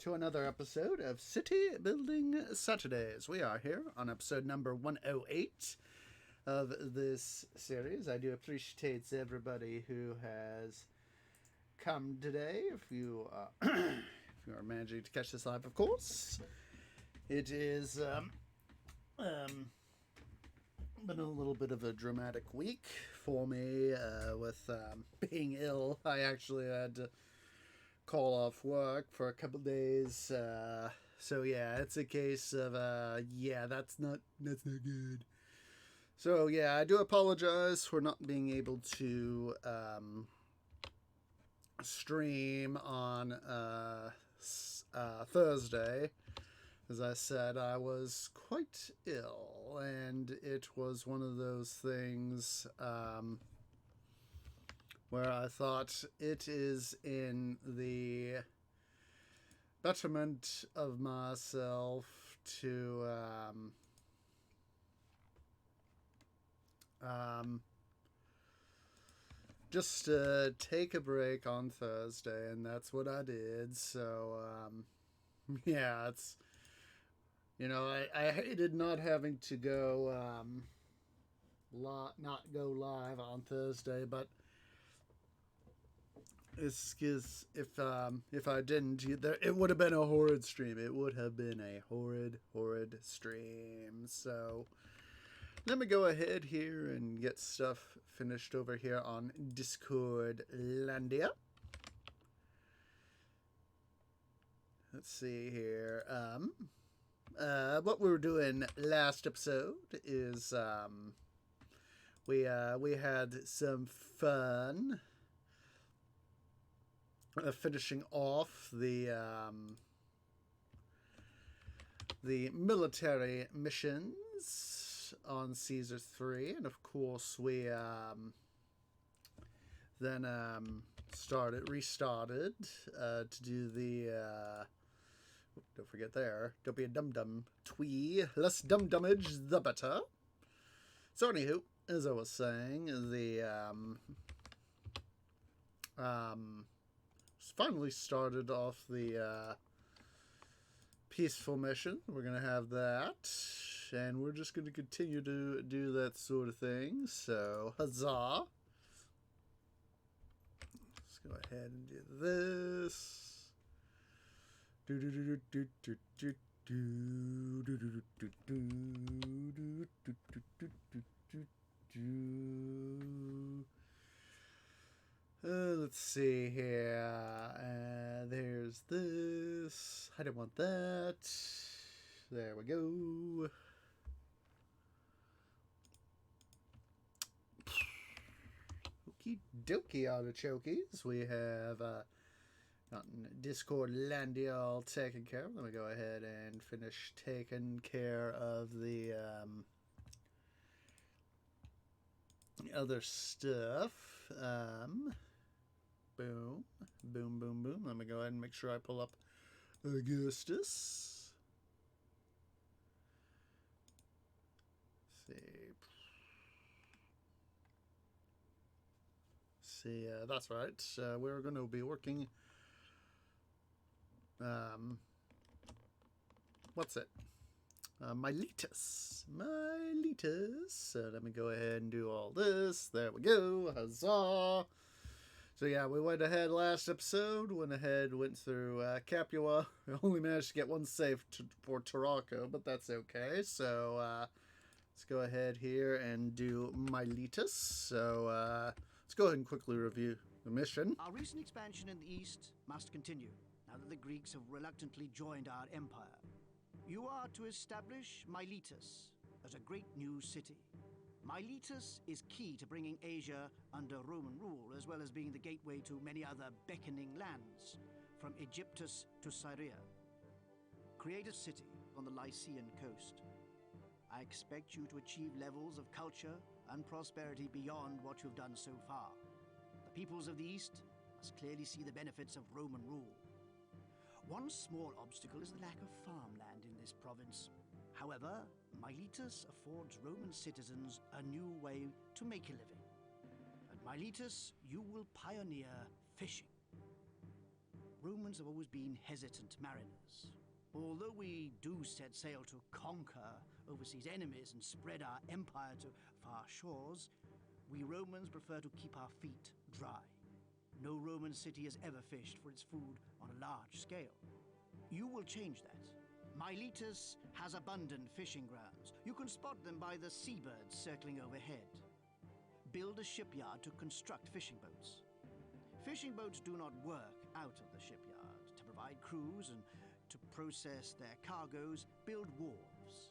to another episode of City Building Saturdays. We are here on episode number 108 of this series. I do appreciate everybody who has come today. If you if you are managing to catch this live, of course, it is been a little bit of a dramatic week for me with being ill. I actually had to call off work for a couple days. So yeah, it's a case of yeah, that's not good. So yeah, I do apologize for not being able to stream on Thursday. As I said, I was quite ill, and it was one of those things where I thought it is in the betterment of myself to just take a break on Thursday, and that's what I did. So yeah, it's, you know, I hated not having to go not go live on Thursday, but it's because if I didn't, it would have been a horrid stream. It would have been a horrid stream. So let me go ahead here and get stuff finished over here on Discord Landia. Let's see here. What we were doing last episode is we had some fun finishing off the military missions on Caesar 3, and of course we then restarted to do the don't forget there, don't be a dum-dum, twee, less dum-dummage the better. So anywho, as I was saying, the finally started off the peaceful mission. We're going to have that, and we're just going to continue to do that sort of thing. So, huzzah. Let's go ahead and do this. Let's see here. There's this. I didn't want that. There we go. Okie dokie, artichokes. We have gotten Discord Landia all taken care of. Let me go ahead and finish taking care of the other stuff. Boom, boom, boom, boom. Let me go ahead and make sure I pull up Augustus. Let's see, that's right. We're going to be working. What's it? Miletus. So let me go ahead and do all this. There we go. Huzzah. So yeah, we went ahead last episode. Went through Capua. We only managed to get one save for Tarraco, but that's okay. So let's go ahead here and do Miletus. So let's go ahead and quickly review the mission. Our recent expansion in the east must continue, now that the Greeks have reluctantly joined our empire. You are to establish Miletus as a great new city. Miletus is key to bringing Asia under Roman rule, as well as being the gateway to many other beckoning lands, from Egyptus to Syria. Create a city on the Lycian coast. I expect you to achieve levels of culture and prosperity beyond what you've done so far. The peoples of the East must clearly see the benefits of Roman rule. One small obstacle is the lack of farmland in this province. However, Miletus affords Roman citizens a new way to make a living. At Miletus, you will pioneer fishing. Romans have always been hesitant mariners. Although we do set sail to conquer overseas enemies and spread our empire to far shores, we Romans prefer to keep our feet dry. No Roman city has ever fished for its food on a large scale. You will change that. Miletus has abundant fishing grounds. You can spot them by the seabirds circling overhead. Build a shipyard to construct fishing boats. Fishing boats do not work out of the shipyard. To provide crews and to process their cargoes, build wharves.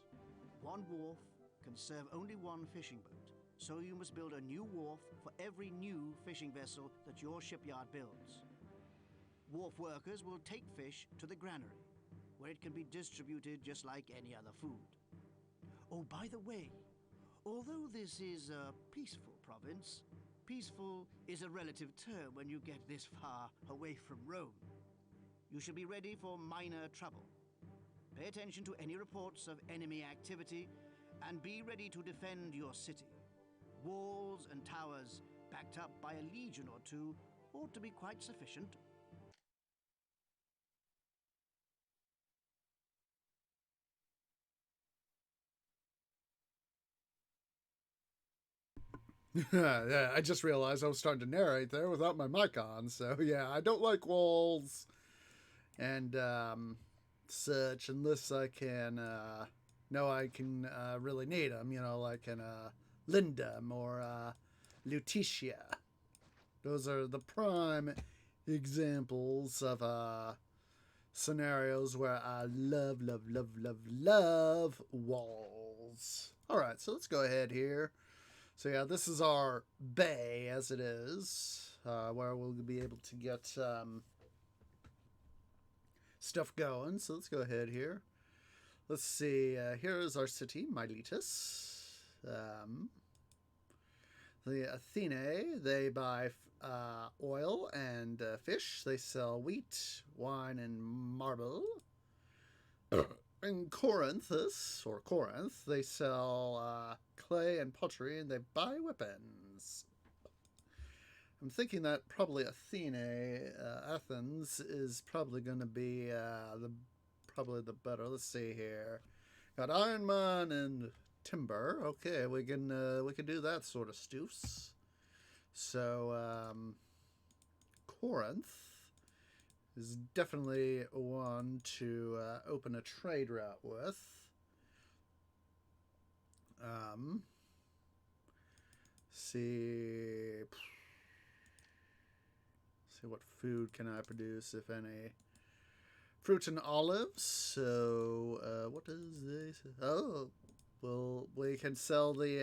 One wharf can serve only one fishing boat, so you must build a new wharf for every new fishing vessel that your shipyard builds. Wharf workers will take fish to the granary, where it can be distributed just like any other food. Oh, by the way, although this is a peaceful province, peaceful is a relative term when you get this far away from Rome. You should be ready for minor trouble. Pay attention to any reports of enemy activity and be ready to defend your city. Walls and towers backed up by a legion or two ought to be quite sufficient. Yeah, I just realized I was starting to narrate there without my mic on. So yeah, I don't like walls and such unless I can know I can really need them. You know, like in Lindum or Lutetia. Those are the prime examples of scenarios where I love, love, love, love, love walls. All right, so let's go ahead here. So yeah, this is our bay as it is, where we'll be able to get stuff going. So let's go ahead here. Let's see. Here's our city, Miletus. The Athene, they buy oil and fish. They sell wheat, wine, and marble. In Corinth, they sell clay and pottery, and they buy weapons. I'm thinking that probably Athens, is probably going to be probably the better. Let's see here. Got Ironman and timber. Okay, we can do that sort of stuffs. So Corinth is definitely one to open a trade route with. See what food can I produce, if any. Fruit and olives. So what does this? Oh, well, we can sell the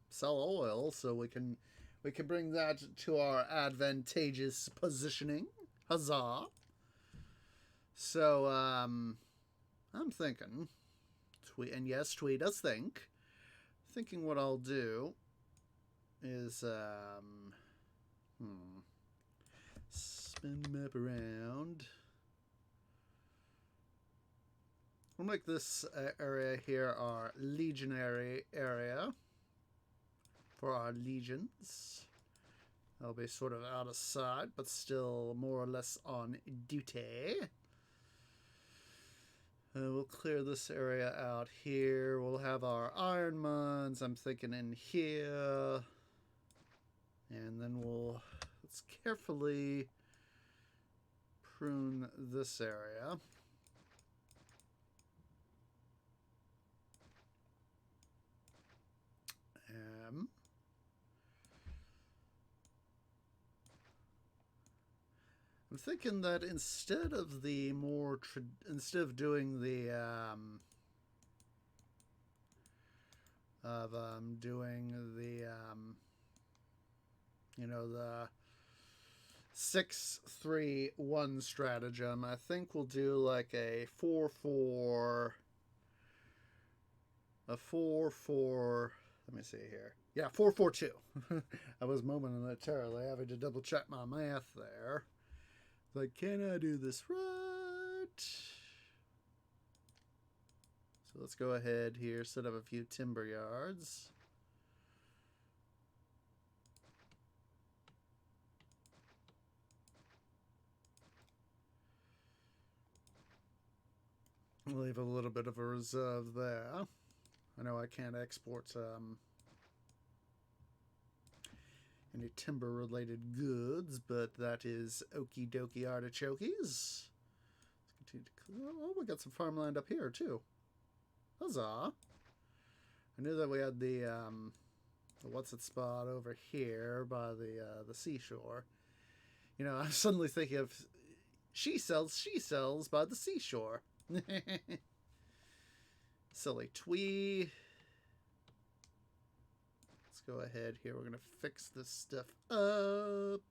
sell oil, so we can bring that to our advantageous positioning. Huzzah! So I'm thinking, and yes, Twee does think. Thinking what I'll do is spin the map around. We'll make this area here our legionary area for our legions. They'll be sort of out of sight, but still more or less on duty. We'll clear this area out here. We'll have our iron mines, I'm thinking, in here. And then let's carefully prune this area. I'm thinking that instead of doing the the 6-3-1 stratagem, I think we'll do like a 4-4. Let me see here. Yeah, 4-4-2. I was momentarily having to double check my math there. Like, can I do this right? So let's go ahead here, set up a few timber yards. leave a little bit of a reserve there. I know I can't export any timber-related goods, but that is okie dokie artichokes. Let's continue to... Oh, we got some farmland up here, too. Huzzah! I knew that we had the what's-it spot over here by the seashore. You know, I'm suddenly thinking of she sells by the seashore. Silly twee. Let's go ahead here. We're going to fix this stuff up.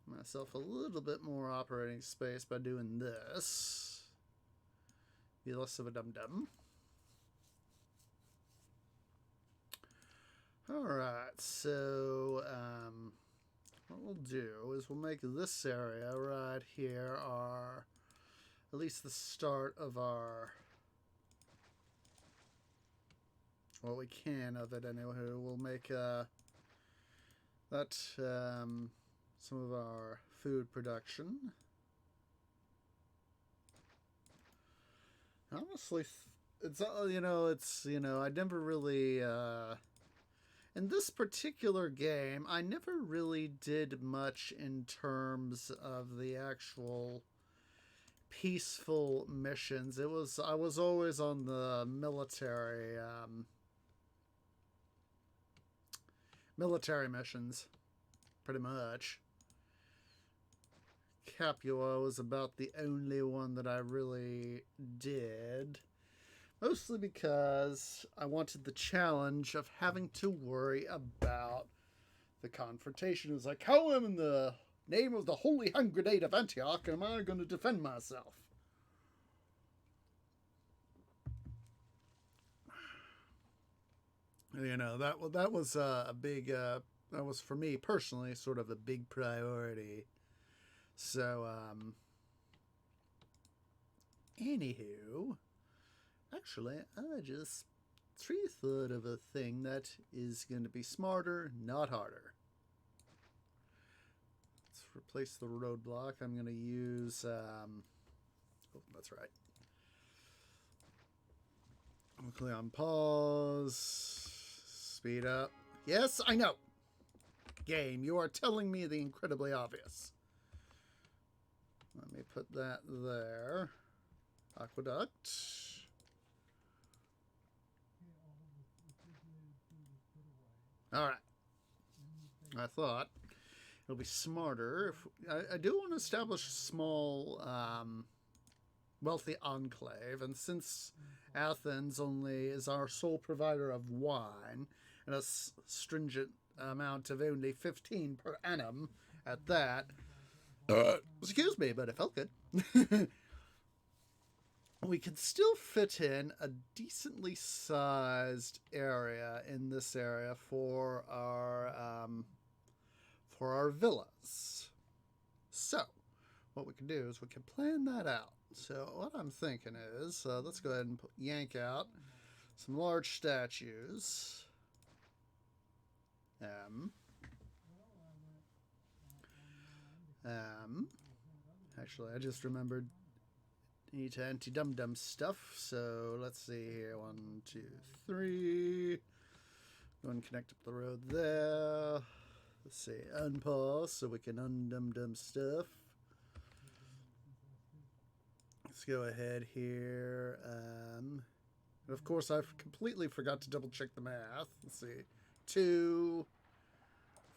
Myself a little bit more operating space by doing this. Be less of a dum-dum. Alright, so what we'll do is we'll make this area right here our, at least the start of our, what we can of it anyway. We'll make that some of our food production. Honestly, it's I never really in this particular game, I never really did much in terms of the actual peaceful missions. I was always on the military missions, pretty much. Capua was about the only one that I really did. Mostly because I wanted the challenge of having to worry about the confrontation. It was like, how in the name of the Holy Hand Grenade of Antioch am I going to defend myself? You know, that was a big, that was for me personally sort of a big priority. So, anywho... Actually, I just thought of a thing that is going to be smarter, not harder. Let's replace the roadblock. I'm going to use... oh, that's right. I'm going to click on pause. Speed up. Yes, I know. Game, you are telling me the incredibly obvious. Let me put that there. Aqueduct. Alright. I thought it'll be smarter if I do want to establish a small wealthy enclave, and since Athens only is our sole provider of wine and a stringent amount of only 15 per annum at that, excuse me, but it felt good. We can still fit in a decently sized area in this area for our villas. So, what we can do is we can plan that out. So, what I'm thinking is, let's go ahead and yank out some large statues. Actually, I just remembered. Need to anti-dum-dum stuff, so let's see here. 1, 2, 3. Go and connect up the road there. Let's see, unpause so we can undum-dum stuff. Let's go ahead here. And of course, I completely forgot to double-check the math. Let's see. 2,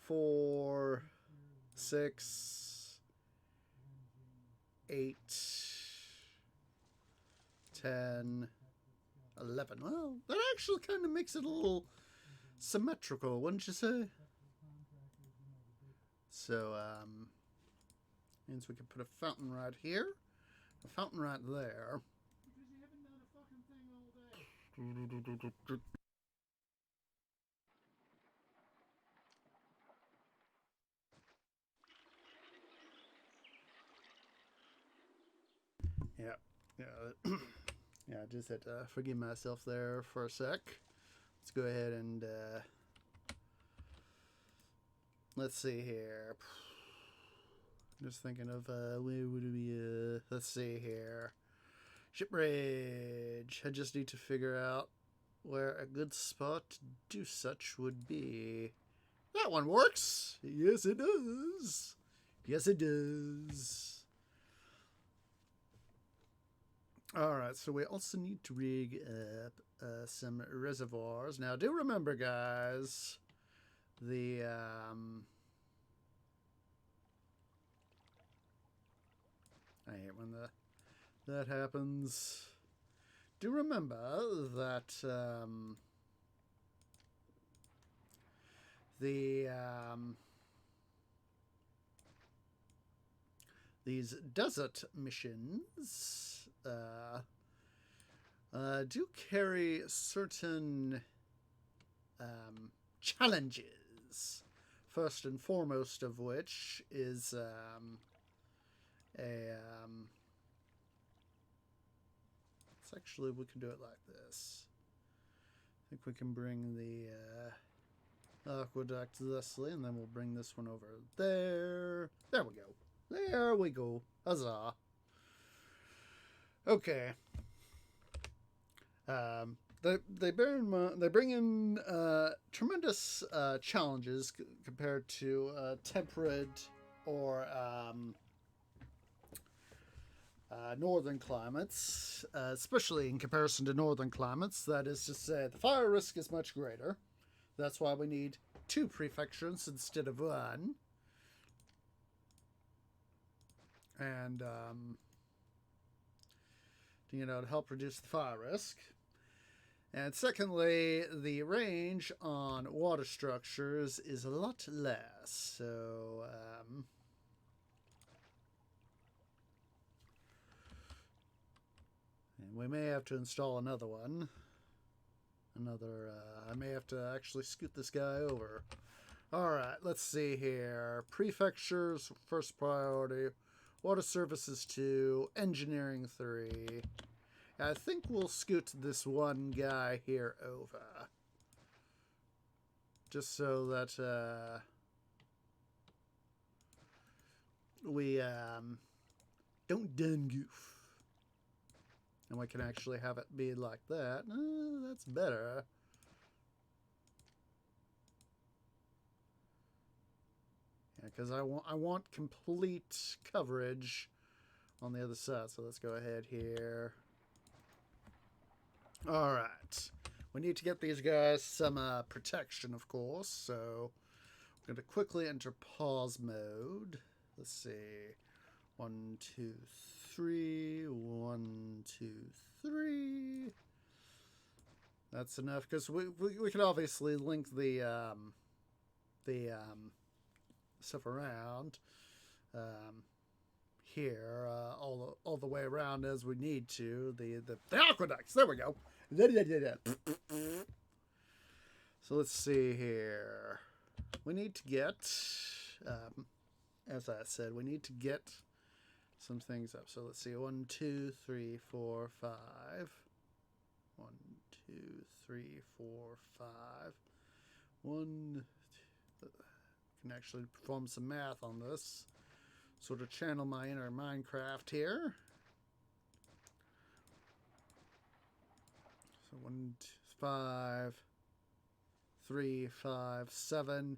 4, 6, 8... 10, 11. Well, that actually kind of makes it a little symmetrical, wouldn't you say? So, means we can put a fountain right here, a fountain right there. Because you haven't done a fucking thing all day. Yeah. Yeah, I just had to forgive myself there for a sec. Let's go ahead and let's see here. Just thinking of where would we let's see here. Ship bridge. I just need to figure out where a good spot to do such would be. That one works. Yes, it does. Yes, it does. Alright, so we also need to rig up some reservoirs. Now, do remember, guys, the... I hate when that happens. Do remember that these desert missions do carry certain challenges. First and foremost of which is actually, we can do it like this. I think we can bring the aqueduct thusly, and then we'll bring this one over there. There we go. There we go. Huzzah. Okay. They bring in tremendous challenges compared to temperate or northern climates, especially in comparison to northern climates. That is to say, the fire risk is much greater. That's why we need 2 prefectures instead of 1. And, to help reduce the fire risk. And secondly, the range on water structures is a lot less. So, and we may have to install another one. I may have to actually scoot this guy over. Alright, let's see here. Prefectures, first priority. Water services 2. Engineering 3. I think we'll scoot this one guy here over. Just so that we don't done goof. And we can actually have it be like that. That's better. Yeah, because I want complete coverage on the other side. So let's go ahead here. All right. We need to get these guys some protection, of course. So we're going to quickly enter pause mode. Let's see. 1, 2, 3. 1, 2, 3. That's enough because we can obviously link the stuff around here all the way around as we need to. The aqueducts. There we go. So let's see here. We need to get, as I said, we need to get some things up. So let's see. 1, 2, 3, 4, 5. 1, 2, 3, 4, 5. 1. Can actually perform some math on this. Sort of channel my inner Minecraft here. So 1, 2, 5, 3, 5, 7,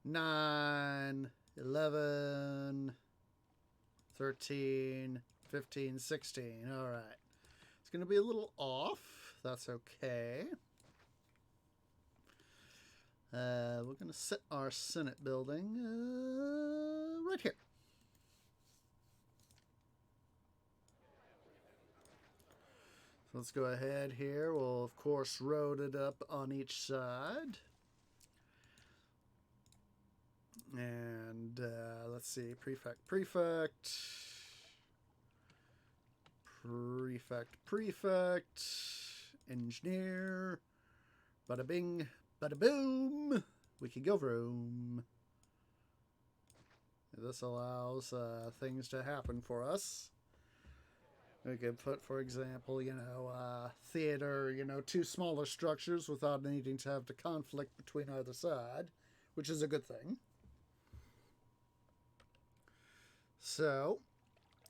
9, 11, 13, 15, 16. All right. It's going to be a little off. That's okay. We're going to set our Senate building right here. So let's go ahead here. We'll, of course, road it up on each side. And let's see. Prefect. Engineer. Bada bing. Bada boom! We can go vroom. This allows things to happen for us. We could put, for example, theater, 2 smaller structures without needing to have the conflict between either side, which is a good thing. So,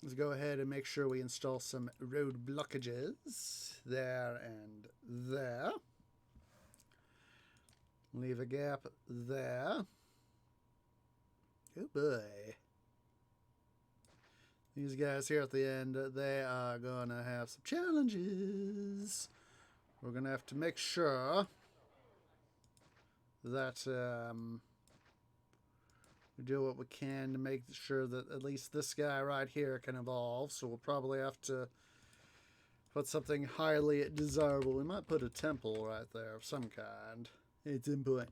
let's go ahead and make sure we install some road blockages there and there. Leave a gap there. Oh boy. These guys here at the end, they are going to have some challenges. We're going to have to make sure that we do what we can to make sure that at least this guy right here can evolve. So we'll probably have to put something highly desirable. We might put a temple right there of some kind. It's important.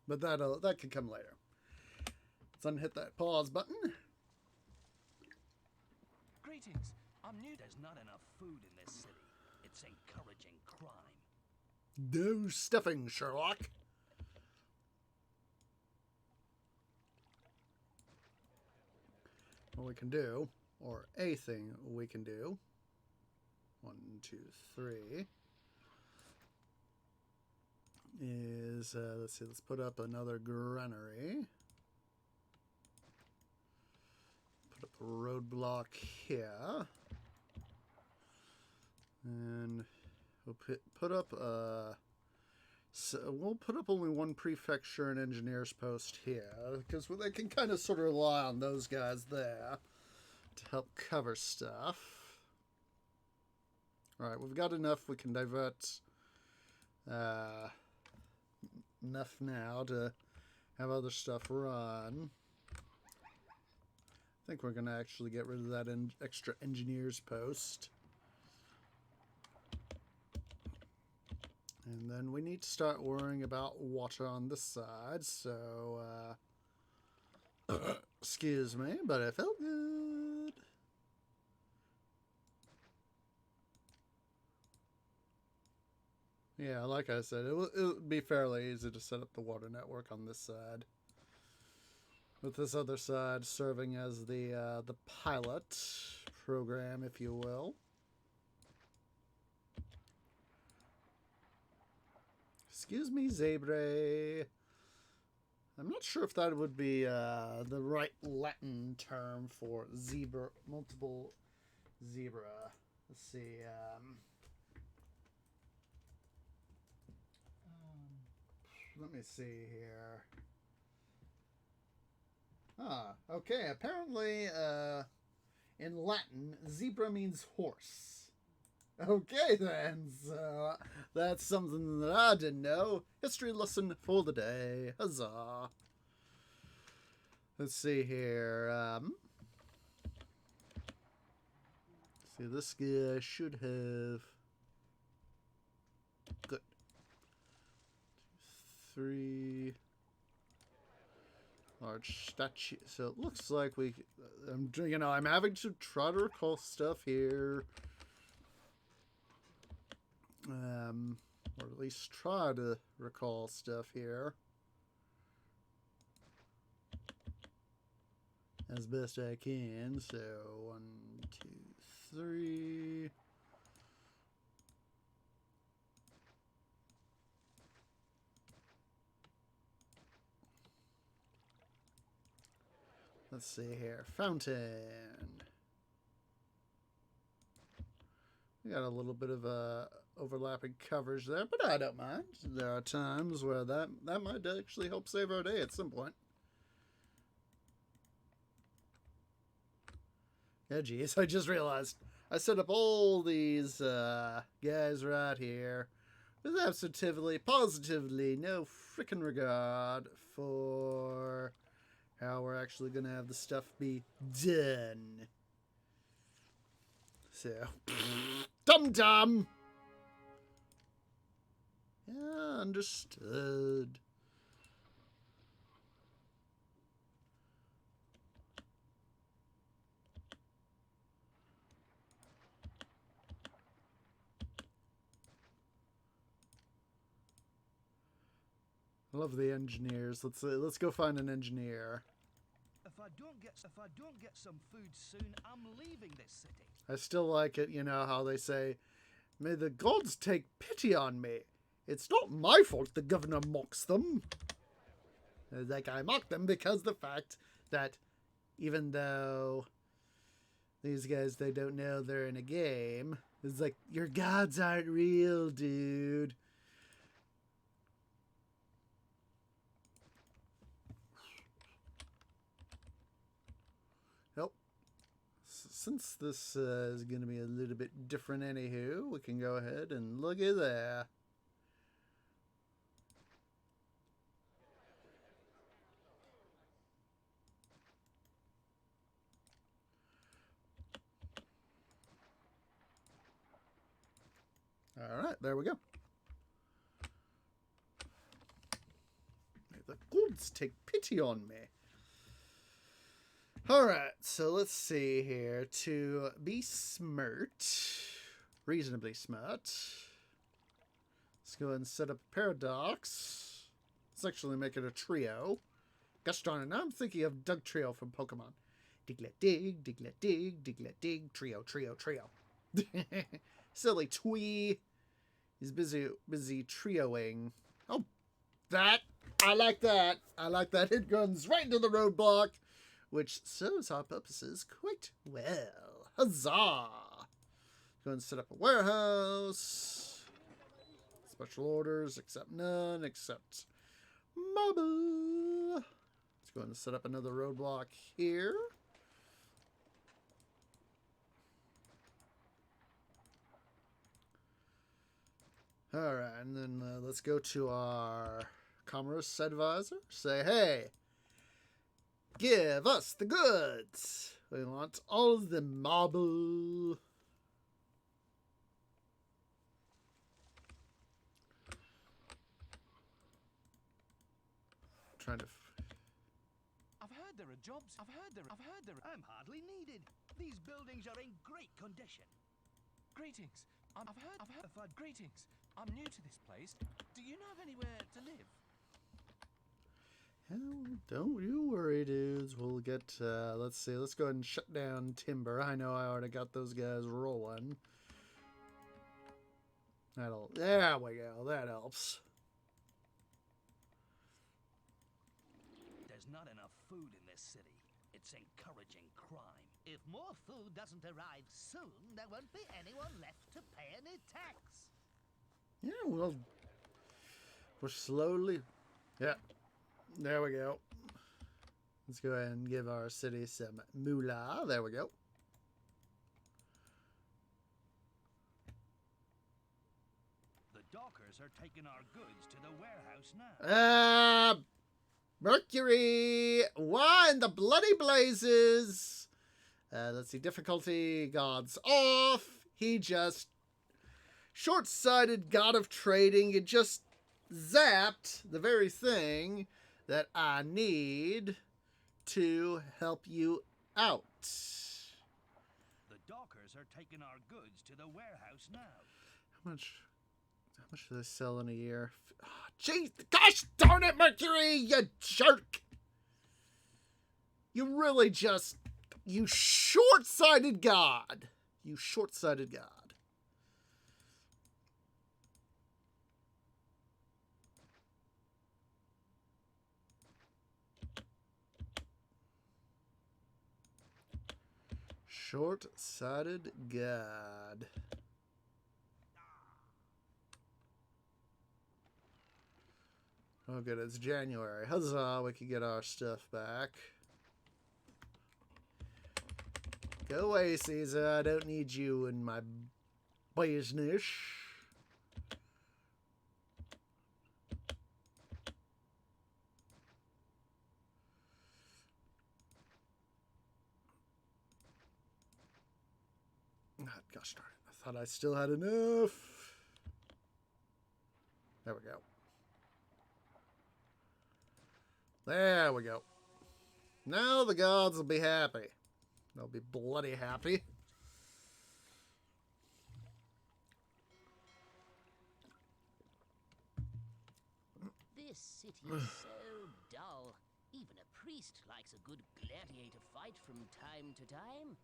But that could come later. Let's unhit that pause button. Greetings. I'm new. There's not enough food in this city. It's encouraging crime. No stuffing, Sherlock. What we can do, or a thing we can do. 1, 2, 3. Is let's see. Let's put up another granary. Put up a roadblock here, and we'll put up so we'll put up only one prefecture and engineer's post here because they can kind of sort of rely on those guys there to help cover stuff. All right, we've got enough. We can divert enough now to have other stuff run. I think we're going to actually get rid of that extra engineer's post. And then we need to start worrying about water on this side. So, excuse me, but it felt good. Yeah, like I said, it would be fairly easy to set up the water network on this side, with this other side serving as the pilot program, if you will. Excuse me, zebra. I'm not sure if that would be the right Latin term for zebra, multiple zebra. Let's see. Let me see here. Okay. Apparently, in Latin, zebra means horse. Okay, then. So that's something that I didn't know. History lesson for the day. Huzzah. Let's see here. See, this guy should have. Good. 3 large statue. So it looks like I'm having to try to recall stuff here. Or at least try to recall stuff here as best I can. So 1, 2, 3. Let's see here. Fountain. We got a little bit of overlapping coverage there, but I don't mind. There are times where that might actually help save our day at some point. Yeah, geez, I just realized I set up all these guys right here with positively no freaking regard for how we're actually going to have the stuff be done. So, dum-dum! Yeah, understood. I love the engineers. Let's go find an engineer. If I don't get some food soon, I'm leaving this city. I still like it, you know, how they say, "May the gods take pity on me. It's not my fault the governor mocks them." Like, I mock them because the fact that even though these guys, they don't know they're in a game, it's like, your gods aren't real, dude. Nope. Since this is going to be a little bit different anywho, we can go ahead and look at that. All right, there we go. May the gods take pity on me. All right, so let's see here. To be smart, reasonably smart, let's go ahead and set up a paradox. Let's actually make it a trio. Gosh darn it, now I'm thinking of Doug Trio from Pokemon. Diglett dig, Diglett dig, Diglett dig, trio, trio, trio. Silly twee. He's busy trioing. Oh, that. I like that. I like that. It runs right into the roadblock, which serves our purposes quite well. Huzzah! Go and set up a warehouse. Special orders, accept none, accept mobile. Let's go and set up another roadblock here. All right, and then let's go to our commerce advisor. Say, hey, give us the goods. We want all of the marble. Trying to. I've heard there are jobs. I've heard there. I'm hardly needed. These buildings are in great condition. Greetings. I've heard. Greetings. I'm new to this place. Do you know of anywhere to live? Hell, don't you worry, dudes. We'll get, let's see. Let's go ahead and shut down timber. I know I already got those guys rolling. There we go. That helps. There's not enough food in this city. It's encouraging crime. If more food doesn't arrive soon, there won't be anyone left to pay any tax. Yeah, well, we're slowly. Yeah, there we go. Let's go ahead and give our city some moolah. There we go. The dockers are taking our goods to the warehouse now. Mercury! Why in the bloody blazes? Let's see, difficulty, gods off. He just short-sighted god of trading. You just zapped the very thing that I need to help you out. The dockers are taking our goods to the warehouse now. How much do they sell in a year? Oh, jeez, gosh darn it, Mercury, you jerk! You really just, you short-sighted god. You short-sighted god. Short-sighted god. Oh, good. It's January. Huzzah, we can get our stuff back. Go away, Caesar. I don't need you in my business. Gosh darn it. I thought I still had enough. There we go. There we go. Now the gods will be happy. They'll be bloody happy. This city is so dull. Even a priest likes a good gladiator fight from time to time.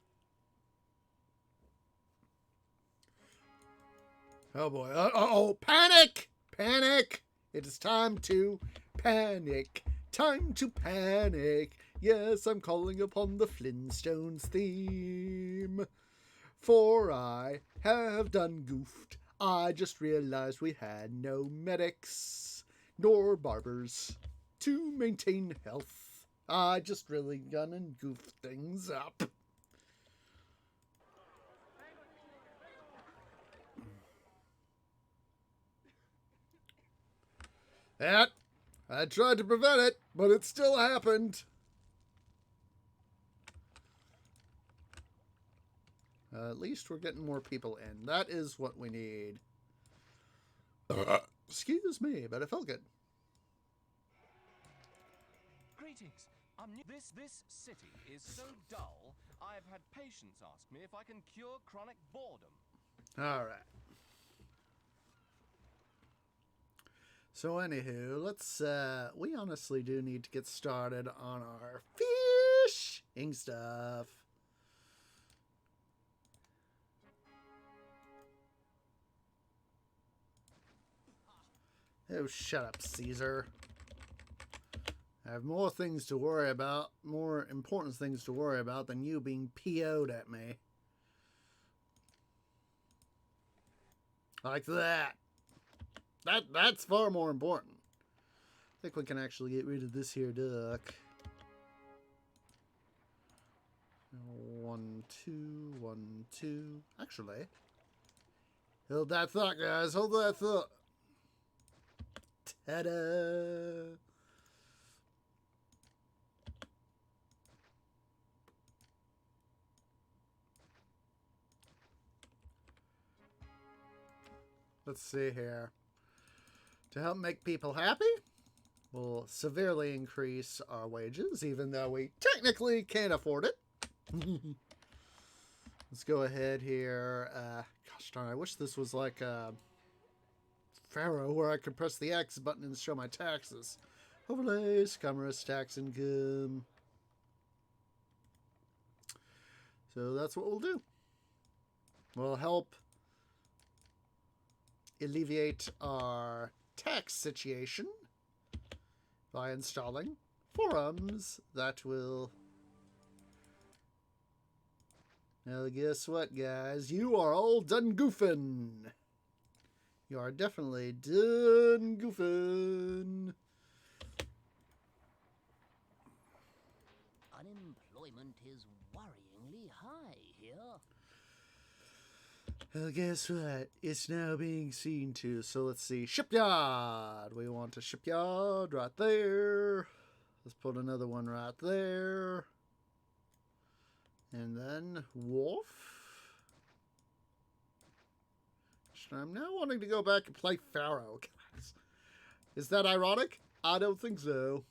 Oh boy. Oh, panic! Panic! It is time to panic. Time to panic. Yes, I'm calling upon the Flintstones theme. For I have done goofed. I just realized we had no medics nor barbers to maintain health. I just really gone and goofed things up. That I tried to prevent it, but it still happened. At least we're getting more people in. That is what we need. Excuse me, but it felt good. Greetings. I'm new. This city is so dull, I've had patients ask me if I can cure chronic boredom. All right. So anywho, let's, we honestly do need to get started on our fishing stuff. Oh, shut up, Caesar. I have more things to worry about, more important things to worry about than you being PO'd at me. Like that. That's far more important. I think we can actually get rid of this here duck. 1, 2, 1, 2. Actually, hold that thought, guys. Hold that thought. Ta-da! Let's see here. To help make people happy, we'll severely increase our wages, even though we technically can't afford it. Let's go ahead here. Gosh darn, I wish this was like Pharaoh, where I could press the X button and show my taxes. Overlays, commerce, tax income. So that's what we'll do. We'll help alleviate our tax situation by installing forums that will... Well, guess what, guys? You are all done goofing. You are definitely done goofing. Unemployment is worryingly high here. Well, guess what? It's now being seen to. So let's see. Shipyard. We want a shipyard right there. Let's put another one right there. And then wharf. I'm now wanting to go back and play Pharaoh, guys. Is that ironic? I don't think so.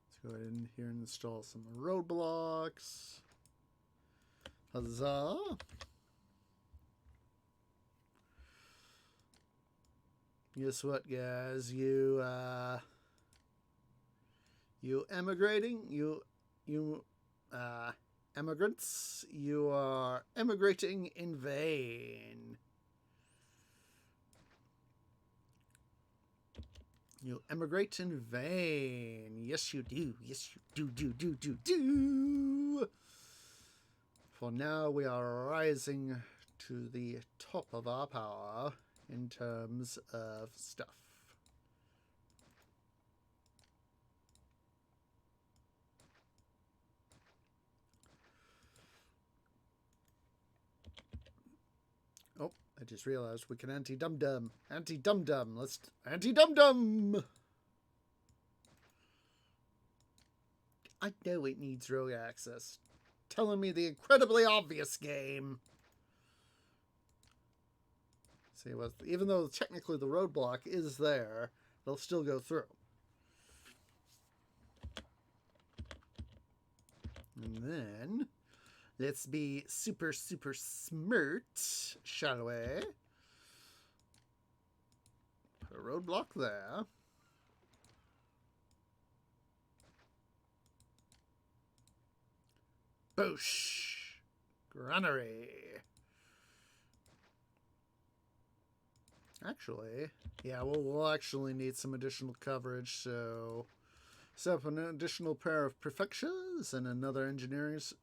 Let's go ahead and here and install some roadblocks. Huzzah. Guess what, guys? You emigrating, immigrants, you are emigrating in vain. You emigrate in vain. Yes, you do. Yes, you do. For now, we are rising to the top of our power in terms of stuff. Oh, I just realized we can anti-dum-dum. Anti-dum-dum. Let's anti-dum-dum. I know it needs rogue access. Telling me the incredibly obvious game. See, well, even though technically the roadblock is there, they'll still go through. And then let's be super smart, shall we? Put a roadblock there. Boosh. Granary. Actually, yeah, we'll actually need some additional coverage, so set up an additional pair of prefectures and another engineer's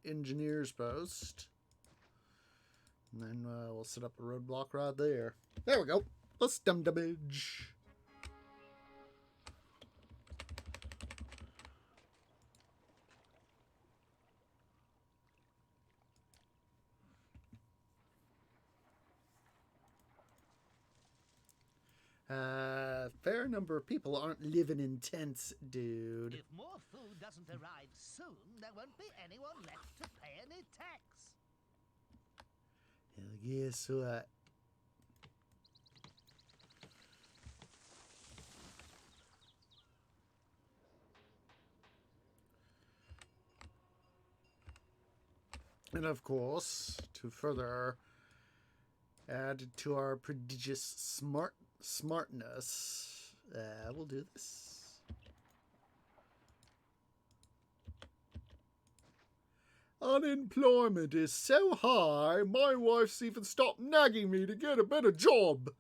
post. And then we'll set up a roadblock right there. There we go. Let's damage. Fair number of people aren't living in tents, dude. If more food doesn't arrive soon, there won't be anyone left to pay any tax. Guess what? And of course, to further add to our prodigious smartness, we'll do this. Unemployment is so high, my wife's even stopped nagging me to get a better job.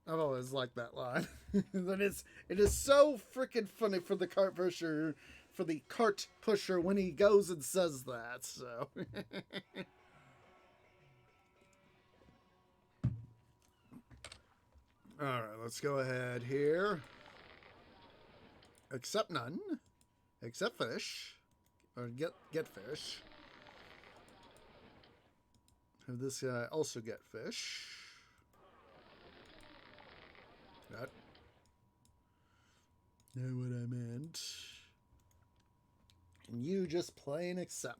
I've always liked that line. It is so freaking funny for the cart pusher when he goes and says that. So. All right, let's go ahead here. Accept none. Accept fish. Or get fish. Have this guy also get fish. That. Know what I meant. And you just plain accept.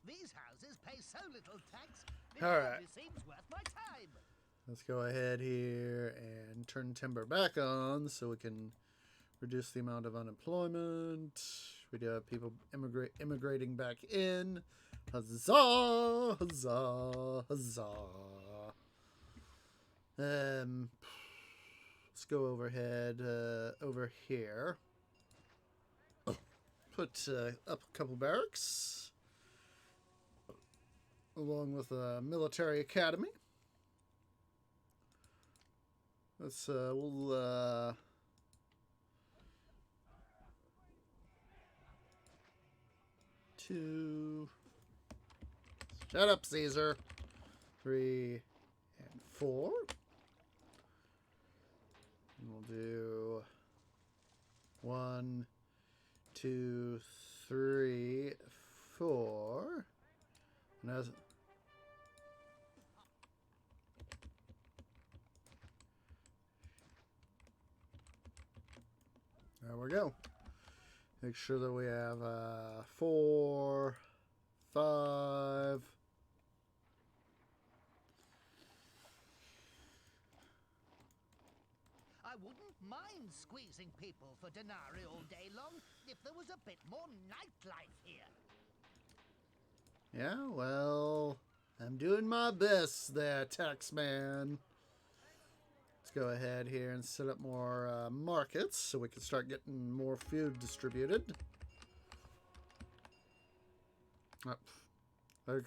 These houses pay so little tax, it All right. hardly seems worth my time. Let's go ahead here and turn timber back on so we can reduce the amount of unemployment. We do have people immigrating back in. Huzzah! Huzzah! Huzzah! Let's go overhead over here. Put up a couple barracks along with a military academy. We'll two. Shut up, Caesar. 3 and 4. And we'll do 1, 2, 3, 4. And as there we go. Make sure that we have 4, 5. I wouldn't mind squeezing people for denarii all day long if there was a bit more nightlife here. Yeah, well, I'm doing my best there, taxman. Let's go ahead here and set up more markets so we can start getting more food distributed. Oh, I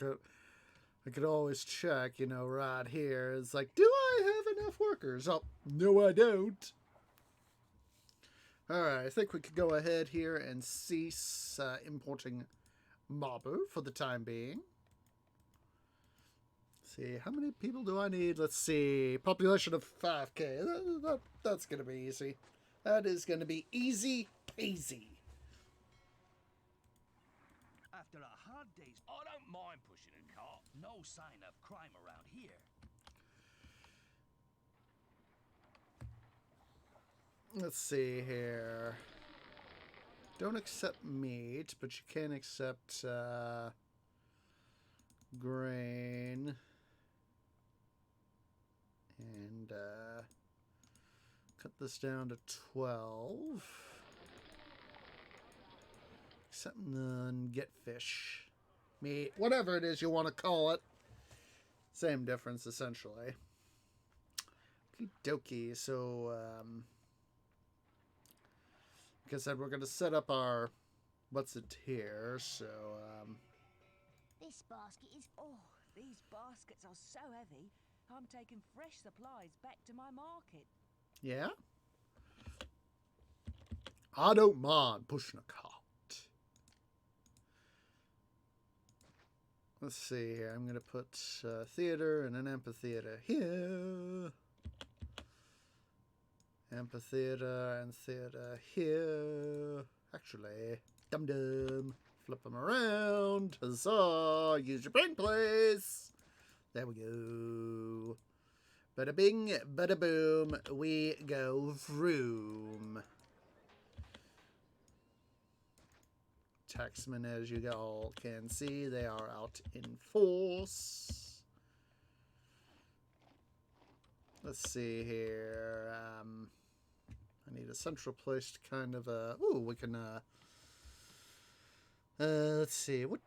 could always check, you know, right here. It's like, do I have enough workers? Oh, no, I don't. All right, I think we could go ahead here and cease importing Mabu for the time being. See, how many people do I need? Let's see. Population of 5K. That's going to be easy. That is going to be easy peasy. After a hard day's... I don't mind pushing a cart. No sign of crime around here. Let's see here. Don't accept meat, but you can accept grain. And cut this down to 12. something get fish, meat, whatever it is you want to call it. Same difference, essentially. Okie dokie. So, like I said, we're going to set up our, what's it here, so, This basket is... Oh, these baskets are so heavy. I'm taking fresh supplies back to my market. yeah. I don't mind pushing a cart. Let's see here. I'm going to put theater and an amphitheater here. Amphitheater and theater here. Actually, dum-dum. Flip them around. Huzzah! Use your brain, please. There we go. Bada bing, bada boom. We go vroom. Taxmen, as you all can see, they are out in force. Let's see here. I need a central place to kind of ooh, we can let's see, which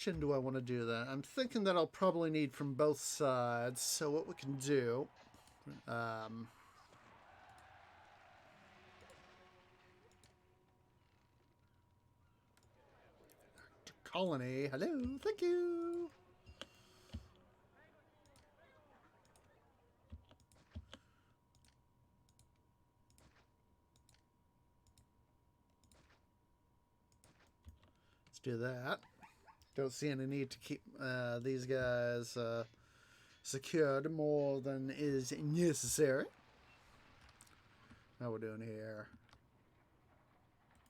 end do I want to do that? I'm thinking that I'll probably need from both sides. So what we can do, colony, hello, thank you. Let's do that. Don't see any need to keep these guys secured more than is necessary. How we're doing here?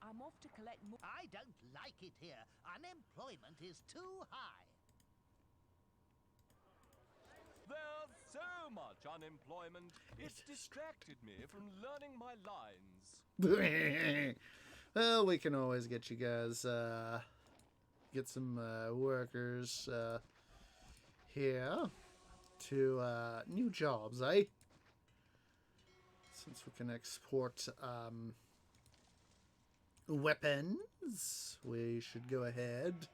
I'm off to collect more. I don't like it here. Unemployment is too high. There's so much unemployment. It's distracted me from learning my lines. Well, we can always get you guys, get some workers here to new jobs, eh? Since we can export weapons, we should go ahead,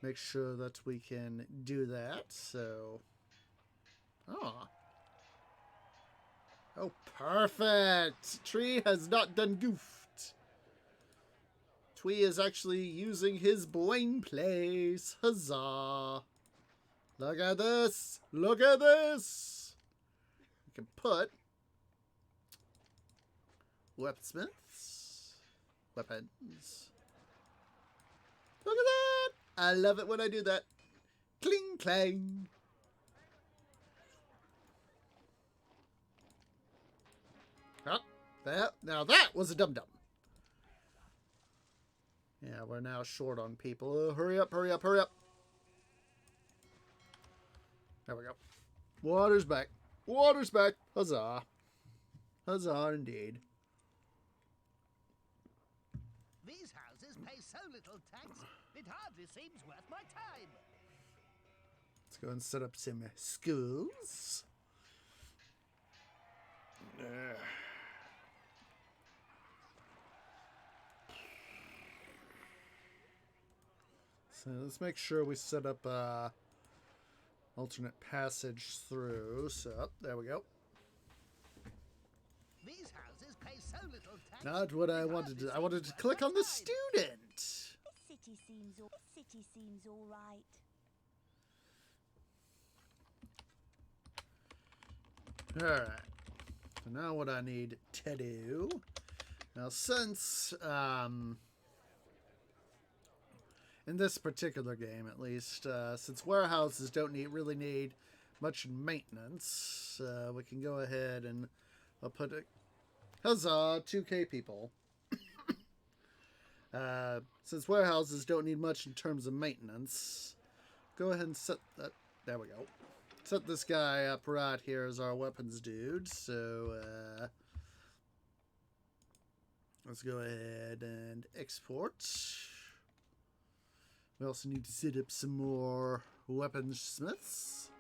make sure that we can do that. So, oh, perfect. Tree has not done goofed. Twee is actually using his brain place. Huzzah! Look at this! Look at this! We can put weaponsmiths. Weapons. Look at that! I love it when I do that. Cling clang. Oh, now that was a dum-dum. Yeah, we're now short on people. Oh, hurry up, hurry up, hurry up. There we go. Water's back. Water's back. Huzzah. Huzzah indeed. These houses pay so little tax, it hardly seems worth my time. Let's go and set up some schools. So let's make sure we set up alternate passage through. So there we go. These houses pay so little tax. Not what I wanted to. I wanted to click on the student. This city seems all right. All right. So now what I need to do. Now since in this particular game, at least, since warehouses don't really need much maintenance, we can go ahead and I'll put it. Huzzah, 2K people. Since warehouses don't need much in terms of maintenance, go ahead and set that. There we go. Set this guy up right here as our weapons dude. So let's go ahead and export. We also need to set up some more weaponsmiths.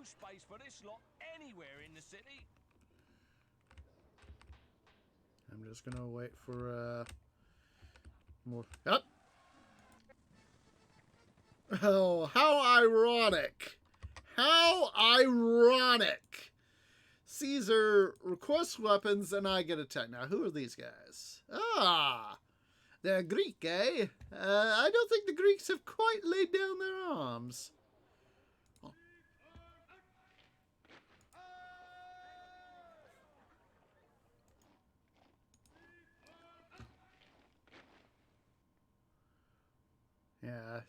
space for this lot anywhere in the city. I'm just gonna wait for more. Up. Oh, how ironic! How ironic! Caesar requests weapons, and I get attacked. Now, who are these guys? Ah, they're Greek, eh? I don't think the Greeks have quite laid down their arms. Yes.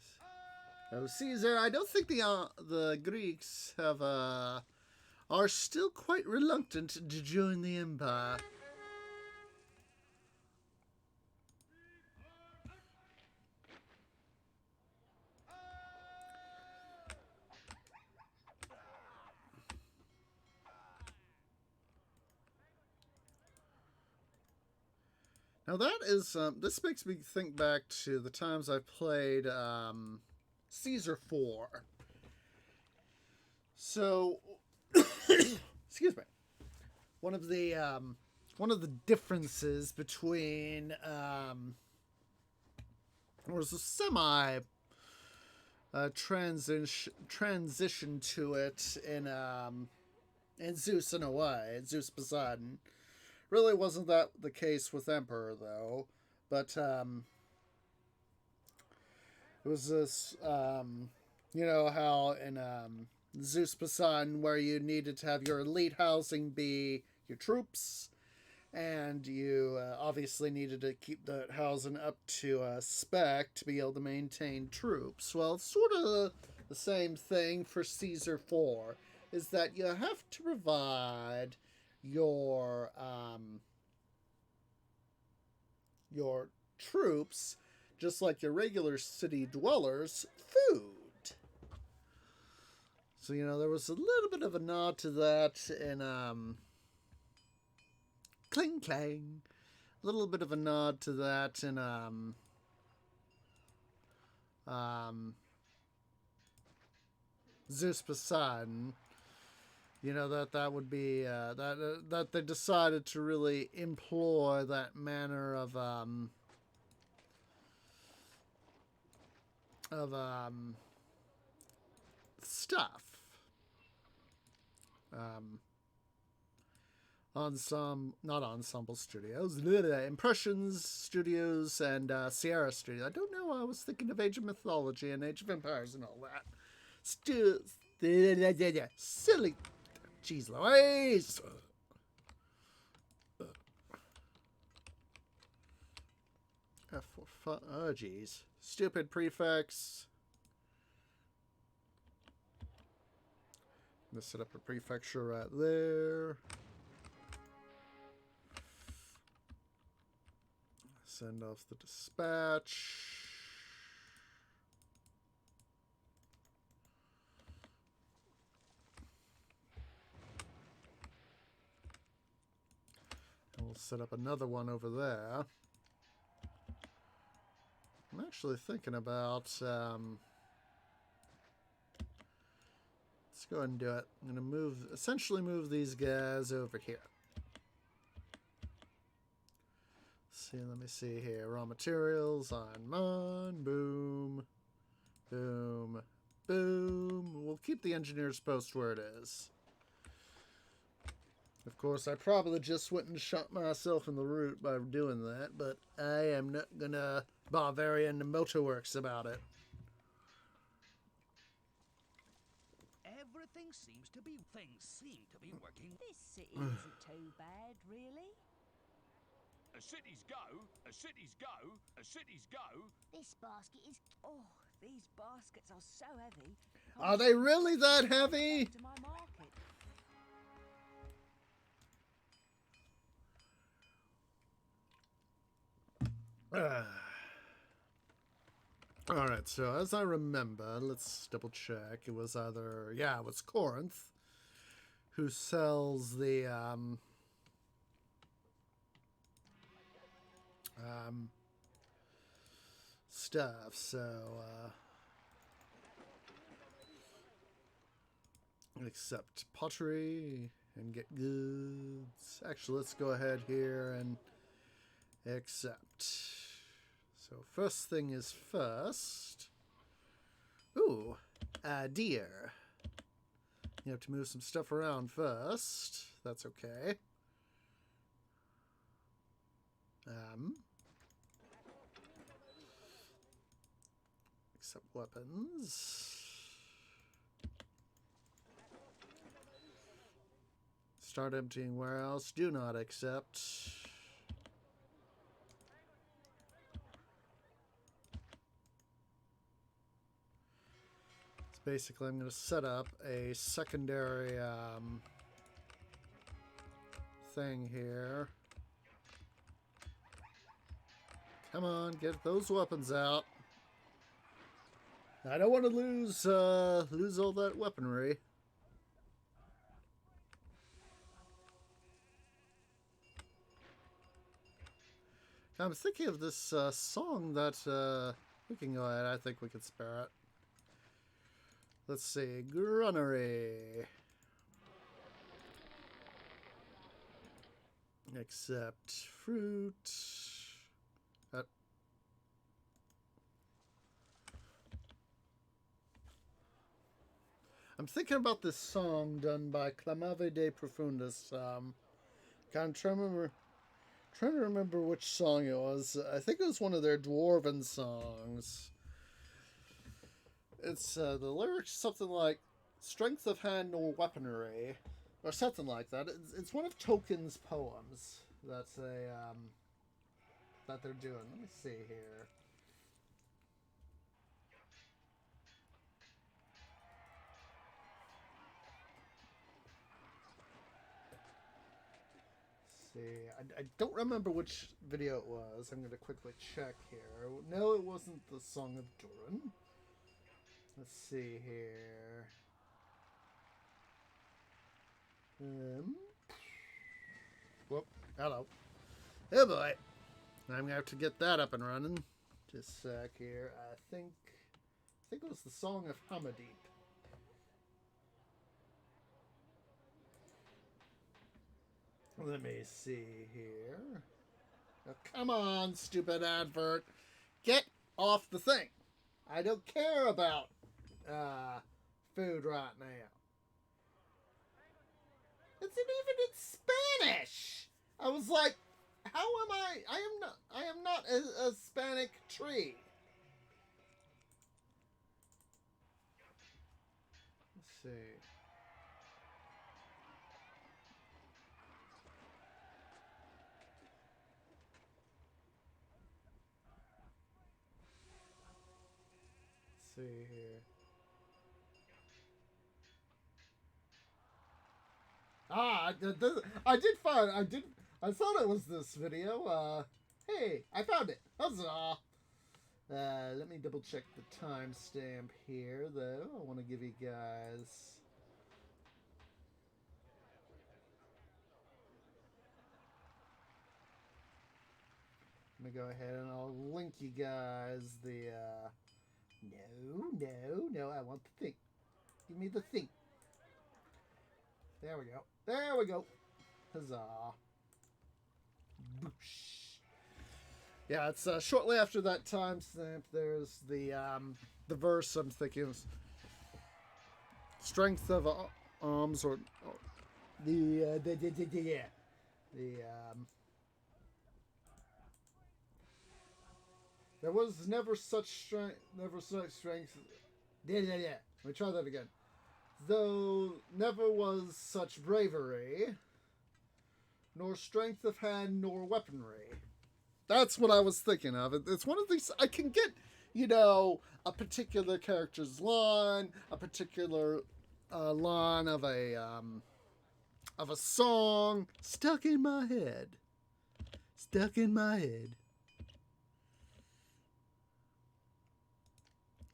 Oh, Caesar, I don't think the Greeks have are still quite reluctant to join the empire. Now that is this makes me think back to the times I played Caesar 4. So, excuse me. One of the differences between was a semi transition to it in Zeus in a way, Zeus Poseidon. Really wasn't that the case with Emperor though, but it was this you know how in Zeus Poseidon where you needed to have your elite housing be your troops, and you obviously needed to keep that housing up to spec to be able to maintain troops. Well, it's sort of the same thing for Caesar 4, is that you have to provide your troops, just like your regular city dwellers, food. So, you know, there was a little bit of a nod to that in Cling Clang. A little bit of a nod to that in Zeus Poseidon. You know, that would be that they decided to really employ that manner of stuff. Not Ensemble Studios, Impressions Studios, and Sierra Studios. I don't know why I was thinking of Age of Mythology and Age of Empires and all that. Silly. Jeez Louise. Oh, jeez. Stupid prefects. I'm going to set up a prefecture right there. Send off the dispatch. And we'll set up another one over there. I'm actually thinking about let's go ahead and do it. I'm going to essentially move these guys over here. Let me see here. Raw materials, iron mine, boom, boom, boom. We'll keep the engineer's post where it is. Of course, I probably just went and shot myself in the root by doing that, but I am not gonna Bavarian Motorworks about it. Things seem to be working. This city isn't too bad, really. A city's go, a city's go, a city's go. This basket is... Oh, these baskets are so heavy. Are they really that heavy? To my market. Alright, so as I remember, let's double check. It was either, yeah, it was Corinth who sells the stuff. So accept pottery and get goods. Actually, let's go ahead here and accept. So first thing is first. Ooh, a deer. You have to move some stuff around first. That's okay. Accept weapons. Start emptying warehouse. Do not accept. So basically, I'm going to set up a secondary thing here. Come on, get those weapons out. I don't want to lose all that weaponry. I'm thinking of this song that we can go ahead. I think we can spare it. Let's see, grunnery. Accept fruit. I'm thinking about this song done by Clamave de Profundis. I'm trying to remember which song it was. I think it was one of their dwarven songs. It's the lyrics something like "Strength of hand nor weaponry," or something like that. It's one of Tolkien's poems. That they're doing. Let me see here. I don't remember which video it was. I'm going to quickly check here. No, it wasn't the Song of Durin. Let's see here. Whoop. Hello. Oh boy. I'm going to have to get that up and running. Just a sec here. I think it was the Song of Hamadip. Let me see here. Oh, come on, stupid advert. Get off the thing. I don't care about food right now. It's even in Spanish. I was like, how am I? I am not a Hispanic tree. Let's see. See here. I did find. I thought it was this video. Hey, I found it. Huzzah! Let me double check the timestamp here, though. I want to give you guys. Let me go ahead and I'll link you guys the. No, I want the thing. Give me the thing. There we go. There we go. Huzzah. Boosh. Yeah, it's shortly after that timestamp. There's the verse I'm thinking of. Strength of arms or the there was never such strength. Let me try that again. Though never was such bravery, nor strength of hand, nor weaponry. That's what I was thinking of. It's one of these. I can get, a particular character's line, a particular line of a song stuck in my head. Stuck in my head.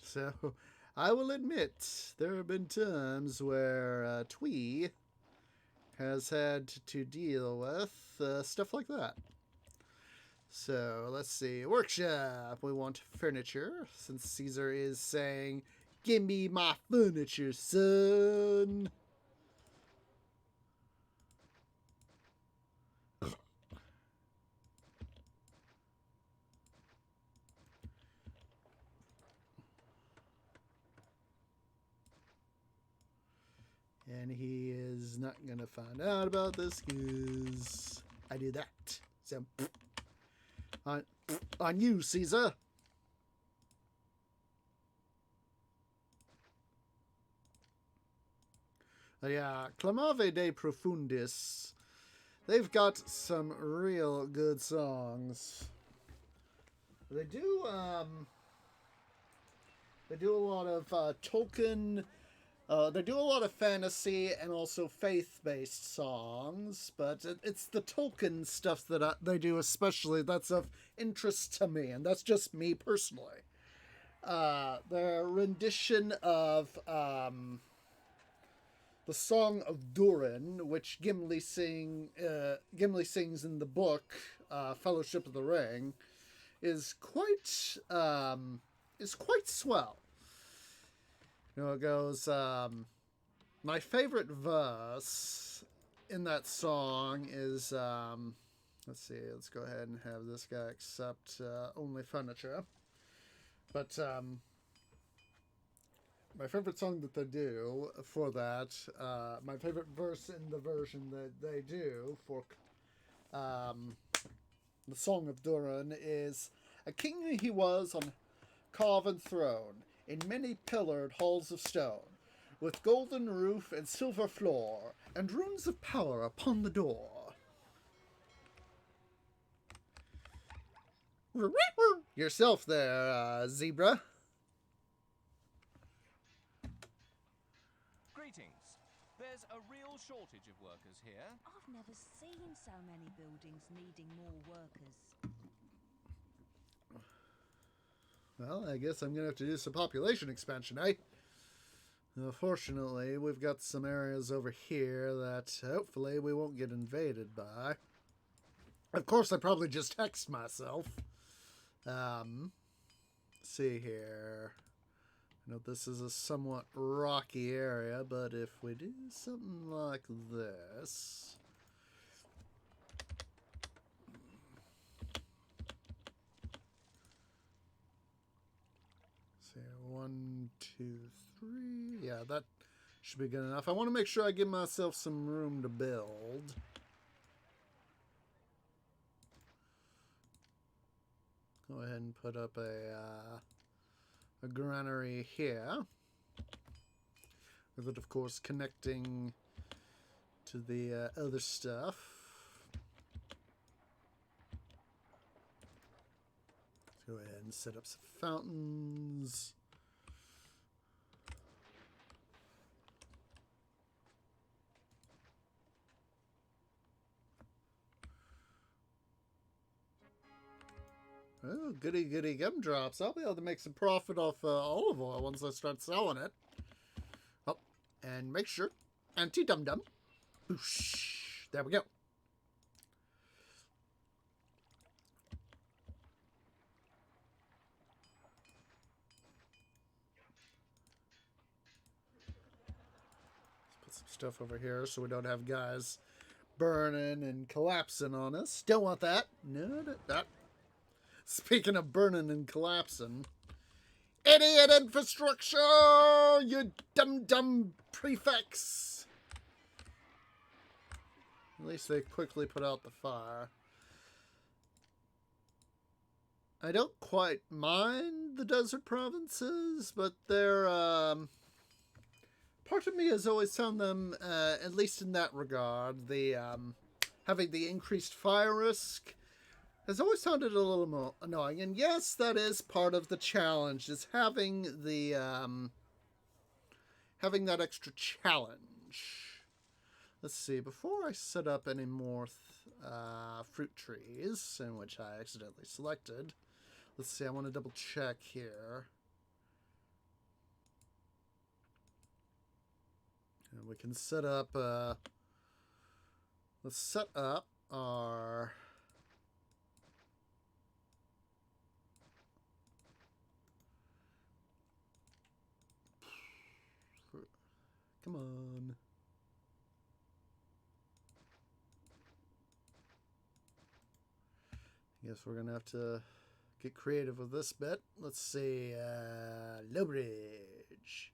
So, I will admit, there have been times where Twee has had to deal with stuff like that. So, let's see. Workshop. We want furniture, since Caesar is saying, "Give me my furniture, son." And he is not gonna find out about this because I do that. So on you, Caesar. Yeah, Clamave de Profundis. They've got some real good songs. They do a lot of Tolkien. They do a lot of fantasy and also faith-based songs, but it's the Tolkien stuff that they do especially that's of interest to me, and that's just me personally. Their rendition of the Song of Durin, which Gimli sings in the book Fellowship of the Ring, is quite swell. You know, it goes, my favorite verse in that song is, let's see, let's go ahead and have this guy accept only furniture. But my favorite song that they do for that, my favorite verse in the version that they do for the Song of Durin is, a king he was on carven throne, in many pillared halls of stone, with golden roof and silver floor, and runes of power upon the door. Yourself there, zebra. Greetings. There's a real shortage of workers here. I've never seen so many buildings needing more workers. Well, I guess I'm going to have to do some population expansion, eh? Fortunately, we've got some areas over here that hopefully we won't get invaded by. Of course, I probably just hexed myself. Let's see here. I know this is a somewhat rocky area, but if we do something like this... see, 1, 2, 3. Yeah, that should be good enough. I want to make sure I give myself some room to build. Go ahead and put up a granary here. With it, of course, connecting to the other stuff. Let's go ahead and set up some fountains. Oh, goody goody gumdrops. I'll be able to make some profit off olive oil once I start selling it. Oh, and make sure. Anti-dum-dum. Boosh. There we go. Let's put some stuff over here so we don't have guys burning and collapsing on us. Don't want that. No, that. Speaking of burning and collapsing, idiot infrastructure, you dumb prefects. At least they quickly put out the fire. I don't quite mind the desert provinces, but they're, part of me has always found them, at least in that regard, the, having the increased fire risk has always sounded a little more annoying. And yes, that is part of the challenge, is having the, having that extra challenge. Let's see, before I set up any more fruit trees, in which I accidentally selected, let's see, I want to double check here. And we can set up, let's set up our... Come on. I guess we're going to have to get creative with this bit. Let's see. Low bridge.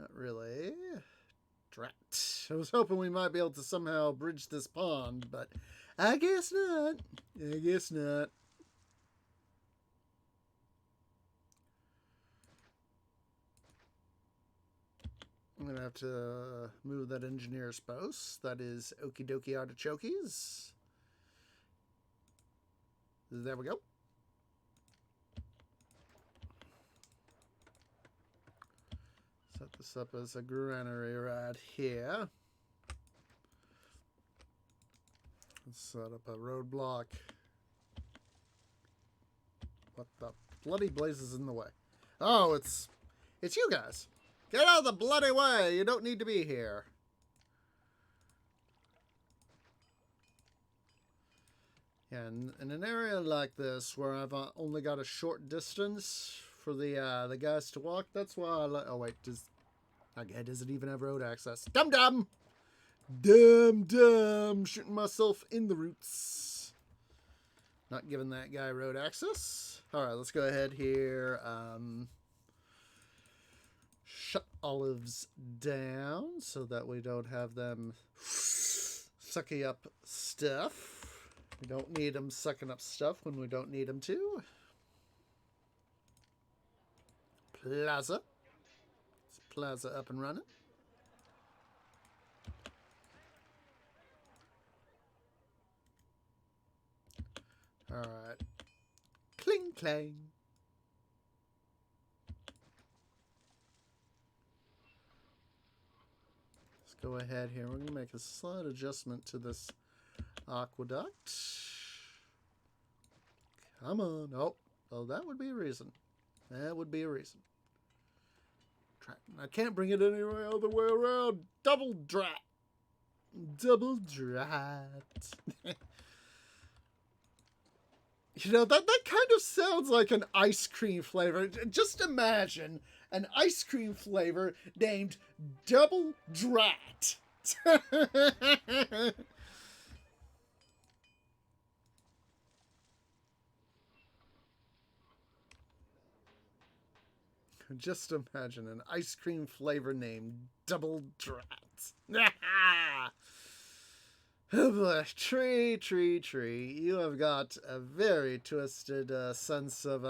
Not really. Drat. I was hoping we might be able to somehow bridge this pond, but I guess not. I guess not. I'm going to have to move that engineer's post. That is okie dokie artichokes. There we go. Set this up as a granary right here. Let's set up a roadblock. What the bloody blazes in the way? Oh, it's you guys. Get out of the bloody way. You don't need to be here. Yeah, in an area like this where I've only got a short distance for the guys to walk, that's why I like. Oh wait, does it even have road access? Dum. Shooting myself in the roots. Not giving that guy road access. All right, let's go ahead here. Shut olives down so that we don't have them sucking up stuff. We don't need them sucking up stuff when we don't need them to. Plaza. It's plaza up and running. All right. Cling clang. Let's go ahead here. We're going to make a slight adjustment to this aqueduct. Come on. Oh, that would be a reason. That would be a reason. I can't bring it any other way around. Double drat. Double drat. You know, that kind of sounds like an ice cream flavor. Just imagine an ice cream flavor named Double Drat. Just imagine an ice cream flavor named Double Drat. Oh boy, tree. You have got a very twisted sense of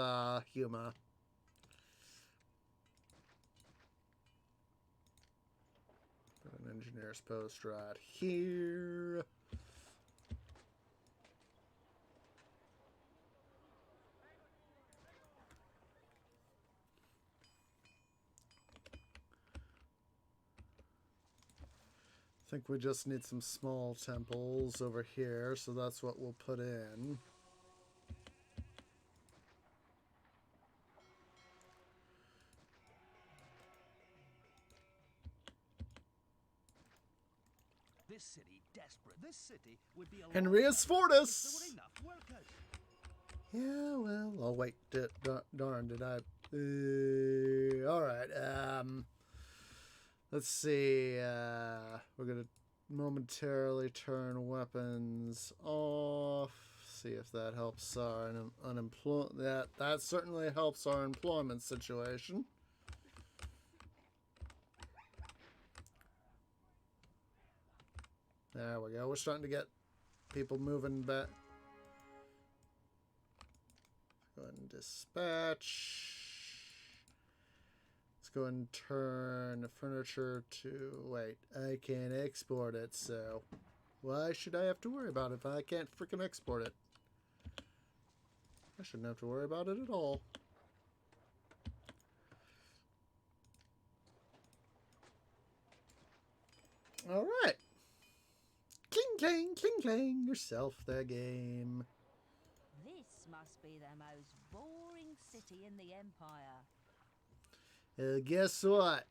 humor. Put an engineer's post right here. I think we just need some small temples over here, so that's what we'll put in. This city desperate. This city would be a Henrius Fortis! There were enough workers. Yeah, well, oh wait, darn, did I? Alright, let's see, we're gonna momentarily turn weapons off, see if that helps our unemployment, that certainly helps our employment situation. There we go, we're starting to get people moving back. Go ahead and dispatch. Let's go and turn the furniture to... Wait, I can't export it, so... Why should I have to worry about it if I can't freaking export it? I shouldn't have to worry about it at all. Alright. Cling clang, yourself the game. This must be the most boring city in the Empire. Guess what?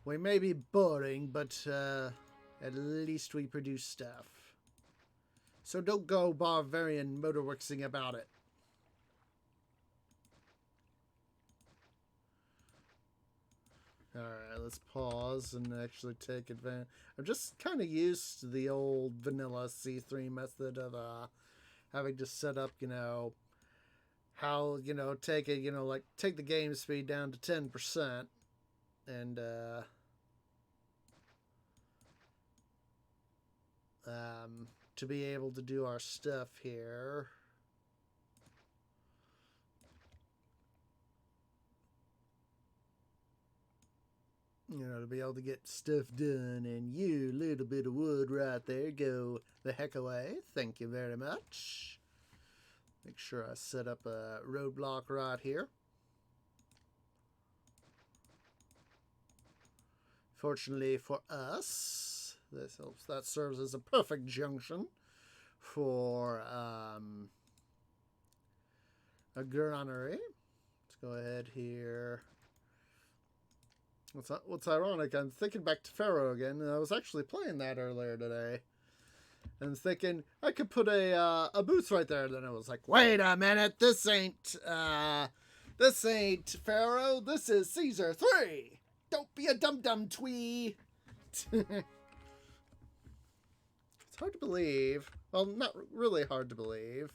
We may be boring, but at least we produce stuff. So don't go barbarian motorworksing about it. Alright, let's pause and actually take advantage. I'm just kind of used to the old vanilla C3 method of having to set up, you know, how, you know, take it, you know, like take the game speed down to 10%. and to be able to do our stuff here. You know, to be able to get stuff done, and you, little bit of wood right there, go the heck away. Thank you very much. Make sure I set up a roadblock right here. Fortunately for us, that serves as a perfect junction for a granary. Let's go ahead here. What's ironic, I'm thinking back to Pharaoh again, and I was actually playing that earlier today. And thinking I could put a booth right there. Then I was like, wait a minute, this ain't Pharaoh. This is Caesar 3. Don't be a dum-dum twee. It's hard to believe. Well, not really hard to believe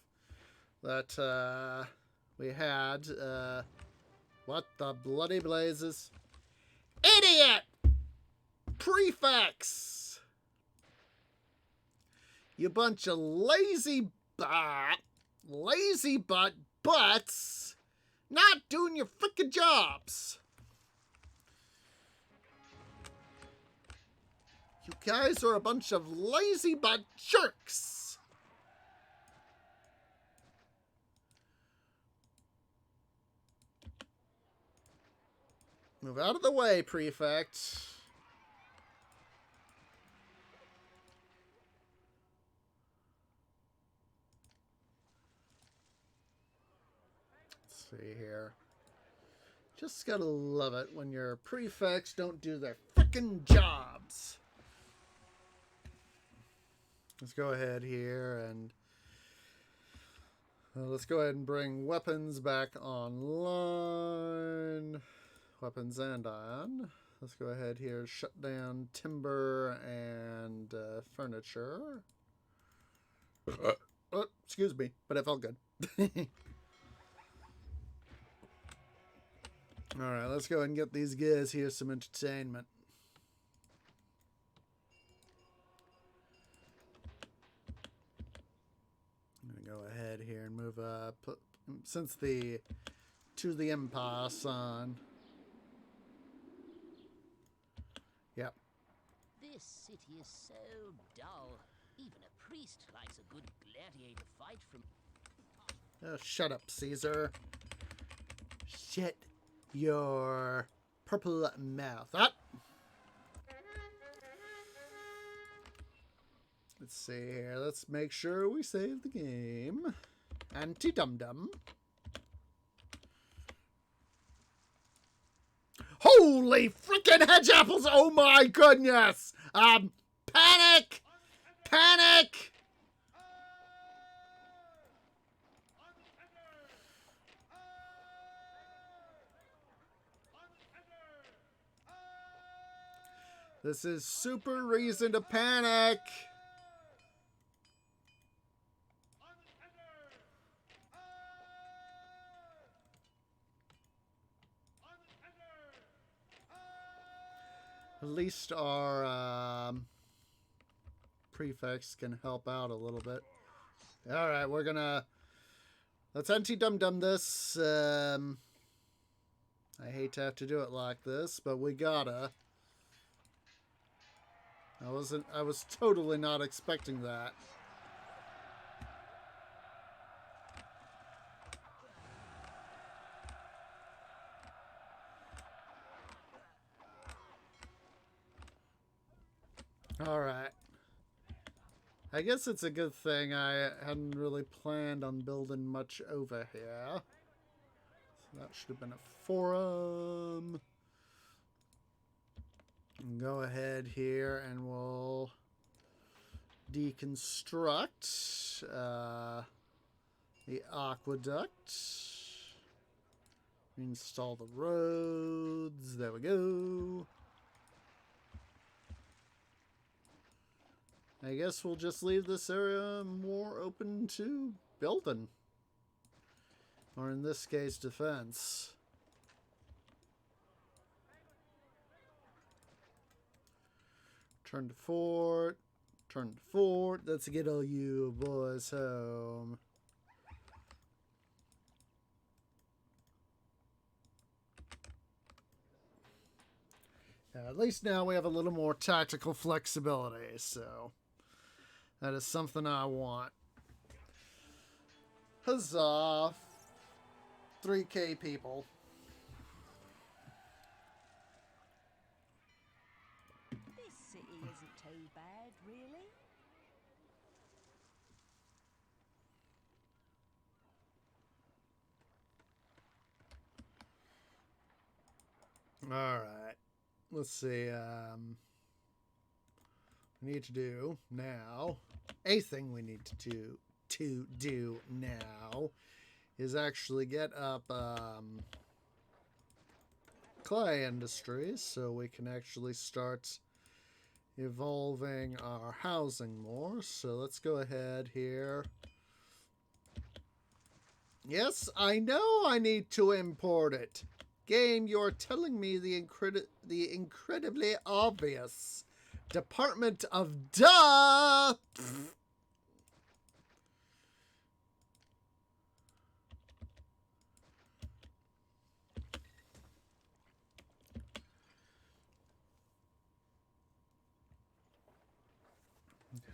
that we had what the bloody blazes. Idiot! Prefects! You bunch of lazy butts not doing your frickin' jobs. You guys are a bunch of lazy butt jerks. Move out of the way, prefect. Let's see here. Just gotta love it when your prefects don't do their frickin' jobs. Let's go ahead here and let's go ahead and bring weapons back online. Weapons and iron. Let's go ahead here, shut down timber and furniture. Oh, excuse me, but it felt good. Alright, let's go ahead and get these guys here some entertainment. I'm going to go ahead here and move up. Since the To the Empire son. Yep. This city is so dull. Even a priest likes a good gladiator fight from... Oh, shut up, Caesar. Shut your purple mouth up. Let's see here. Let's make sure we save the game. Anti-dum-dum. Holy freaking hedge apples! Oh my goodness! Panic! Panic! This is super reason to panic! At least our prefects can help out a little bit. Alright, we're gonna... Let's anti-dum-dum this. I hate to have to do it like this, but we gotta. I was totally not expecting that. Alright. I guess it's a good thing I hadn't really planned on building much over here. So that should have been a forum. Go ahead here and we'll deconstruct the aqueduct. Install the roads. There we go. I guess we'll just leave this area more open to building. Or in this case, defense. Turn to fort. Turn to fort. Let's get all you boys home. At least now we have a little more tactical flexibility, so that is something I want. Huzzah! 3K people. This city isn't too bad, really. Alright. Let's see. We need to do now. A thing we need to do now is actually get up clay industries so we can actually start evolving our housing more. So let's go ahead here. Yes, I know I need to import it. Game, you're telling me the incredibly obvious. Department of Duh!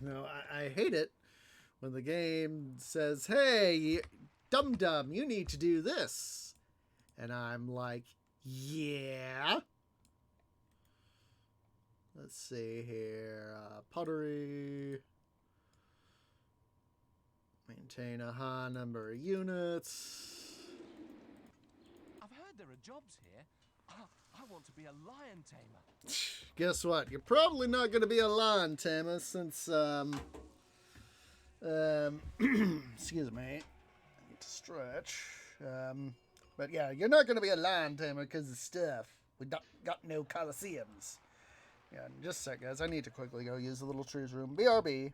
No, I hate it when the game says, hey, dum-dum, you need to do this. And I'm like, yeah. Let's see here. Pottery. Maintain a high number of units. I've heard there are jobs here. I want to be a lion tamer. Guess what? You're probably not going to be a lion tamer since, excuse me. I need to stretch. But yeah, you're not going to be a lion tamer because of stuff. We got no coliseums. Yeah, just a sec, guys. I need to quickly go use the little trees room. BRB.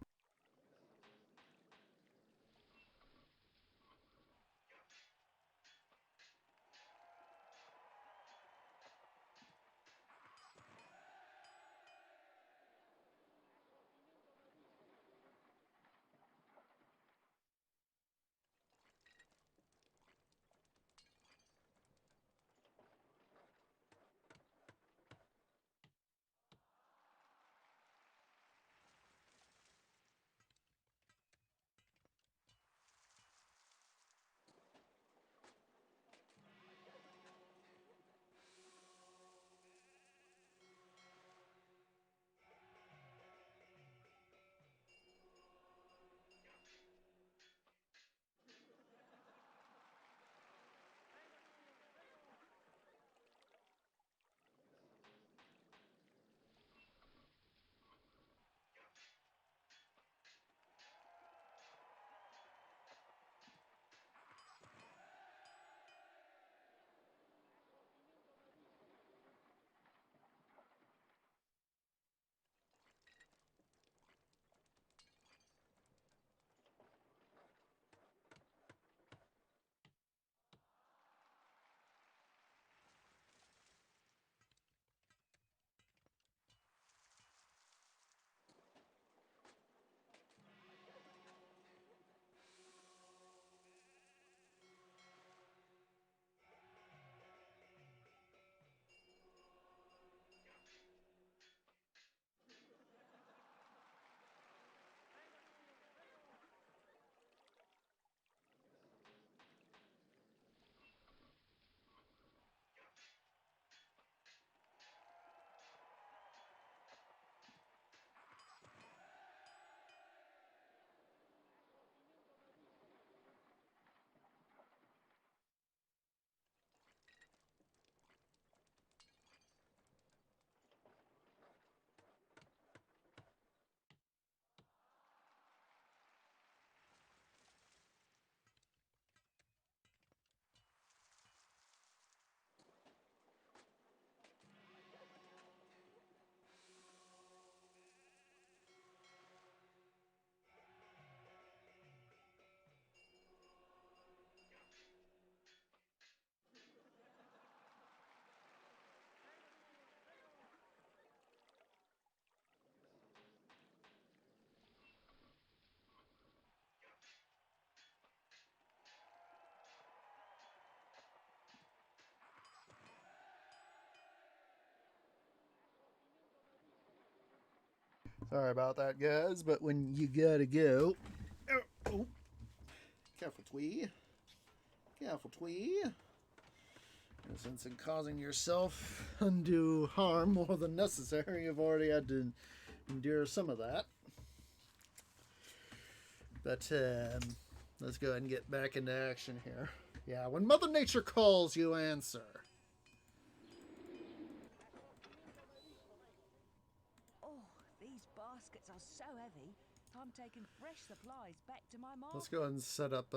Sorry about that, guys, but when you gotta go... Oh. Careful, Twee. Careful, Twee. Since in causing yourself undue harm more than necessary, you've already had to endure some of that. But let's go ahead and get back into action here. Yeah, when Mother Nature calls, you answer. Oh, these baskets are so heavy. I'm taking fresh supplies back to my market. Let's go ahead and set up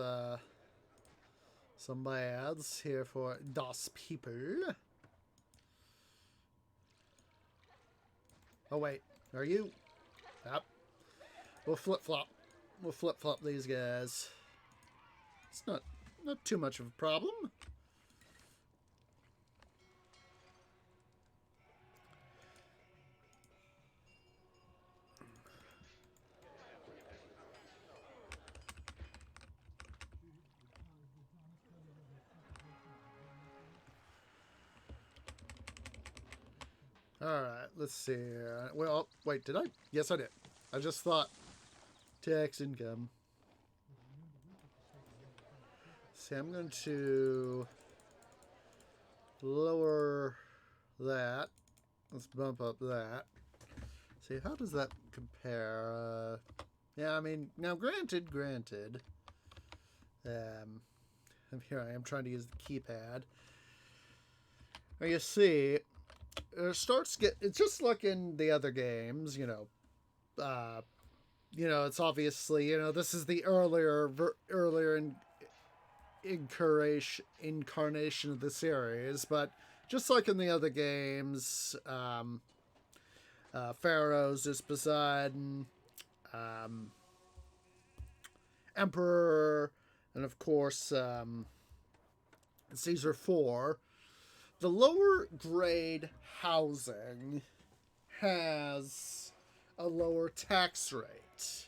some ads here for Das People. Oh wait, are you? Yep. We'll flip-flop. We'll flip-flop these guys. It's not too much of a problem. Alright, let's see. Well, wait, did I? Yes, I did. I just thought tax income. See, I'm going to lower that. Let's bump up that. See, how does that compare? Yeah, I mean, now granted. Here I am trying to use the keypad. Now you see, it starts it's just like in the other games, you know, it's obviously, this is the earlier incarnation of the series, but just like in the other games, Pharaohs is Poseidon, Emperor, and of course, Caesar 4. The lower grade housing has a lower tax rate.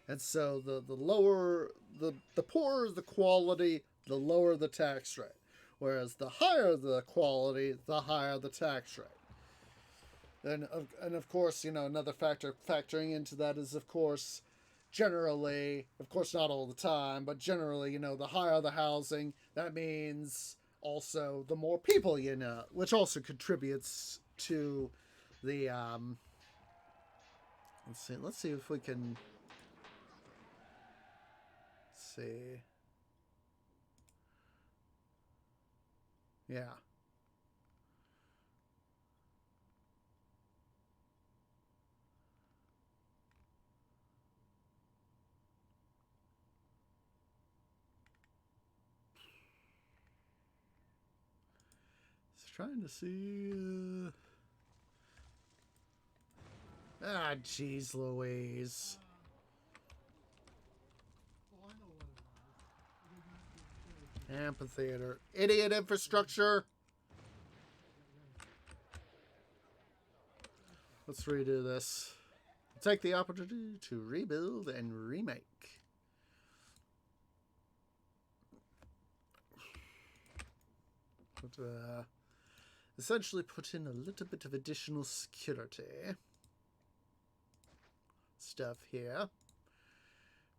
And so the lower, the poorer the quality, the lower the tax rate. Whereas the higher the quality, the higher the tax rate. And of course, another factoring into that is, of course, generally, of course not all the time, but generally, the higher the housing, that means also the more people, which also contributes to the, let's see if we can, see, yeah. Trying to see. Jeez Louise. Amphitheater. Idiot infrastructure. Let's redo this. Take the opportunity to rebuild and remake. But, essentially put in a little bit of additional security stuff here.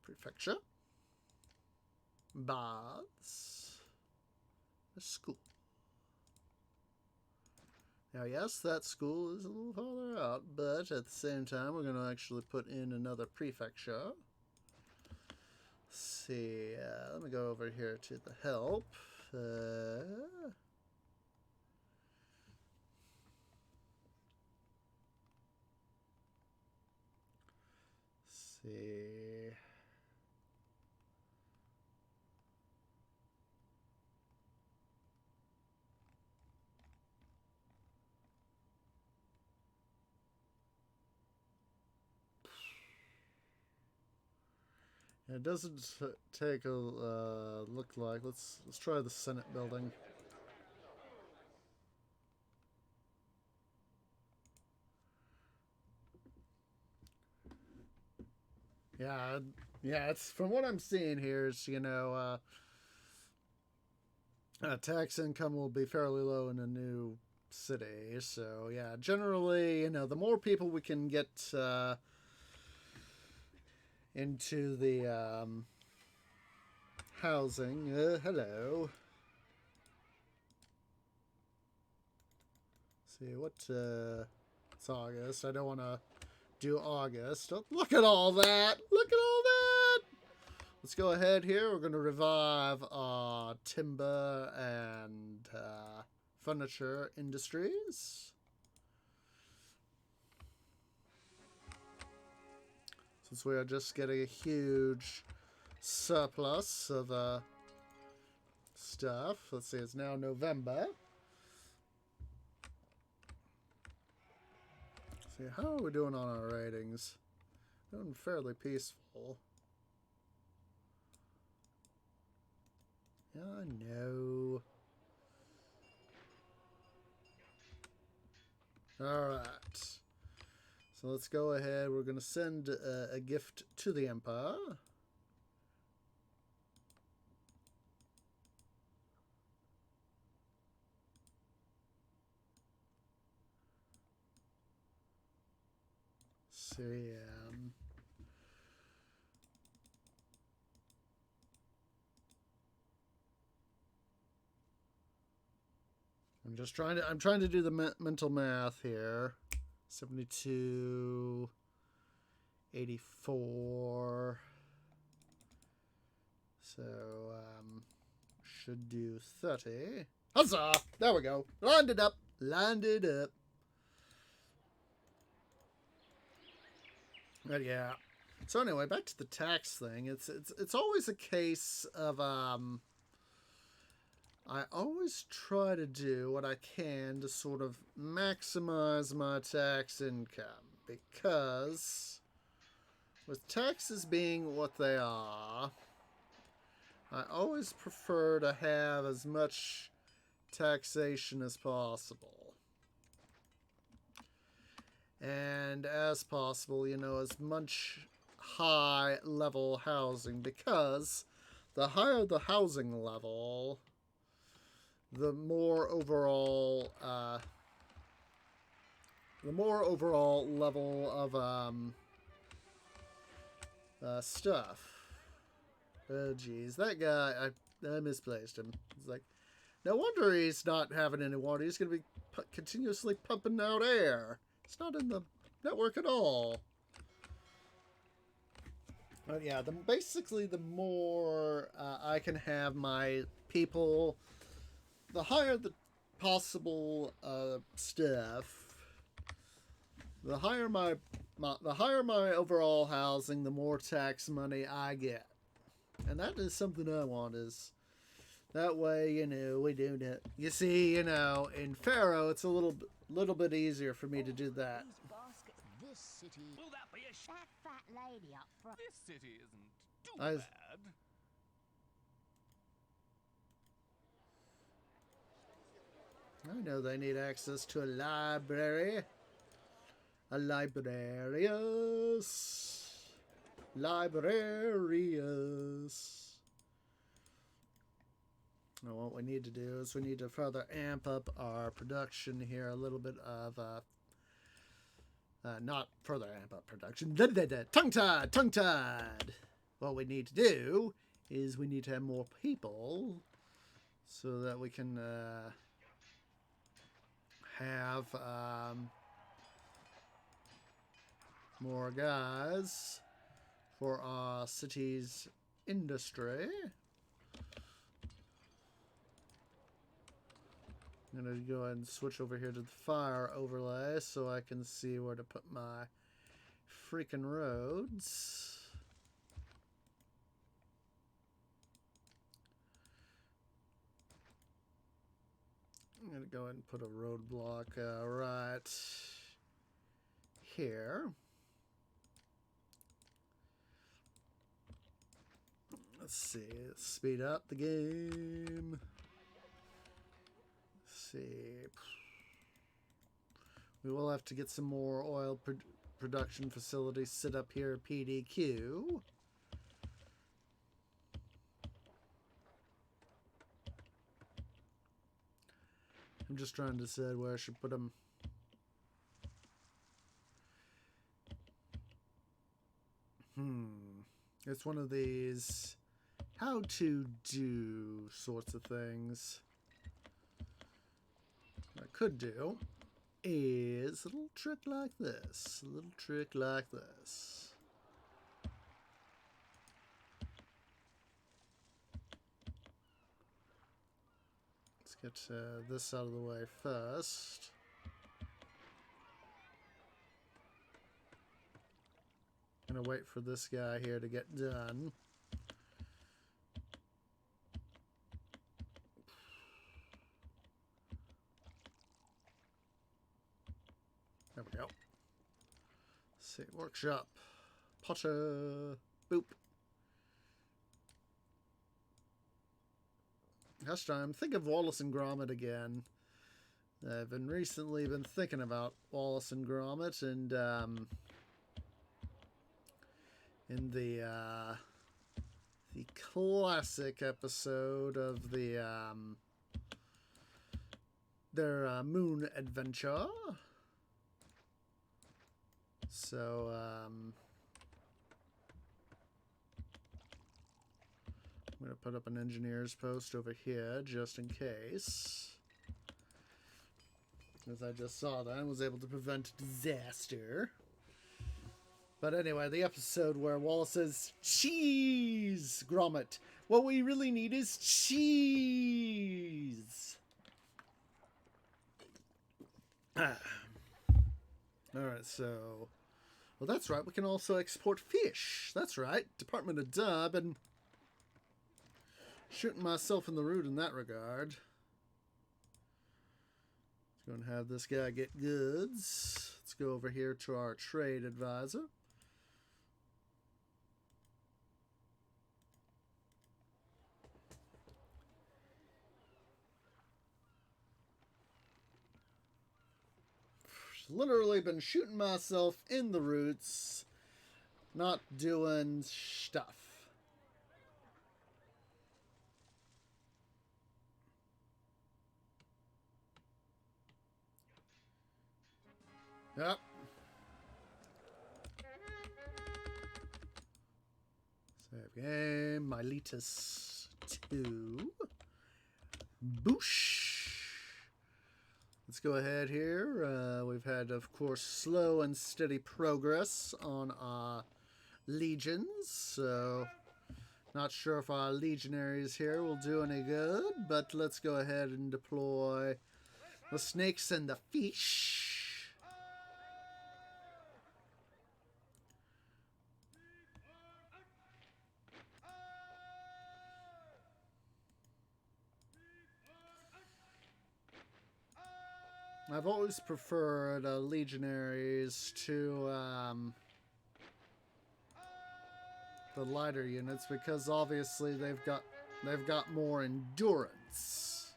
Prefecture. Baths. A school. Now, yes, that school is a little farther out, but at the same time, we're going to actually put in another prefecture. Let's see. Let me go over here to the help. See. It doesn't take a look like. Let's try the Senate building. Yeah, it's from what I'm seeing here is, tax income will be fairly low in a new city. So yeah, generally, you know, the more people we can get into the housing. Hello. See what? It's August. I don't want to do August. Oh, look at all that! Look at all that! Let's go ahead here. We're going to revive timber and furniture industries. Since we are just getting a huge surplus of stuff. Let's see, it's now November. See, how are we doing on our ratings? Doing fairly peaceful. Yeah, I know. Alright. So let's go ahead. We're going to send a gift to the Empire. So, I'm trying to do the mental math here. 72, 84. So, should do 30. Huzzah! There we go. Lined it up. Lined it up. But yeah. So anyway, back to the tax thing. It's always a case of I always try to do what I can to sort of maximize my tax income, because with taxes being what they are, I always prefer to have as much taxation as possible. And as possible, you know, as much high level housing, because the higher the housing level, the more overall level of stuff. Oh geez, that guy, I misplaced him. It's like, no wonder he's not having any water. He's going to be continuously pumping out air. It's not in the network at all. But yeah, basically the more I can have my people, the higher the possible stuff, the higher my overall housing, the more tax money I get. And that is something I want, is that way, you know, we do that. You see, you know, in Pharaoh, it's a little bit easier for me to do that. These baskets. This city. Will that be a That fat lady up front. This city isn't too I- bad. I know they need access to a library. A librarius. Librarius. Now what we need to do is we need to further amp up our production here a little bit of, not further amp up production. Tongue-tied, tongue-tied. What we need to do is we need to have more people so that we can, have more guys for our city's industry. I'm going to go ahead and switch over here to the fire overlay so I can see where to put my freaking roads. I'm going to go ahead and put a roadblock right here. Let's see. Let's speed up the game. Let's see. We will have to get some more oil production facilities set up here at PDQ. I'm just trying to decide where I should put them. It's one of these how to do sorts of things. What I could do is a little trick like this. A little trick like this. Let's get this out of the way first. Gonna wait for this guy here to get done. There we go. Let's see, workshop. Potter. Boop. Gosh darn, think of Wallace and Gromit again. I've recently been thinking about Wallace and Gromit, and in the classic episode of their moon adventure. So I'm gonna put up an engineer's post over here just in case, as I just saw that and was able to prevent disaster. But anyway, the episode where Wallace says, "Cheese, Gromit. What we really need is cheese." Alright, so... Well, that's right. We can also export fish. That's right. Department of Dub, and shooting myself in the root in that regard. Let's go and have this guy get goods. Let's go over here to our trade advisor. Literally been shooting myself in the roots, not doing stuff. Yep. Save game. Miletus 2. Boosh. Let's go ahead here. We've had, of course, slow and steady progress on our legions, so not sure if our legionaries here will do any good, but let's go ahead and deploy the snakes and the fish. I've always preferred legionaries to the lighter units because obviously they've got more endurance.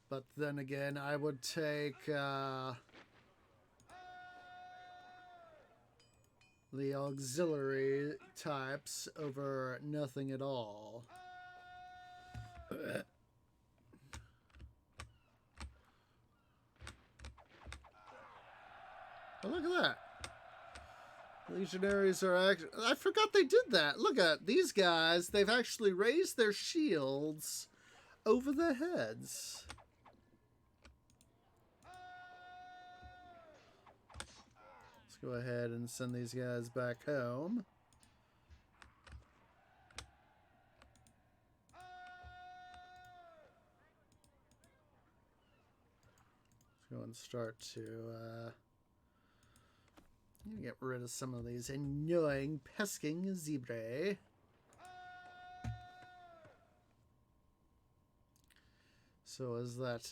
But then again, I would take the auxiliary types over nothing at all. Oh, look at that. Legionaries are actually... I forgot they did that. Look at these guys. They've actually raised their shields over their heads. Let's go ahead and send these guys back home. Go and start to get rid of some of these annoying pesking zebrae. So is that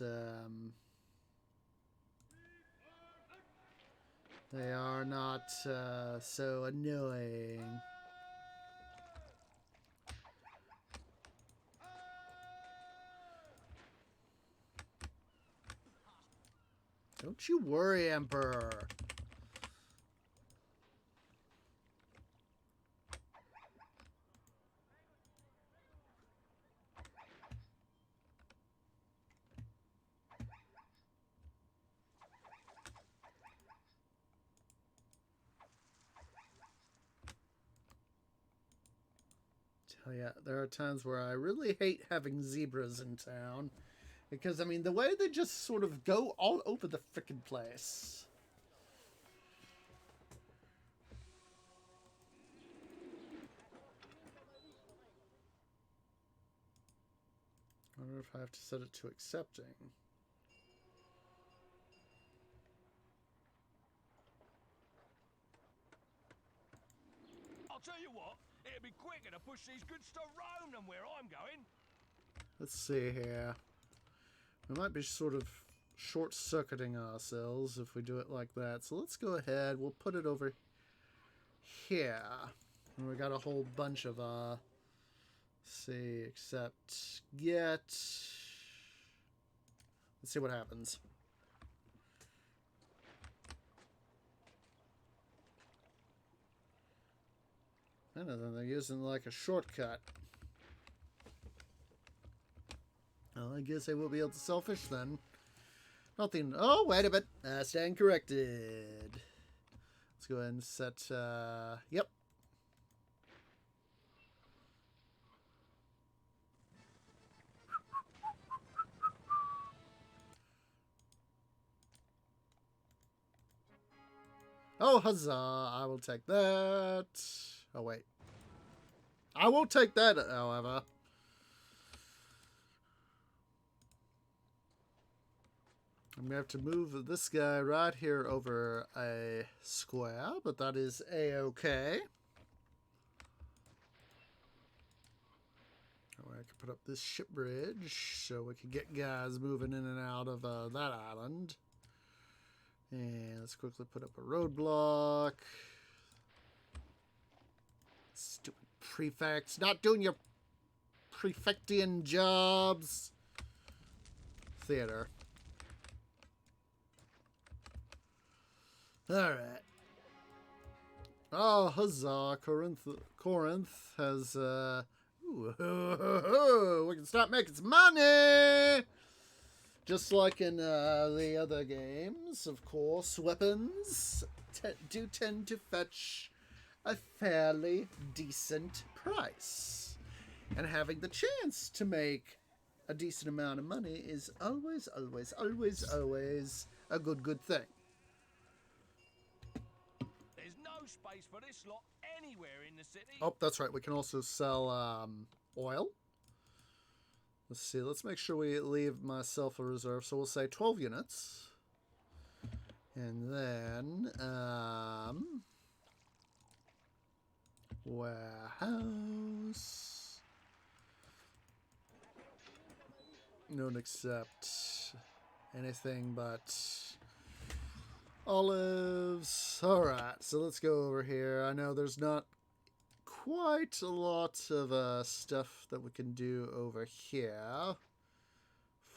they are not so annoying. Don't you worry, Emperor. Oh yeah, there are times where I really hate having zebras in town. Because, I mean, the way they just sort of go all over the frickin' place. I wonder if I have to set it to accepting. I'll tell you what, it'd be quicker to push these goods to Rome than where I'm going. Let's see here. We might be sort of short-circuiting ourselves if we do it like that. So let's go ahead. We'll put it over here. And we got a whole bunch of, let's see, accept, get. Let's see what happens. I don't know, they're using like a shortcut. Well, I guess I will be able to sell fish then. Nothing. Oh, wait a bit. Stand corrected. Let's go ahead and set, yep. Oh, huzzah. I will take that. Oh, wait. I won't take that, however. I'm going to have to move this guy right here over a square, but that is A-okay. Oh, I can put up this ship bridge so we can get guys moving in and out of that island. And let's quickly put up a roadblock. Stupid prefects, not doing your prefectian jobs. Theater. Alright. Oh, huzzah. Corinth has, ooh, we can start making some money! Just like in the other games, of course, weapons do tend to fetch a fairly decent price. And having the chance to make a decent amount of money is always, always, always, always a good thing. There's no space for this lot anywhere in the city. Oh, that's right. We can also sell oil. Let's see. Let's make sure we leave myself a reserve. So we'll say 12 units. And then warehouse. Don't accept anything but olives. Alright, so let's go over here. I know there's not quite a lot of stuff that we can do over here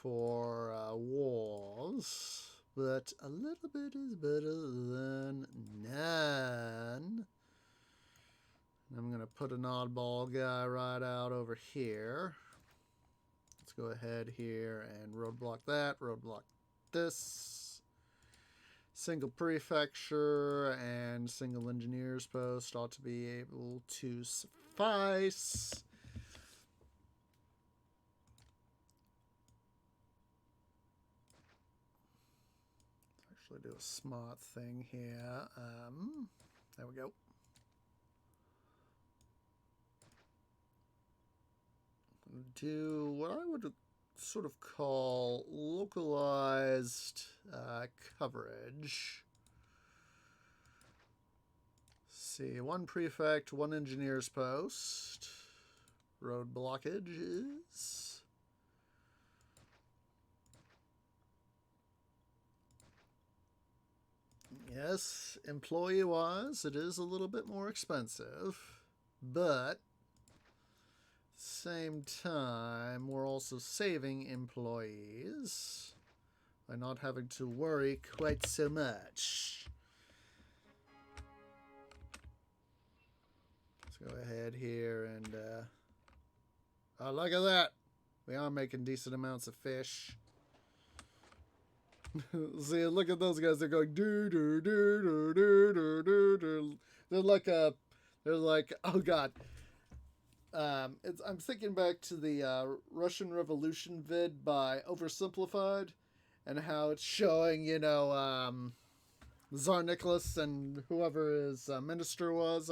for walls, but a little bit is better than none. I'm going to put an oddball guy right out over here. Let's go ahead here and roadblock that, roadblock this. Single prefecture and single engineer's post ought to be able to suffice. Let's actually do a smart thing here. There we go. Do what I would sort of call localized coverage. See, one prefect, one engineer's post. Road blockages. Yes, employee-wise, it is a little bit more expensive, but same time, we're also saving employees by not having to worry quite so much. Let's go ahead here and, oh, look at that. We are making decent amounts of fish. See, look at those guys. They're going, do, do, do, do, do, do, do, do. They're like, oh God. I'm thinking back to the Russian Revolution vid by Oversimplified, and how it's showing, Tsar Nicholas and whoever his minister was.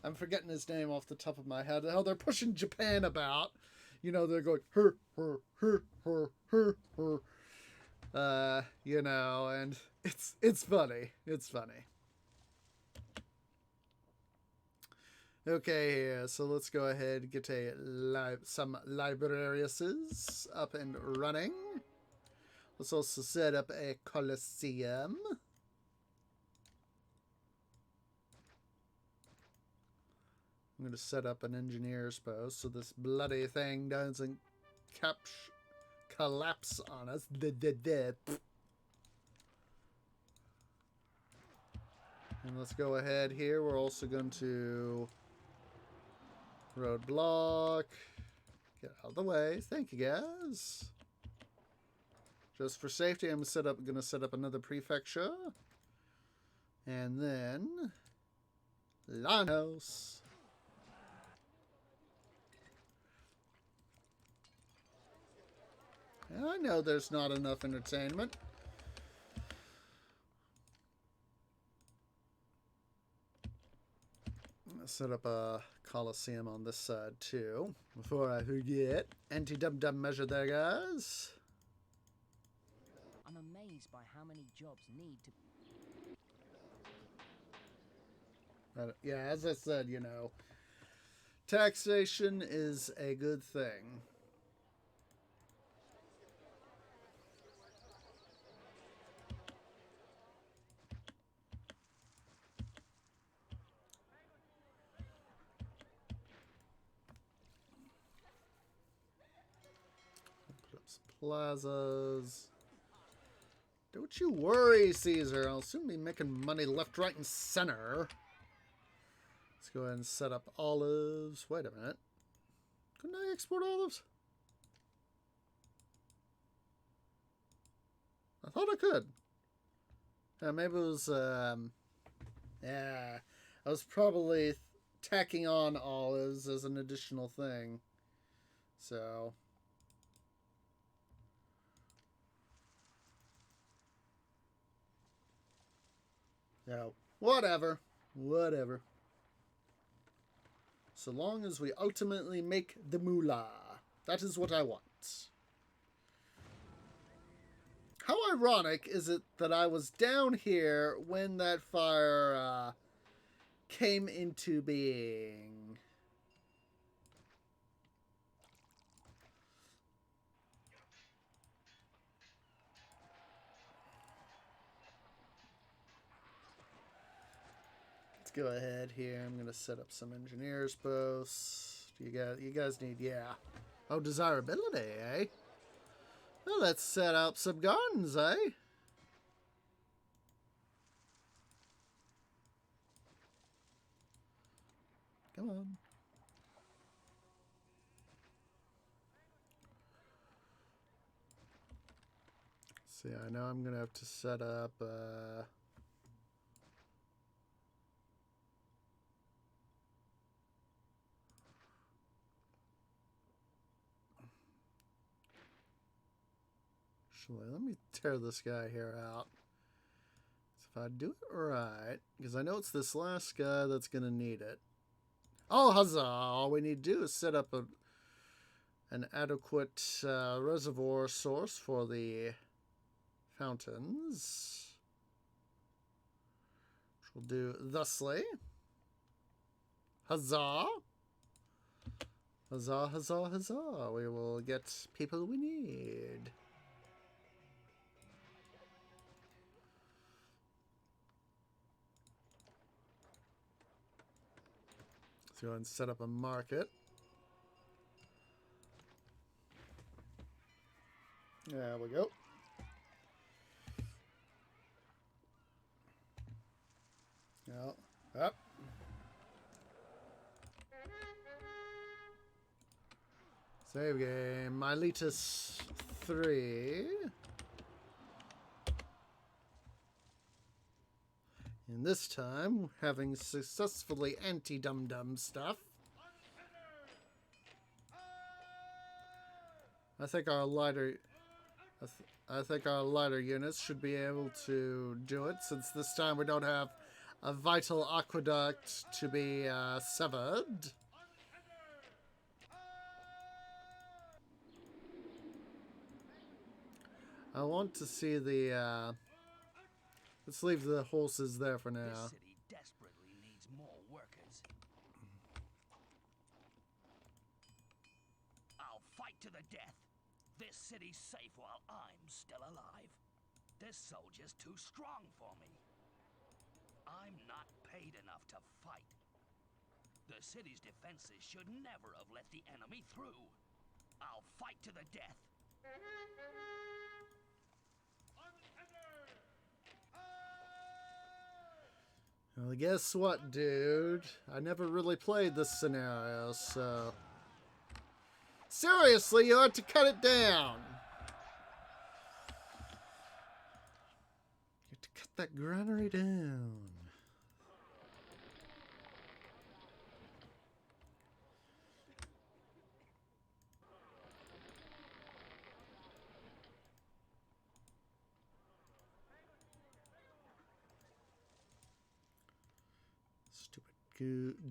I'm forgetting his name off the top of my head. How they're pushing Japan about. They're going her, and it's funny. It's funny. Okay, here, so let's go ahead and get some librariuses up and running. Let's also set up a coliseum. I'm going to set up an engineer's post so this bloody thing doesn't collapse on us. And let's go ahead here. We're also going to roadblock. Get out of the way. Thank you, guys. Just for safety, I'm going to set up another prefecture. And then Lanos. I know there's not enough entertainment. Set up a coliseum on this side too before I forget. Anti-dum-dum measure there, guys. I'm amazed by how many jobs need to... Yeah, as I said, taxation is a good thing. Plazas. Don't you worry, Caesar. I'll soon be making money left, right, and center. Let's go ahead and set up olives. Wait a minute. Couldn't I export olives? I thought I could. Yeah, maybe it was, yeah. I was probably tacking on olives as an additional thing. So... no, whatever. So long as we ultimately make the moolah. That is what I want. How ironic is it that I was down here when that fire came into being? Go ahead here. I'm gonna set up some engineers posts. You guys need, yeah. Oh, desirability, eh? Well, let's set up some gardens, eh? Come on. See, I know I'm gonna have to set up let me tear this guy here out. So if I do it right, because I know it's this last guy that's going to need it. Oh, huzzah! All we need to do is set up an adequate reservoir source for the fountains. Which we'll do thusly. Huzzah! Huzzah, huzzah, huzzah. We will get people we need. Let's go ahead and set up a market. There we go. No, up. Save game. Miletus 3. And this time, having successfully anti-dum-dum stuff. I think our lighter, I think our lighter units should be able to do it, since this time we don't have a vital aqueduct to be severed. I want to see the. Let's leave the horses there for now. This city desperately needs more workers. I'll fight to the death. This city's safe while I'm still alive. This soldier's too strong for me. I'm not paid enough to fight. The city's defenses should never have let the enemy through. I'll fight to the death. Well, guess what, dude? I never really played this scenario, so... Seriously, you had to cut it down! You have to cut that granary down.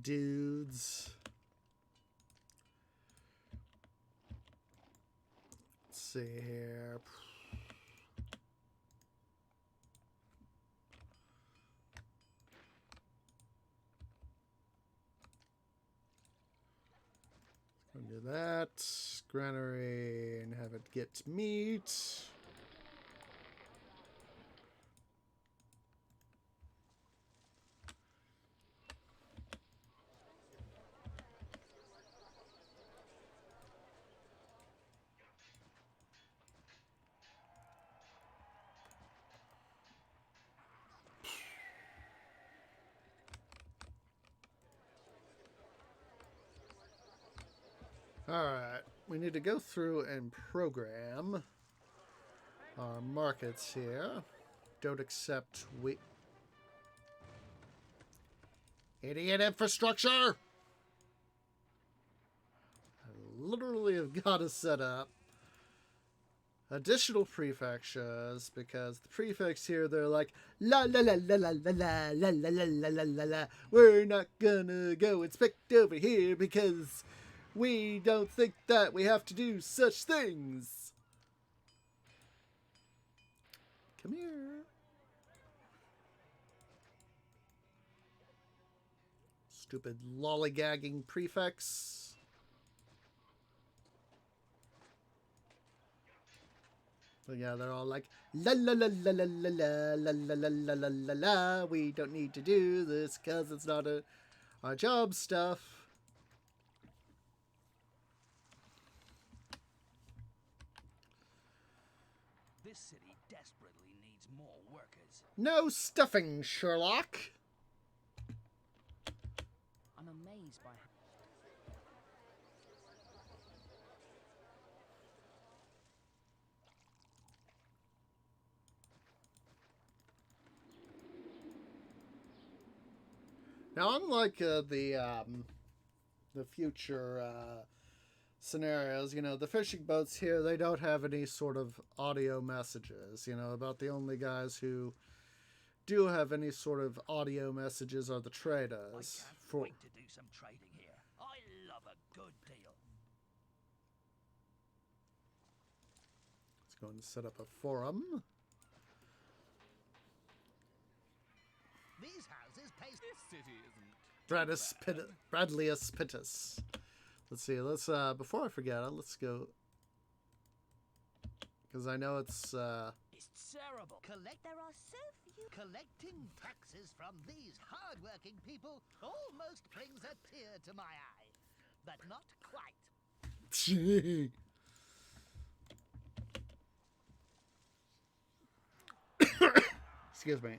Dudes. Let's see here. Let's do that. Granary and have it get meat. Alright, we need to go through and program our markets here. Don't accept Idiot infrastructure! I literally have got to set up additional prefectures, because the prefects here, they're like, la la la la la la la la la la la la la, we're not gonna go inspect over here because we don't think that we have to do such things. Come here. Stupid lollygagging prefects. But yeah, they're all like, la la la la la la la la la la la la la la. We don't need to do this because it's not our job stuff. This city desperately needs more workers. No stuffing, Sherlock. I'm amazed by Now, unlike the future scenarios, you know, the fishing boats here, they don't have any sort of audio messages. You know, about the only guys who do have any sort of audio messages are the traders. I can't wait to do some trading here. I love a good deal. Let's go and set up a forum. These houses pay. This city isn't. Bradleyus Pittus. Let's see. Let's before I forget it, let's go, because I know it's It's terrible. There are so few. Collecting taxes from these hard-working people almost brings a tear to my eye, but not quite. excuse me.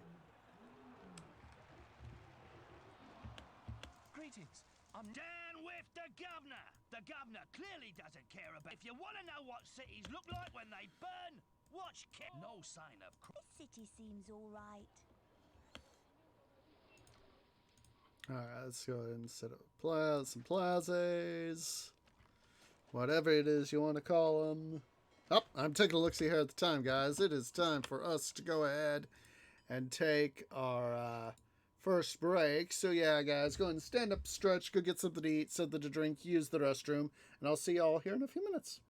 Greetings. I'm down with the governor. The governor clearly doesn't care about. If you want to know what cities look like when they burn, watch. No sign of. This city seems all right. All right, let's go ahead and set up some plazas. whatever it is you want to call them. Oh, I'm taking a look-see here at the time, guys. It is time for us to go ahead and take our first break. So yeah, guys, go ahead and stand up, stretch, go get something to eat, something to drink, use the restroom, and I'll see y'all here in a few minutes.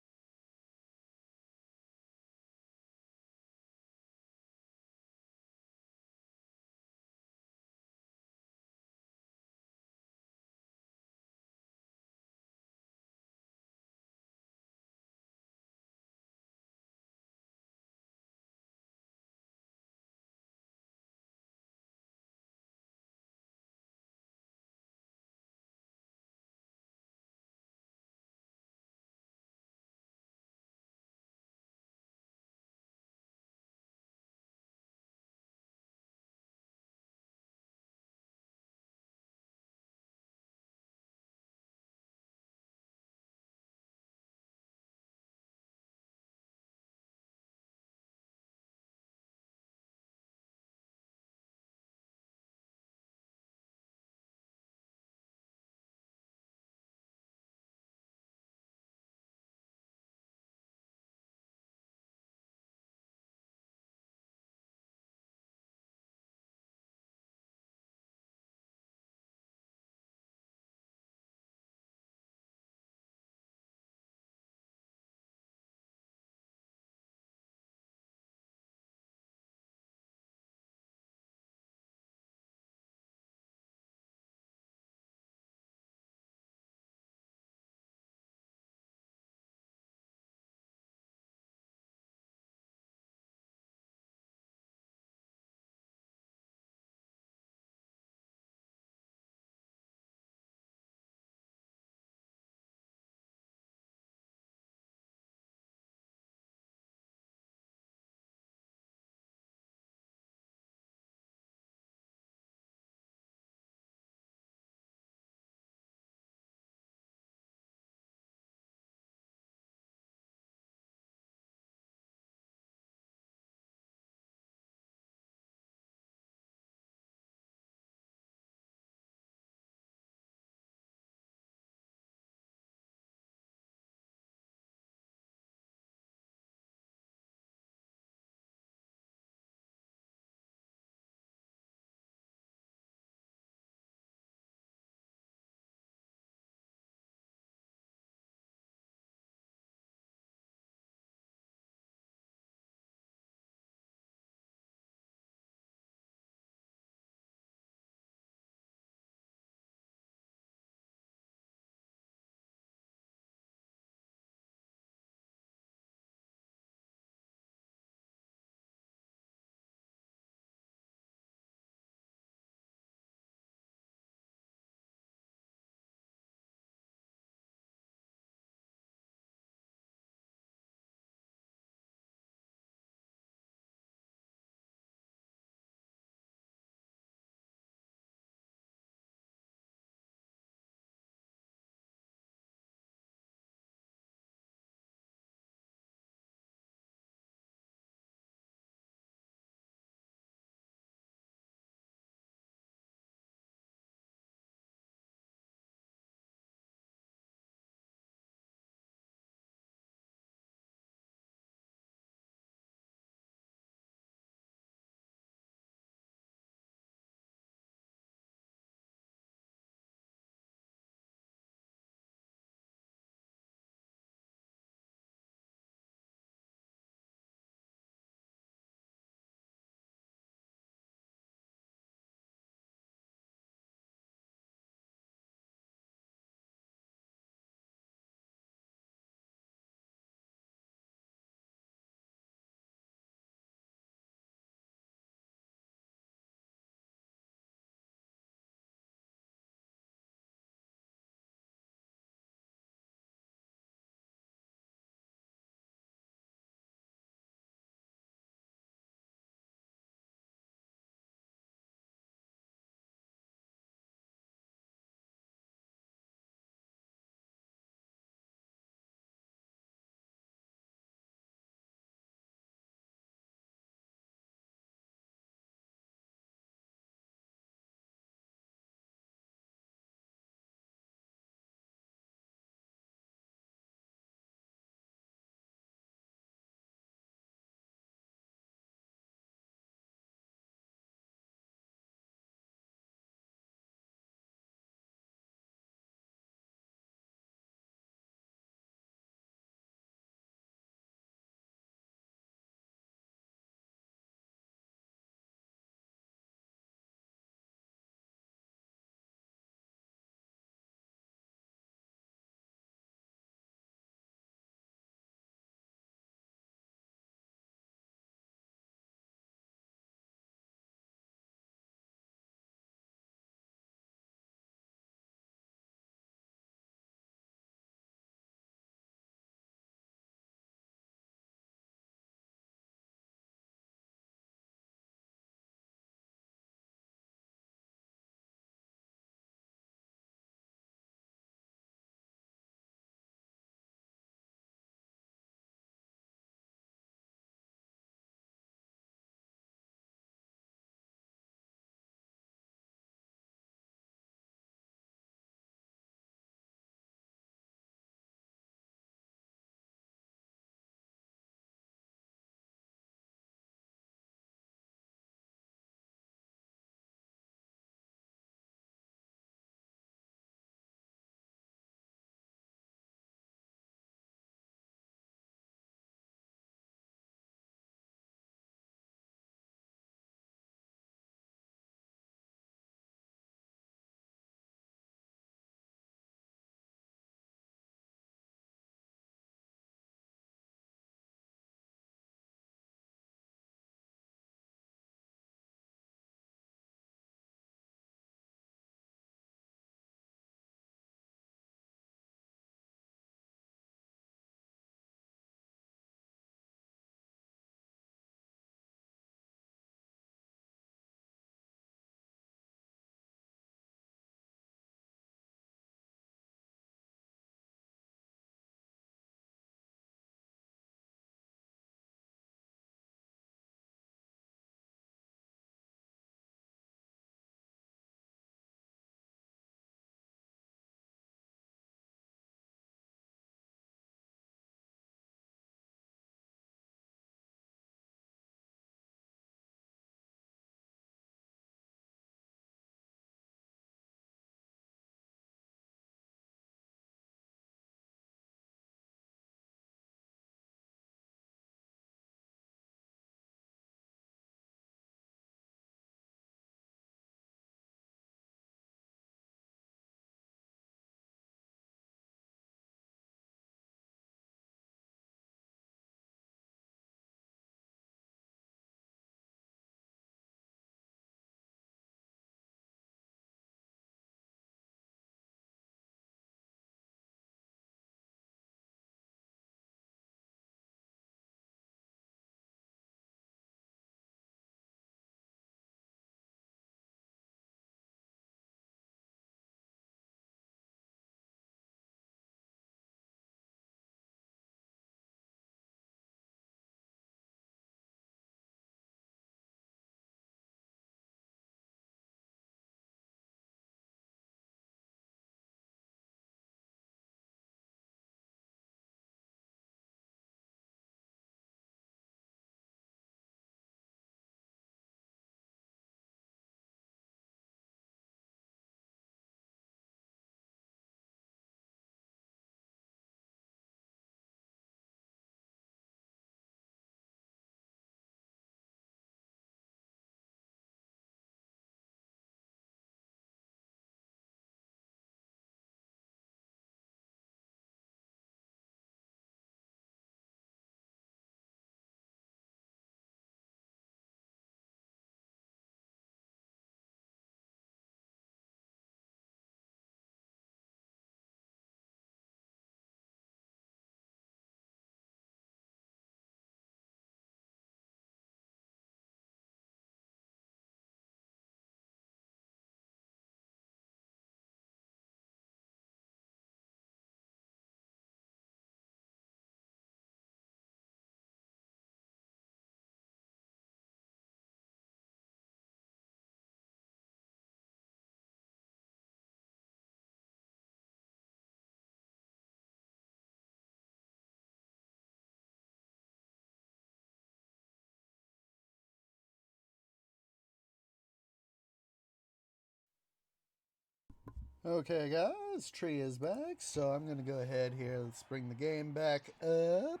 Okay, guys, tree is back, so I'm going to go ahead here. Let's bring the game back up.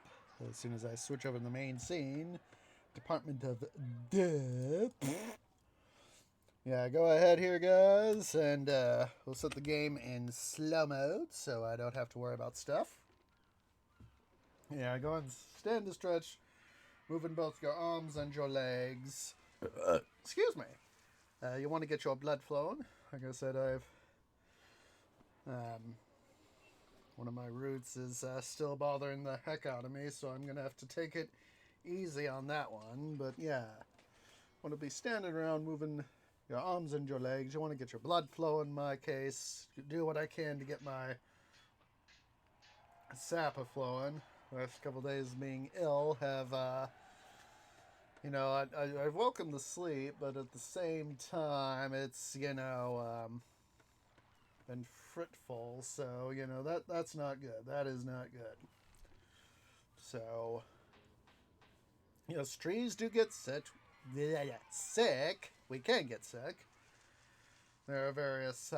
As soon as I switch over to the main scene, Department of Death. Yeah, go ahead here, guys, and we'll set the game in slow mode so I don't have to worry about stuff. Yeah, go ahead and stand to stretch, moving both your arms and your legs. Excuse me. You want to get your blood flowing. Like I said, one of my roots is still bothering the heck out of me, so I'm going to have to take it easy on that one. But yeah, want to be standing around moving your arms and your legs. You want to get your blood flowing, in my case. Do what I can to get my sap flowing. Last couple days being ill have, I've woken to sleep, but at the same time, it's, been fretful, so, that's not good. That is not good. So, trees do get sick. We can get sick. There are various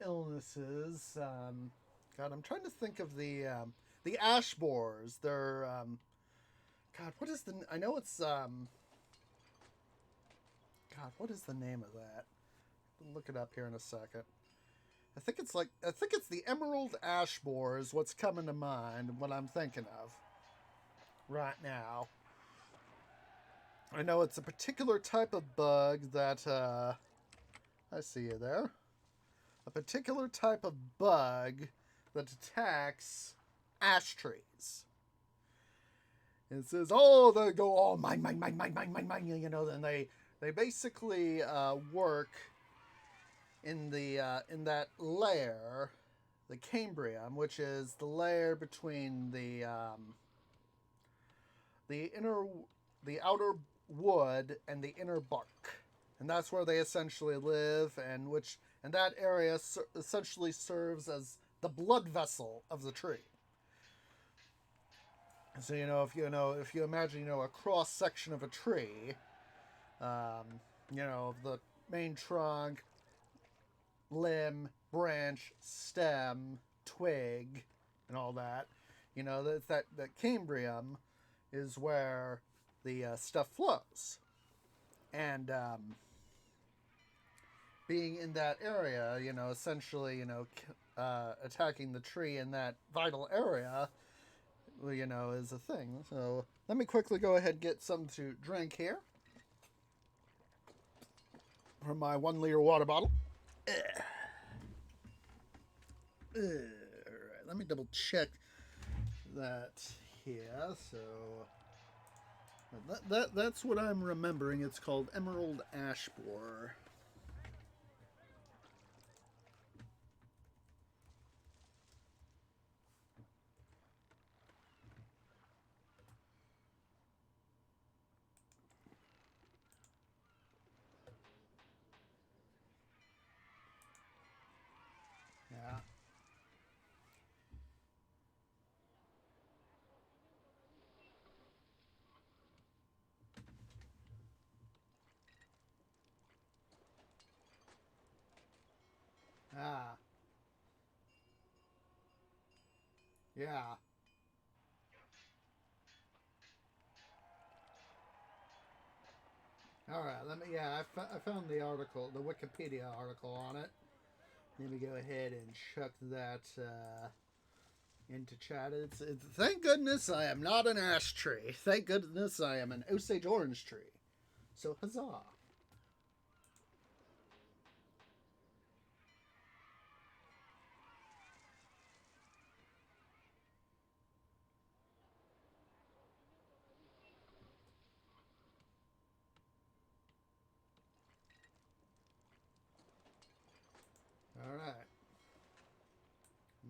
illnesses. God, I'm trying to think of the ash borers. They're God, what is the? I know it's God, what is the name of that? I'll look it up here in a second. I think it's the emerald ash borer is what's coming to mind. What I'm thinking of right now. I know it's a particular type of bug that I see you there. A particular type of bug that attacks ash trees. It says, oh, they go all mine, and they basically work in in that layer, the cambrium, which is the layer between the outer wood and the inner bark, and that's where they essentially live, and that area essentially serves as the blood vessel of the tree. So if you imagine a cross section of a tree, the main trunk, limb, branch, stem, twig, and all that, that cambrium is where the stuff flows. And being in that area, essentially, attacking the tree in that vital area, is a thing. So let me quickly go ahead and get something to drink here from my 1 liter water bottle. All right, let me double check that here. So that's what I'm remembering. It's called emerald ash borer. Yeah. Ah. Yeah. All right. I found the article, the Wikipedia article on it. Let me go ahead and chuck that into chat. It's thank goodness I am not an ash tree. Thank goodness I am an Osage orange tree. So huzzah. All right.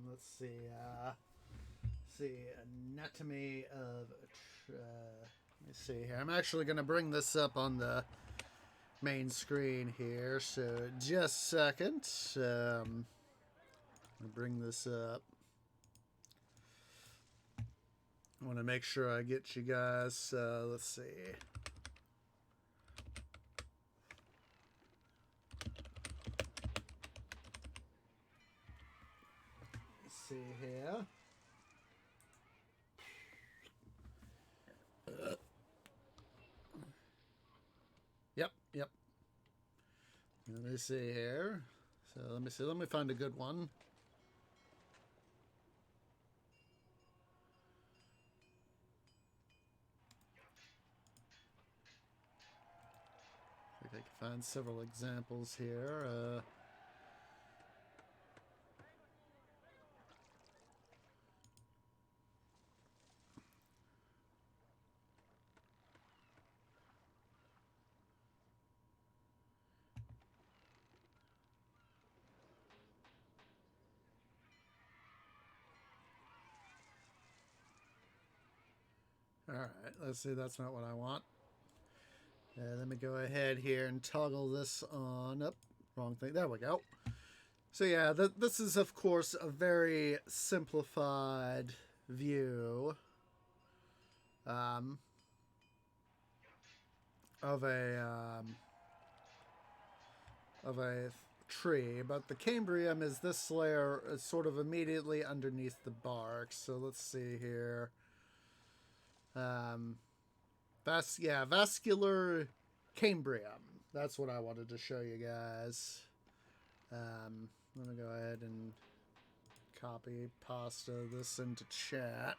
Let's see. Anatomy of. Let me see here. I'm actually going to bring this up on the main screen here. So just a second. I'll bring this up. I want to make sure I get you guys. Let's see. see here. Yep. Let me see here. So let me find a good one. I think I can find several examples here. Alright, let's see, that's not what I want. Let me go ahead here and toggle this on. Up, wrong thing. There we go. So yeah, this is of course a very simplified view of a tree, but the Cambrium is this layer sort of immediately underneath the bark. So let's see here. Vascular Cambrium. That's what I wanted to show you guys. I'm gonna go ahead and copy pasta this into chat.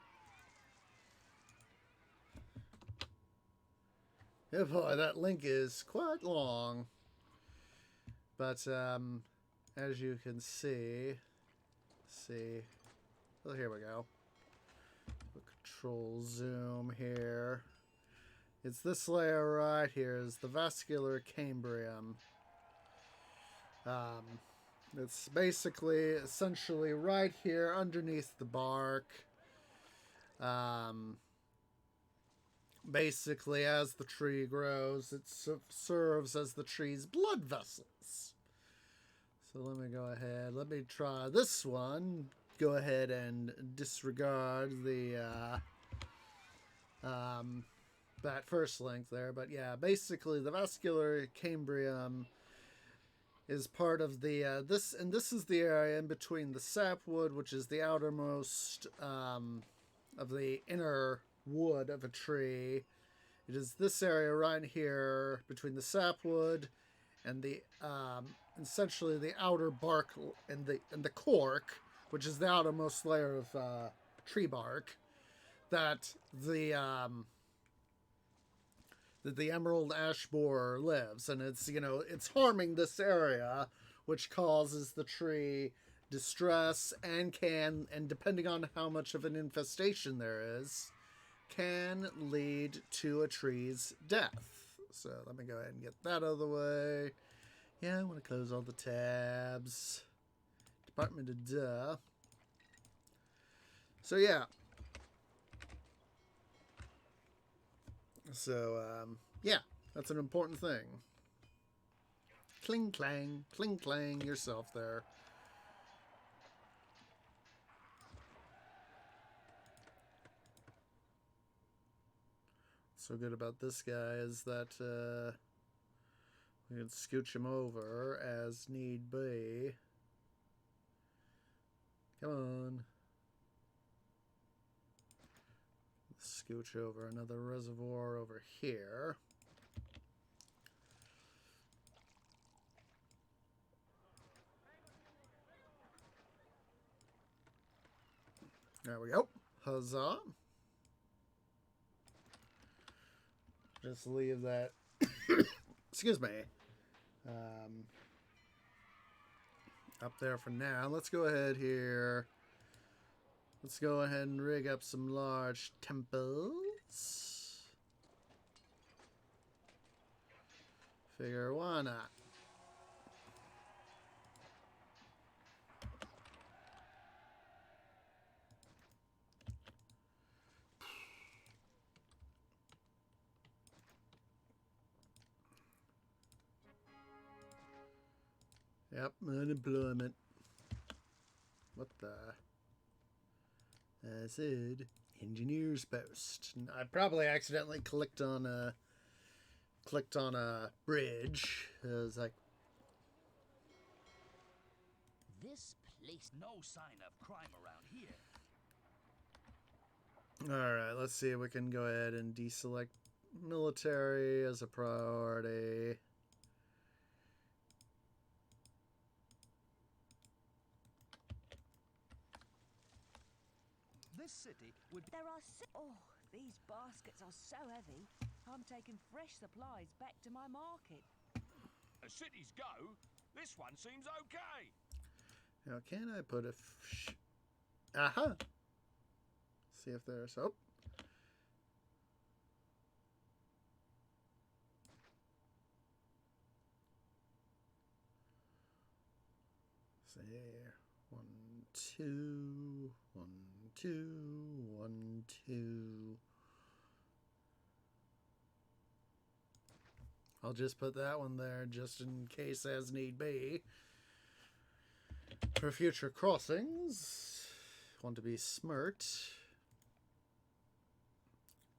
Oh boy, that link is quite long. But as you can see, well, here we go. Control zoom here. It's this layer right here is the vascular Cambrium. It's basically, essentially right here underneath the bark. Basically, as the tree grows, it serves as the tree's blood vessels. So let me go ahead. Let me try this one. Go ahead and disregard the that first link there. But yeah, basically the vascular Cambrium is part of the this is the area in between the sapwood, which is the outermost of the inner wood of a tree. It is this area right here between the sapwood and the essentially the outer bark and the cork, which is the outermost layer of tree bark, that the emerald ash borer lives, and it's it's harming this area, which causes the tree distress and depending on how much of an infestation there is, can lead to a tree's death. So let me go ahead and get that out of the way. Yeah, I want to close all the tabs. Department of Duh. So yeah. So yeah, that's an important thing. Cling clang yourself there. So good about this guy is that we can scooch him over as need be. Come on. Scooch over another reservoir over here. There we go. Huzzah. Just leave that. Excuse me. Up there for now. Let's go ahead here. Let's go ahead and rig up some large temples. Figure why not? Yep, unemployment. What the? I said engineer's post. I probably accidentally clicked on a bridge. I was like, This place. No sign of crime around here. Alright, let's see if we can go ahead and deselect military as a priority. This city would There are oh, these baskets are so heavy. I'm taking fresh supplies back to my market. as cities go. This one seems okay. Now, can I put a... Aha! See if there's... Oh. See here. 1, 2, 1, 2, 1, 2. I'll just put that one there just in case as need be. For future crossings, want to be smart.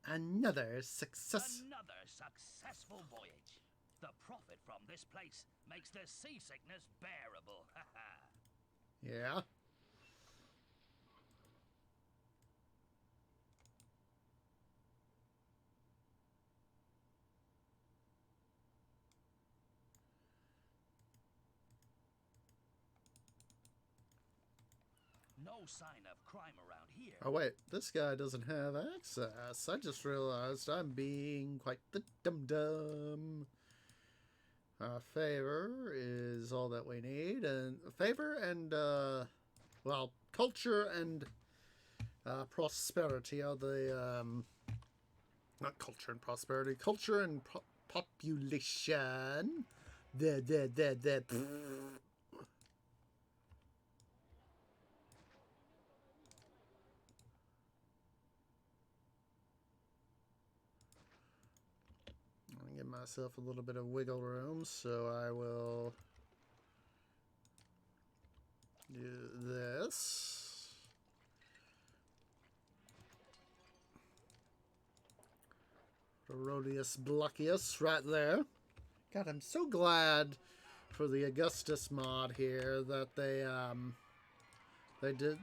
Another success. Another successful voyage. The profit from this place makes the seasickness bearable. Yeah. No sign of crime around here. Oh wait, this guy doesn't have access. I just realized I'm being quite the dum-dum. Favor is all that we need, and favor and well, culture and prosperity are the not culture and prosperity, culture and population. The. Give myself a little bit of wiggle room, so I will do this. Herodius Blockius right there. God, I'm so glad for the Augustus mod here that they did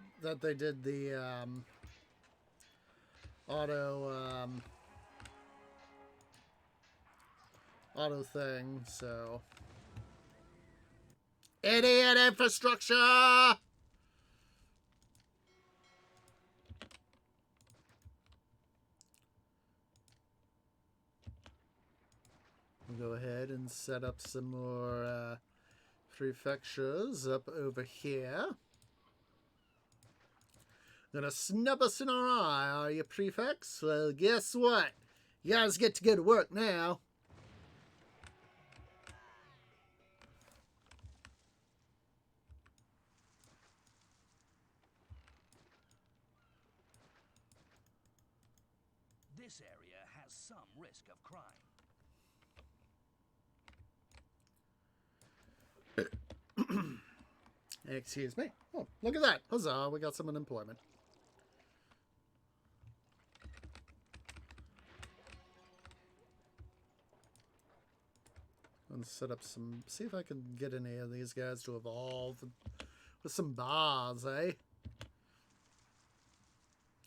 the auto thing, so idiot infrastructure. We'll go ahead and set up some more prefectures up over here. Gonna snub us in our eye, are you, prefects? Well, guess what? You guys get to go to work now. This area has some risk of crime. Excuse me. Oh, look at that. Huzzah, we got some unemployment. Let's set up some... See if I can get any of these guys to evolve with some bars, eh?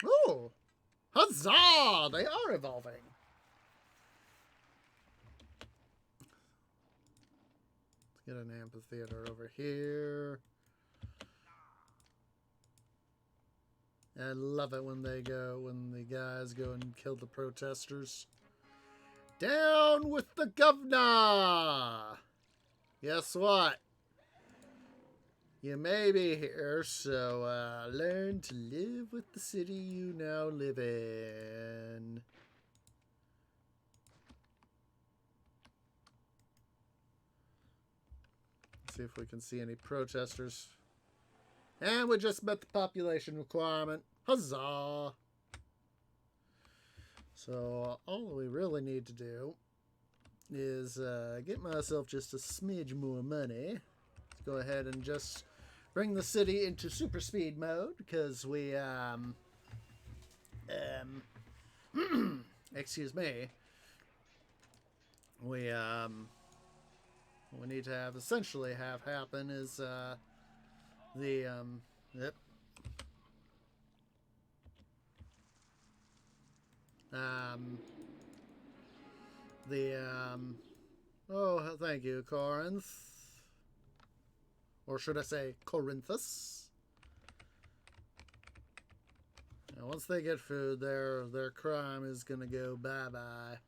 Oh! Huzzah! They are evolving. Let's get an amphitheater over here. I love it when the guys go and kill the protesters. Down with the governor! Guess what? You may be here, so learn to live with the city you now live in. Let's see if we can see any protesters. And we just met the population requirement. Huzzah! So all we really need to do is get myself just a smidge more money. Let's go ahead and just bring the city into super speed mode because we excuse me. We what we need to have essentially have happen is The yep. The oh, thank you, Corinth. Or should I say Corinthus? Now, once they get food, their crime is gonna go bye-bye.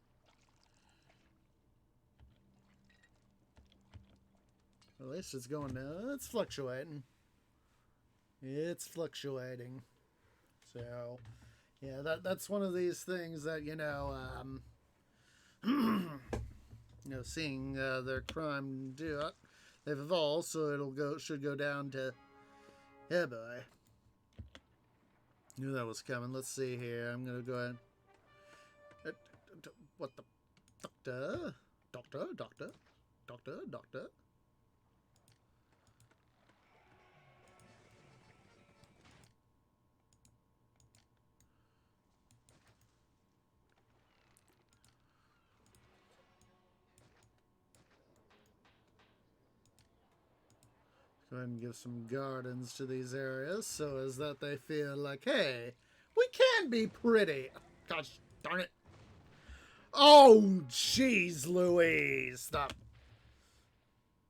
At least it's going down. It's fluctuating. It's fluctuating. So, yeah, that's one of these things that, you know, seeing their crime do it. They've evolved, so should go down to, yeah, boy. Knew that was coming. Let's see here. I'm gonna go ahead. What the doctor? Go ahead and give some gardens to these areas so as that they feel like, hey, we can be pretty. Gosh darn it. Oh, jeez, Louise. Stop.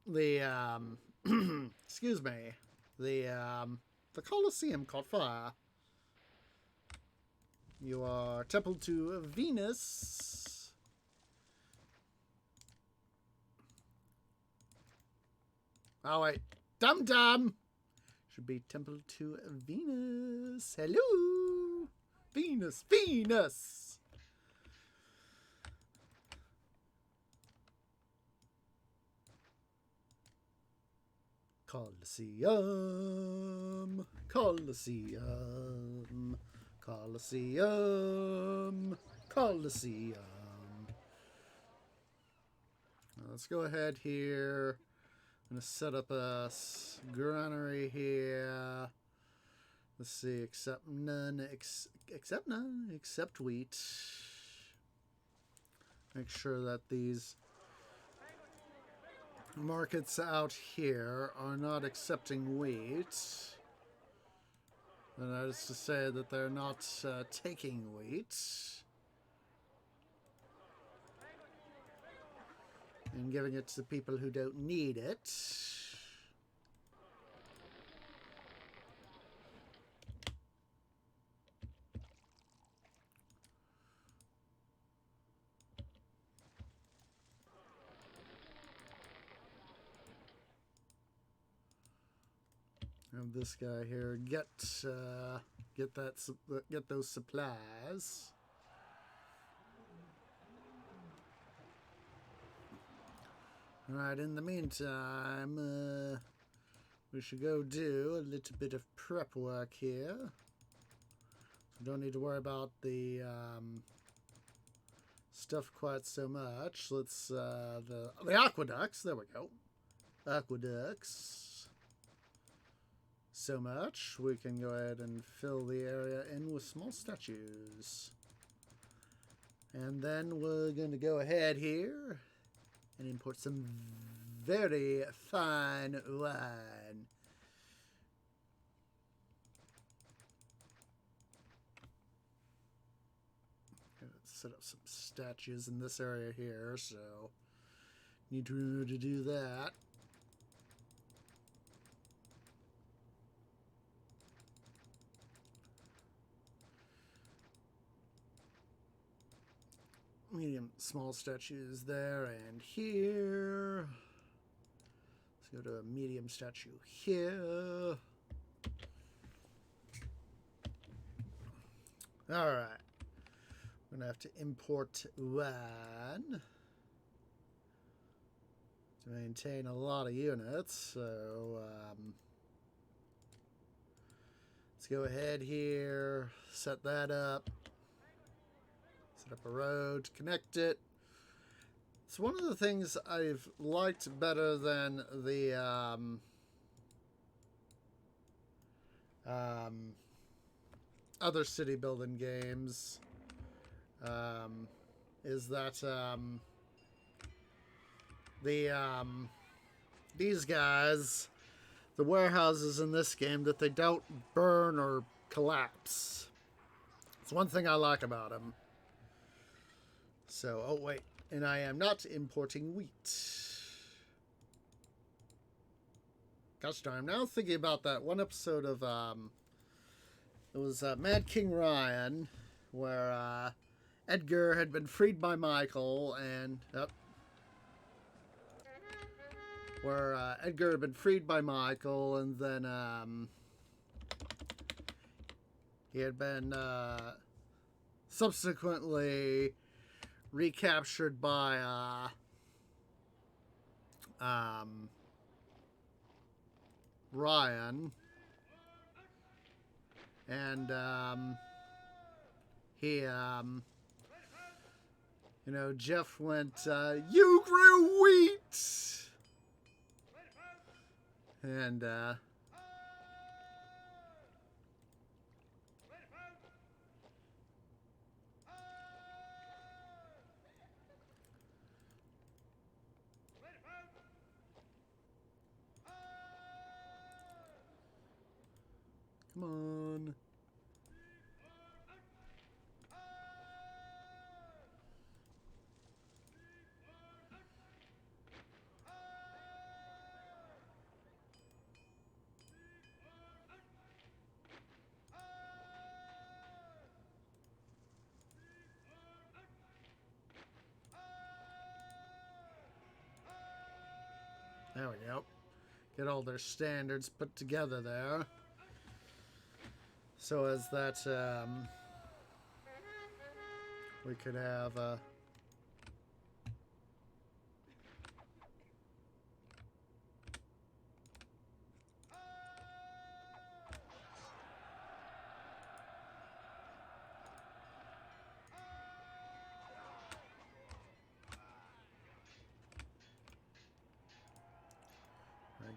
The, excuse me. The Colosseum caught fire. You are temple to Venus. Oh, wait. Dum-dum. Should be temple to Venus. Hello. Venus. Colosseum. Now, let's go ahead here. I'm going to set up a granary here. Let's see, except wheat. Make sure that these markets out here are not accepting wheat. And that is to say that they're not taking wheat. And giving it to people who don't need it. And this guy here, get those supplies. All right. In the meantime, we should go do a little bit of prep work here. We don't need to worry about the stuff quite so much. Let's the aqueducts. There we go. Aqueducts. So much. We can go ahead and fill the area in with small statues. And then we're going to go ahead here and import some very fine wine. Set up some statues in this area here, so need to remember to do that. Small statues there and here. Let's go to a medium statue here. All right. We're going to have to import wine to maintain a lot of units. So let's go ahead here, set that up. Set up a road, connect it. It's one of the things I've liked better than the other city building games. Is that these guys, the warehouses in this game that they don't burn or collapse. It's one thing I like about them. So, oh wait, and I am not importing wheat. Gosh darn, I'm now thinking about that one episode of, it was Mad King Ryan, where Edgar had been freed by Michael, and, where Edgar had been freed by Michael, and then he had been subsequently recaptured by Ryan, and he you know, Jeff went, you grew wheat! And, come on. There we go. Get all their standards put together there. So as that, we could have,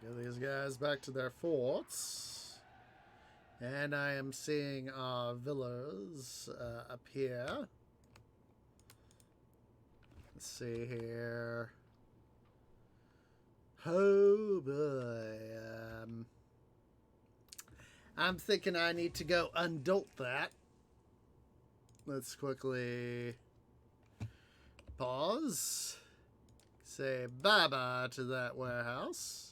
get these guys back to their forts. And I am seeing our villas up here. Let's see here. Oh boy. I'm thinking I need to go undolt that. Let's quickly pause. Say bye-bye to that warehouse.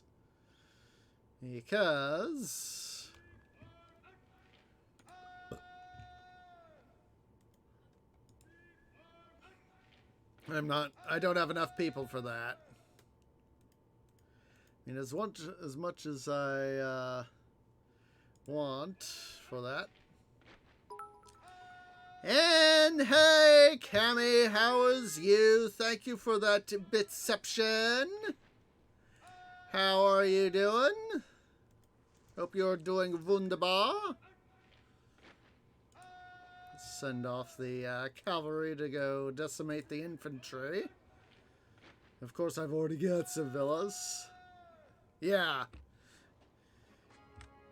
Because I don't have enough people for that. I mean, as much as I want for that. And hey, Cammy, how is you? Thank you for that bitception. How are you doing? Hope you're doing wunderbar. Send off the cavalry to go decimate the infantry. Of course, I've already got some villas. Yeah.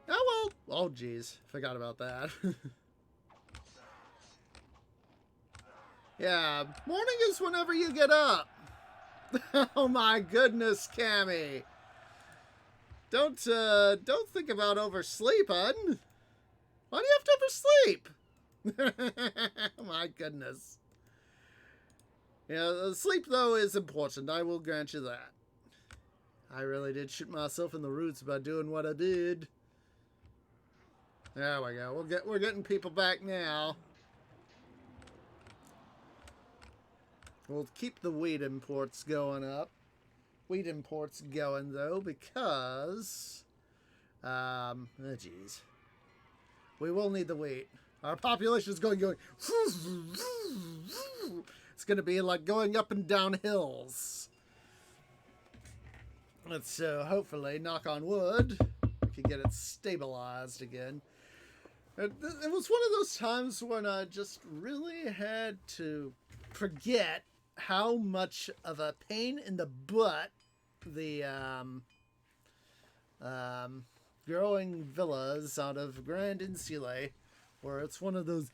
Oh, well. Oh, geez. Forgot about that. Yeah. Morning is whenever you get up. Oh, my goodness, Cammy. Don't think about oversleeping. Why do you have to oversleep? My goodness. Yeah, sleep, though, is important. I will grant you that. I really did shoot myself in the roots by doing what I did. There we go. We're getting people back now. We'll keep the wheat imports going up. Wheat imports going, though, because oh, geez. We will need the wheat. Our population is going. It's going to be like going up and down hills. Let's hopefully, knock on wood, we can get it stabilized again. It was one of those times when I just really had to forget how much of a pain in the butt the growing villas out of Grand Insulae, where it's one of those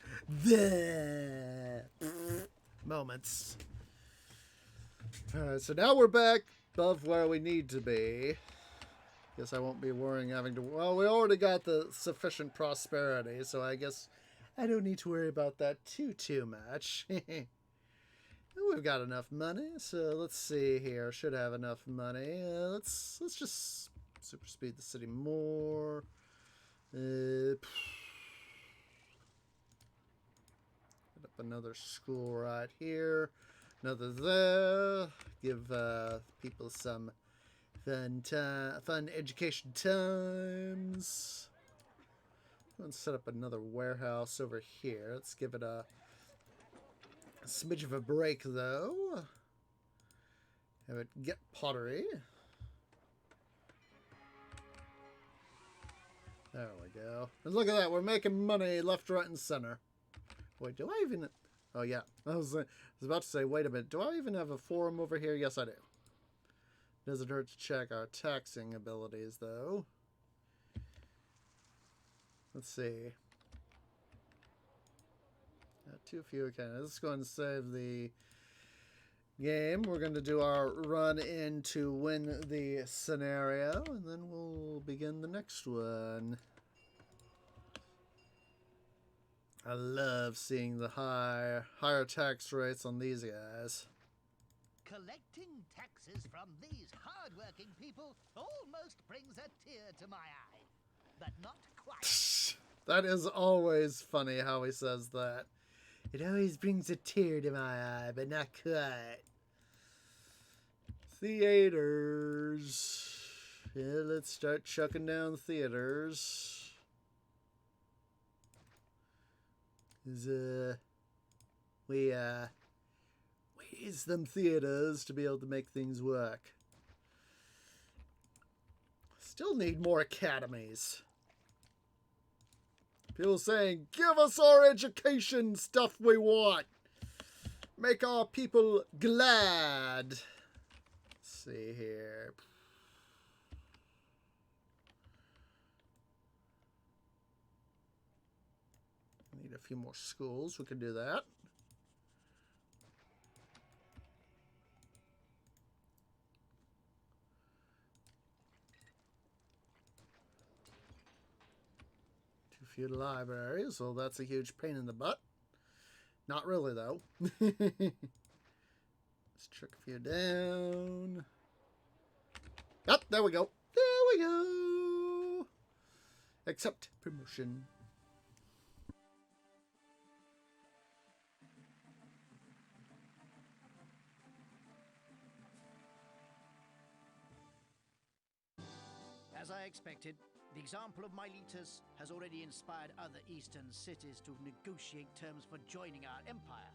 moments. Alright, so now we're back above where we need to be. Guess I won't be worrying having to... Well, we already got the sufficient prosperity, so I guess I don't need to worry about that too much. We've got enough money, so let's see here. Should have enough money. Let's just super speed the city more. Put up another school right here. Another there. Give people some fun education times. Let's set up another warehouse over here. Let's give it a smidge of a break, though. Have it get pottery. There we go. And look at that. We're making money left, right, and center. Wait, do I even... Oh, yeah. I was about to say, wait a minute. Do I even have a forum over here? Yes, I do. Doesn't hurt to check our taxing abilities, though. Let's see. Too few. Okay, let's go and save the game. We're going to do our run in to win the scenario, and then we'll begin the next one. I love seeing the higher tax rates on these guys. Collecting taxes from these hard-working people almost brings a tear to my eye. But not quite. That is always funny how he says that. It always brings a tear to my eye, but not quite. Theaters. Yeah, let's start chucking down theaters. We use them theaters to be able to make things work. Still need more academies. People saying, give us our education stuff we want. Make our people glad. Let's see here. Need a few more schools. We can do that. Too few libraries. Well, that's a huge pain in the butt. Not really, though. Let's check a few down. Oh, there we go. There we go. Accept promotion. As I expected, the example of Miletus has already inspired other eastern cities to negotiate terms for joining our empire.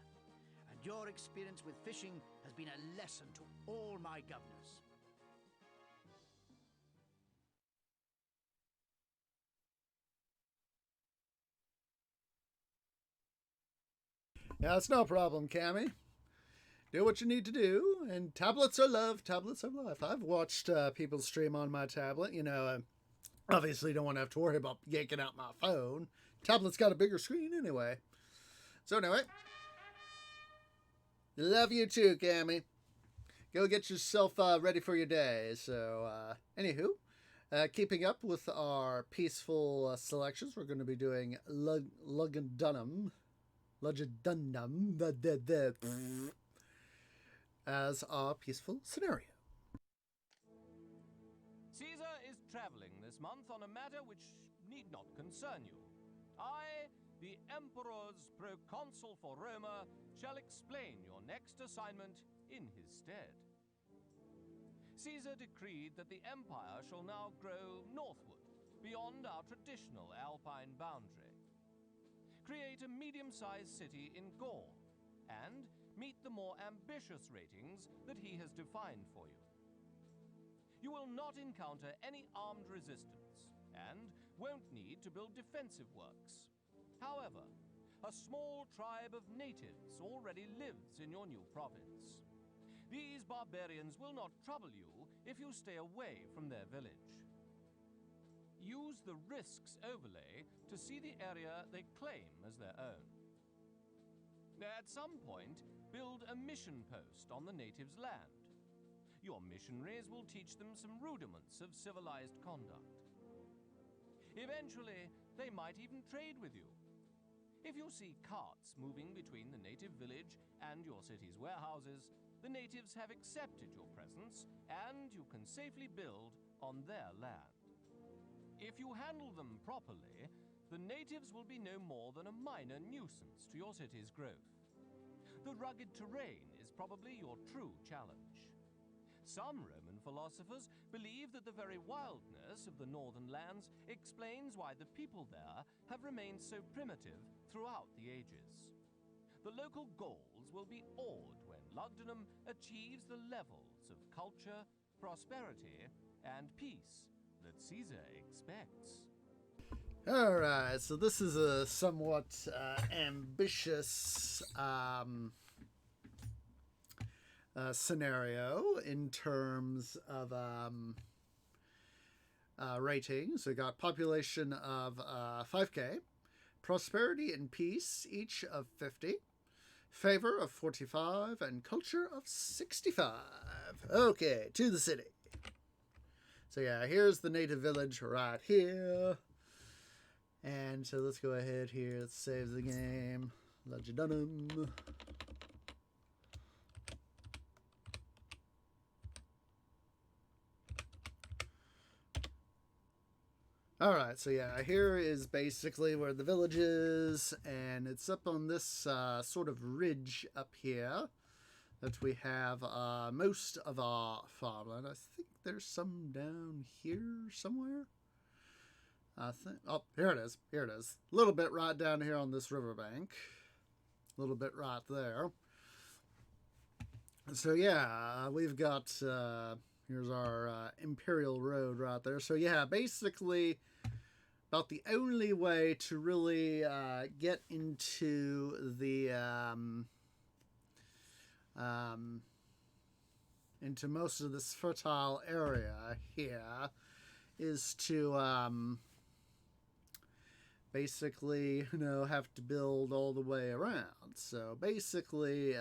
And your experience with fishing has been a lesson to all my governors. Yeah, it's no problem, Cammy. Do what you need to do, and tablets are love. Tablets are life. I've watched people stream on my tablet. You know, I obviously don't want to have to worry about yanking out my phone. Tablet's got a bigger screen anyway. So anyway, love you too, Cammy. Go get yourself ready for your day. So, anywho, keeping up with our peaceful selections, we're going to be doing Lugdunum. As our peaceful scenario. Caesar is traveling this month on a matter which need not concern you. I, the Emperor's proconsul for Roma, shall explain your next assignment in his stead. Caesar decreed that the empire shall now grow northward, beyond our traditional Alpine boundary. Create a medium-sized city in Gaul, and meet the more ambitious ratings that he has defined for you. You will not encounter any armed resistance, and won't need to build defensive works. However, a small tribe of natives already lives in your new province. These barbarians will not trouble you if you stay away from their village. Use the risks overlay to see the area they claim as their own. At some point, build a mission post on the natives' land. Your missionaries will teach them some rudiments of civilized conduct. Eventually, they might even trade with you. If you see carts moving between the native village and your city's warehouses, the natives have accepted your presence, and you can safely build on their land. If you handle them properly, the natives will be no more than a minor nuisance to your city's growth. The rugged terrain is probably your true challenge. Some Roman philosophers believe that the very wildness of the northern lands explains why the people there have remained so primitive throughout the ages. The local Gauls will be awed when Lugdunum achieves the levels of culture, prosperity, and peace that Caesar expects. Alright, so this is a somewhat ambitious scenario in terms of ratings. We got population of 5k, prosperity and peace each of 50, favor of 45, and culture of 65. Okay, to the city. So yeah, here's the native village right here. And so let's go ahead here. Let's save the game. Lugdunum. Alright, so yeah, here is basically where the village is, and it's up on this sort of ridge up here that we have most of our farmland. I think there's some down here somewhere. I think, oh, here it is. Here it is. A little bit right down here on this riverbank. A little bit right there. So yeah, we've got, here's our Imperial Road right there. So yeah, basically about the only way to really get into the, into most of this fertile area here is to, basically, you know, have to build all the way around. So basically,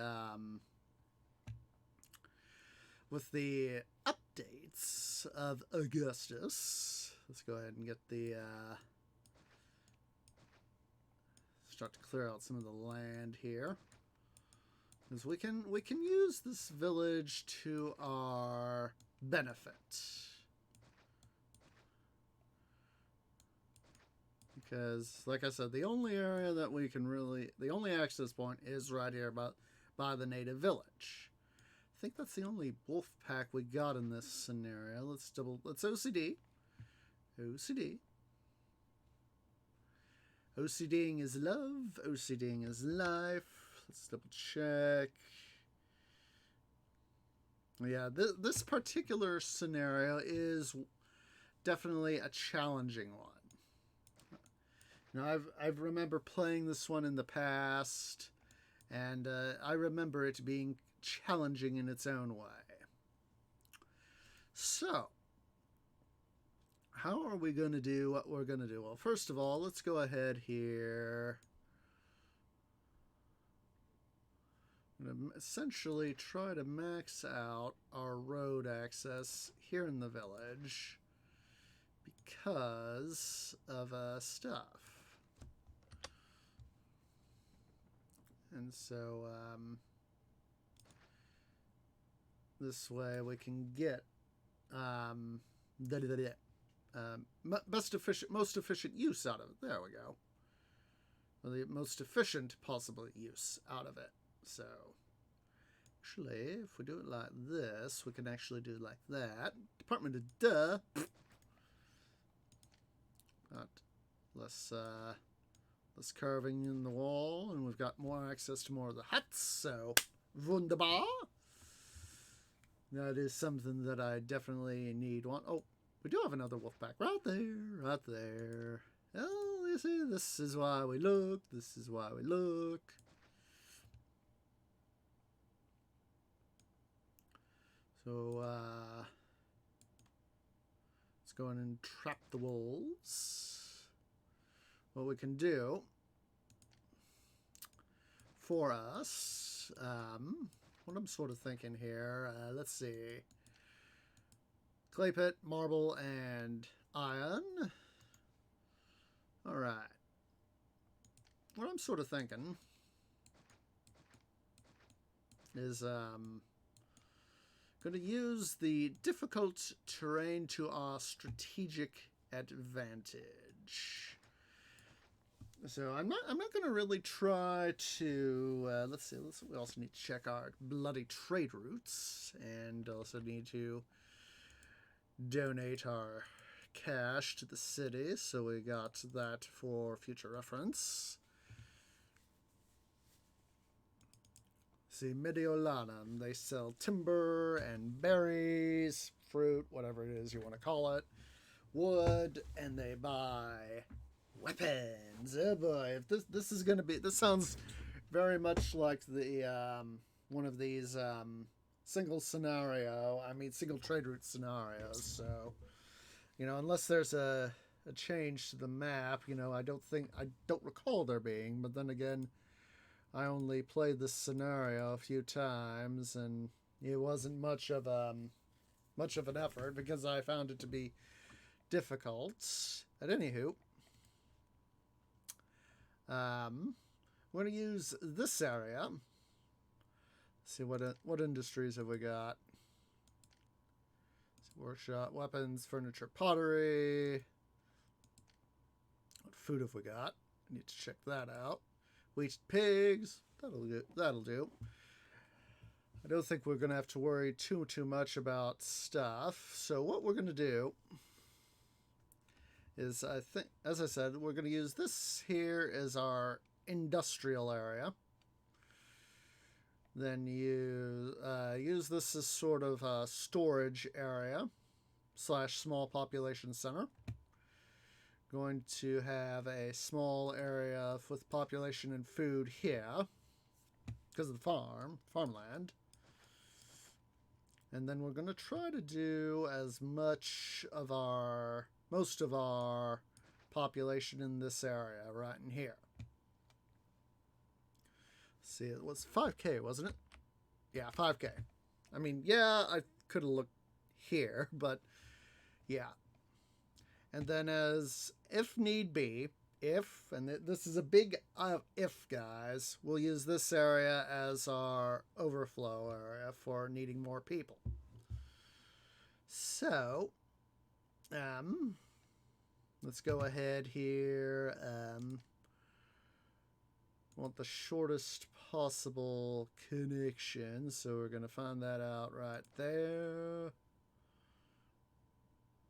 with the updates of Augustus, let's go ahead and get the, start to clear out some of the land here. Because we can use this village to our benefit. Because, like I said, the only area that we can really, the only access point is right here by the native village. I think that's the only wolf pack we got in this scenario. Let's OCD. OCD. OCDing is love. OCDing is life. Let's double check. Yeah, this particular scenario is definitely a challenging one. Now, I remember playing this one in the past, and I remember it being challenging in its own way. So, how are we going to do what we're going to do? Well, first of all, let's go ahead here. I'm going to essentially try to max out our road access here in the village because of stuff. And so this way we can get most efficient use out of it. There we go. Or the most efficient possible use out of it. So actually, if we do it like this, we can actually do it like that. Department of Duh. Got less carving in the wall, and we've got more access to more of the huts, so wunderbar. That is something that I definitely need. Oh, we do have another wolf pack right there, right there. Oh, you see, this is why we look, this is why we look. So, let's go in and trap the wolves. What we can do for us, what I'm sort of thinking here, let's see. clay pit, marble, and iron. Alright. What I'm sort of thinking is going to use the difficult terrain to our strategic advantage. So I'm not going to really try to let's see. We also need to check our bloody trade routes, and also need to donate our cash to the city. So we got that for future reference. See, Mediolanum, they sell timber and berries, fruit, whatever it is you want to call it, wood, and they buy weapons. Oh boy, if this is going to be, this sounds very much like the one of these single trade route scenarios. So, unless there's a change to the map, I don't recall there being, but then again, I only played this scenario a few times, and it wasn't much of an effort because I found it to be difficult. At anywho, we're going to use this area. Let's see what industries have we got. Workshop, weapons, furniture, pottery. What food have we got? I need to check that out. Wheat pigs. That'll do. I don't think we're going to have to worry too much about stuff. So what we're going to do is, I think, as I said, we're going to use this here as our industrial area. Then you use this as sort of a storage area / small population center. Going to have a small area with population and food here because of the farmland. And then we're going to try to do most of our population in this area right in here. See, it was 5K, wasn't it? Yeah, 5K. I mean, yeah, I could have looked here, but yeah. And then as if need be, and this is a big if, guys, we'll use this area as our overflow area for needing more people. So, let's go ahead here. Want the shortest possible connection, so we're going to find that out right there.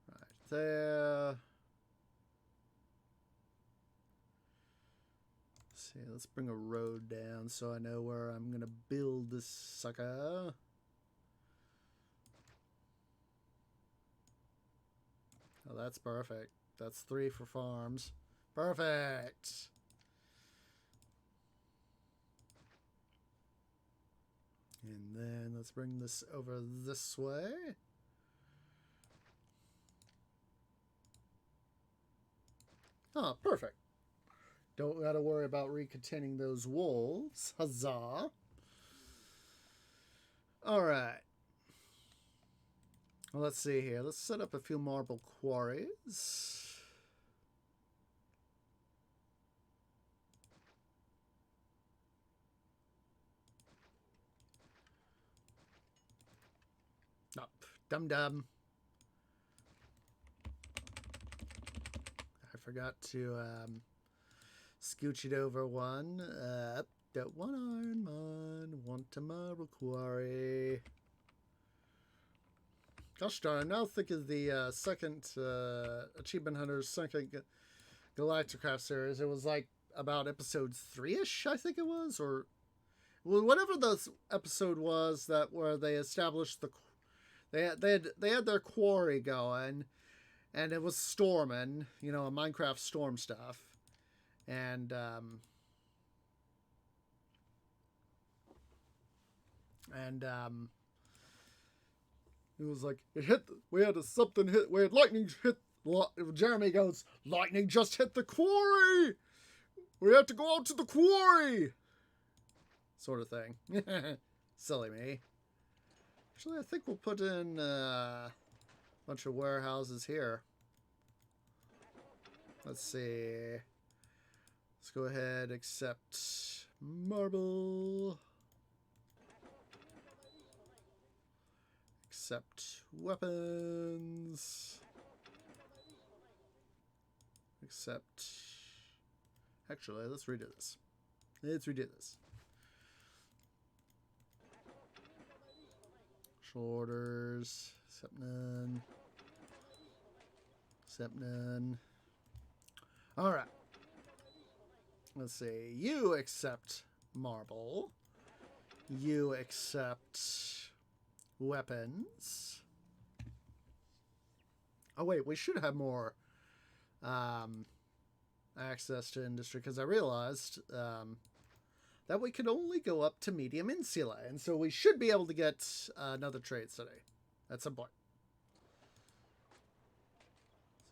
Right there. Let's see, let's bring a road down so I know where I'm going to build this sucker. Oh, that's perfect. That's 3 for farms. Perfect. And then let's bring this over this way. Oh, perfect. Don't got to worry about recontaining those wolves. Huzzah. All right. Well, let's see here. Let's set up a few marble quarries. Up. Dum-dum. I forgot to scooch it over one. Don't want iron mine. Want a marble quarry. Gosh darn, I'm now thinking of the second Achievement Hunter's second Galacticraft series. It was like about episode 3-ish, I think it was, or well, whatever the episode was where they established they had their quarry going, and it was storming, a Minecraft storm stuff, and it was like, we had lightning hit, Jeremy goes, lightning just hit the quarry! We have to go out to the quarry! Sort of thing. Silly me. Actually, I think we'll put in, Bunch of warehouses here. Let's see. Let's go ahead, accept marble. Accept weapons. Accept. Actually, let's redo this. Orders. Accept none. Accept none. Alright. Let's see. You accept marble. You accept weapons. Oh wait, we should have more access to industry, because I realized that we could only go up to medium insula, and so we should be able to get another trade city at some point.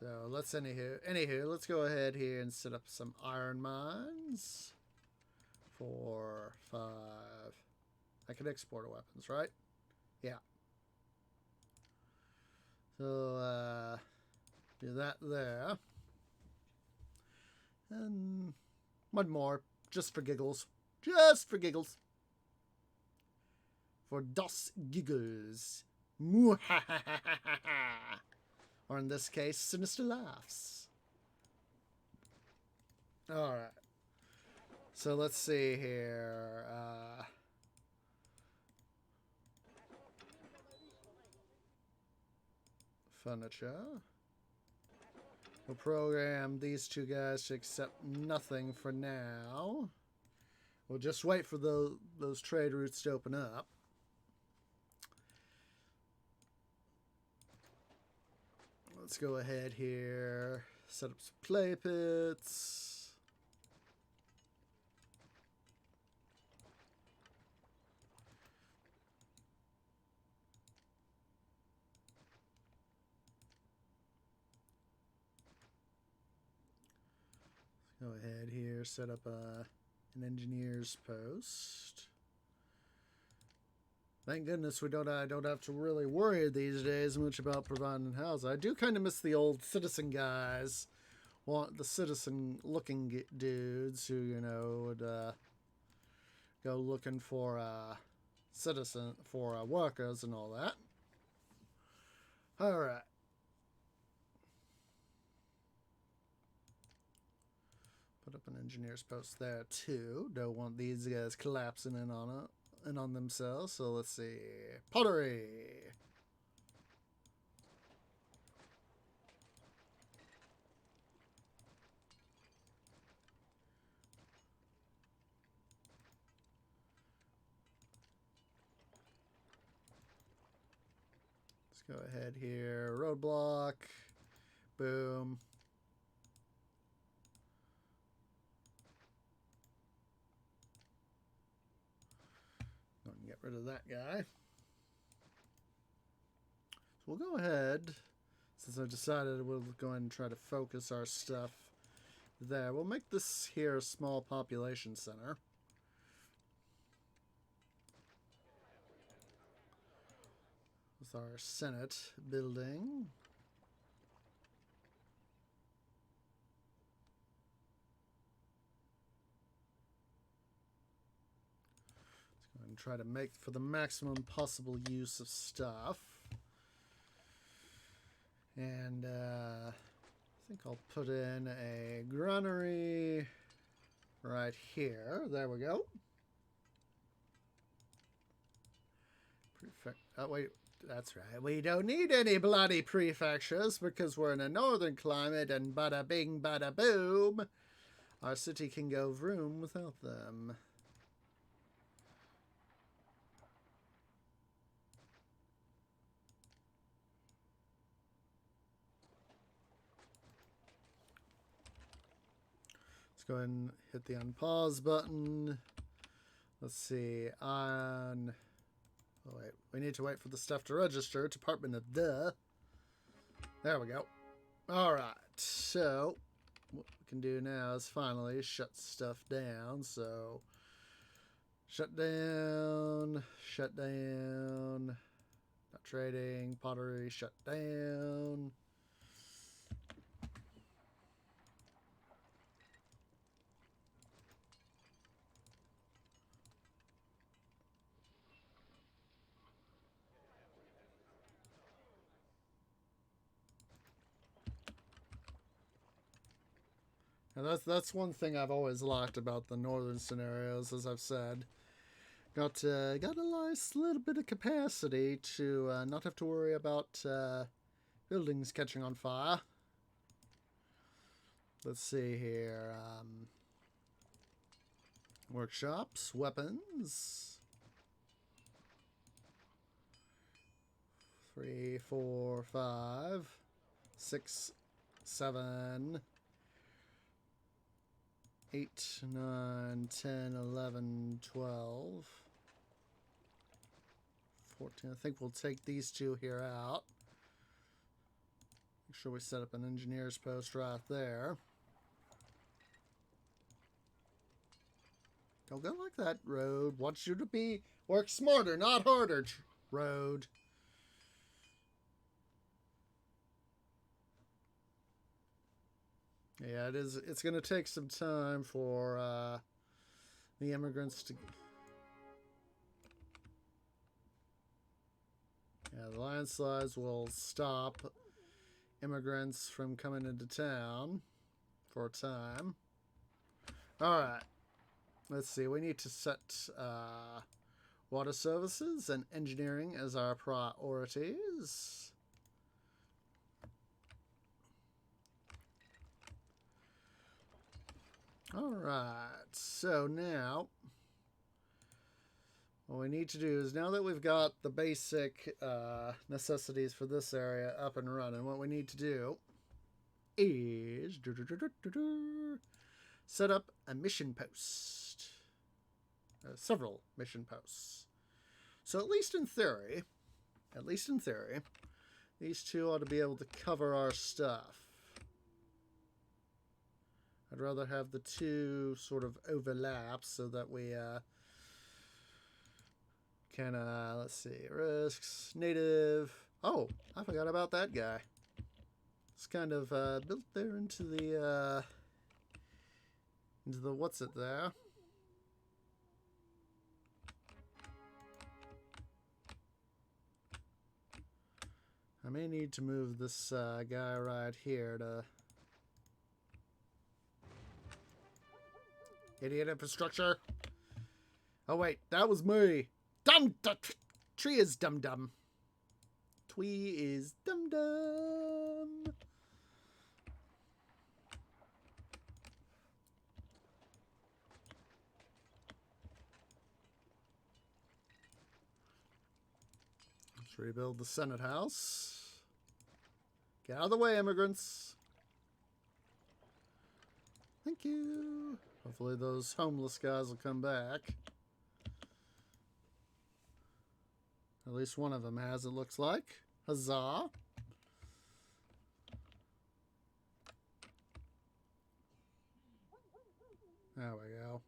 So let's anywho, let's go ahead here and set up some iron mines. 4, 5. I can export weapons, right? Yeah. So do that there. And one more, just for giggles. Just for giggles. For das giggles. Or in this case, sinister laughs. Alright. So let's see here. Furniture. We'll program these two guys to accept nothing for now. We'll just wait for those trade routes to open up. Let's go ahead here. Set up some clay pits. Go ahead here, set up an engineer's post. Thank goodness I don't have to really worry these days much about providing housing. I do kind of miss the old citizen guys, the citizen looking dudes who, you know, would go looking for workers and all that. All right. Put up an engineer's post there too. Don't want these guys collapsing in on it and on themselves. So let's see. Pottery. Let's go ahead here. Roadblock. Boom. Get rid of that guy. So we'll go ahead, since I decided we'll go ahead and try to focus our stuff there. We'll make this here a small population center. With our Senate building. And try to make for the maximum possible use of stuff. And I think I'll put in a granary right here. There we go. Oh wait, that's right. We don't need any bloody prefectures because we're in a northern climate, and bada bing bada boom, our city can go vroom without them. Go ahead and hit the unpause button. Let's see. Oh wait, we need to wait for the stuff to register. Department of the. There we go. Alright, so what we can do now is finally shut stuff down. So shut down, Not trading, pottery shut down. And that's one thing I've always liked about the northern scenarios, as I've said. Got a nice little bit of capacity to not have to worry about buildings catching on fire. Let's see here. Workshops, weapons. 3, 4, 5, 6, 7, 8, 9, 10, 11, 12, 14. I think we'll take these two here out. Make sure we set up an engineer's post right there. Don't go like that, road. Want you to work smarter, not harder, road. Yeah, it's going to take some time for the immigrants to... Yeah, the landslides will stop immigrants from coming into town for a time. Alright. Let's see, we need to set water services and engineering as our priorities. Alright, so now what we need to do is, now that we've got the basic necessities for this area up and running, what we need to do is set up a mission post. Several mission posts. So at least in theory, these two ought to be able to cover our stuff. I'd rather have the two sort of overlap so that we can, let's see, risks, native. Oh, I forgot about that guy. It's kind of built there into the what's it there. I may need to move this guy right here to... Idiot infrastructure. Oh wait, that was me. Tree is dum-dum. Twee is dum-dum. Let's rebuild the Senate House. Get out of the way, immigrants. Thank you. Hopefully those homeless guys will come back. At least one of them has, it looks like. Huzzah. There we go.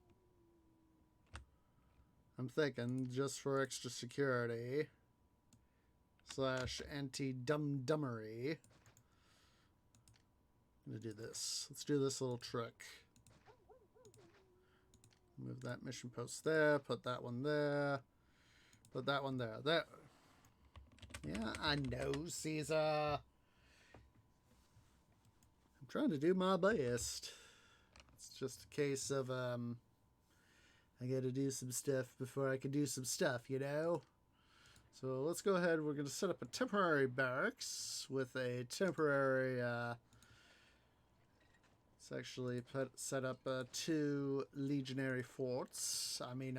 I'm thinking, just for extra security / anti-dum-dummery, I'm going to do this. Let's do this little trick. Move that mission post there, put that one there, put that one there. There. Yeah, I know, Caesar. I'm trying to do my best. It's just a case of, I gotta do some stuff before I can do some stuff, you know? So let's go ahead. We're going to set up a temporary barracks with a temporary, let's actually set up 2 legionary forts. I mean,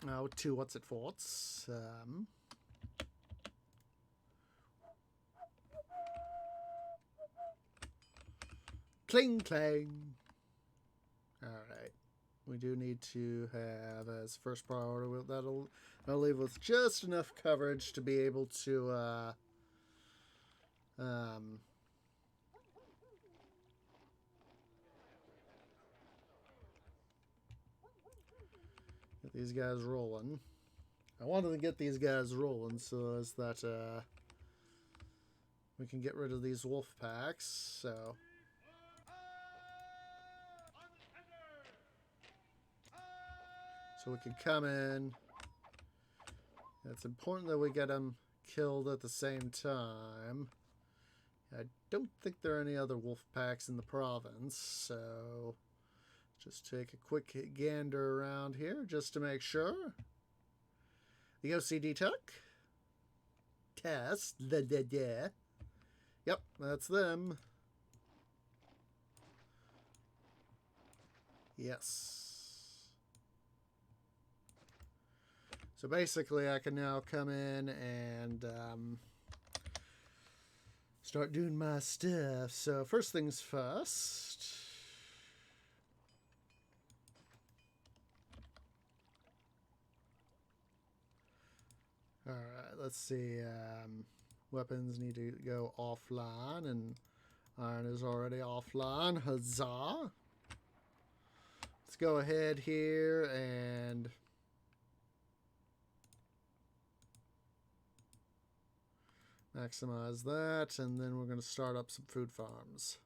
no, 2 forts. Cling clang. Alright. We do need to have as first priority, that'll leave with just enough coverage to be able to Get these guys rolling. I wanted to get these guys rolling so as that we can get rid of these wolf packs. So we can come in. It's important that we get them killed at the same time. I don't think there are any other wolf packs in the province, so just take a quick gander around here just to make sure. The OCD test. Yep, that's them. Yes. So basically I can now come in and start doing my stuff. So first things first. Alright, let's see. Weapons need to go offline, and iron is already offline. Huzzah! Let's go ahead here and maximize that, and then we're going to start up some food farms.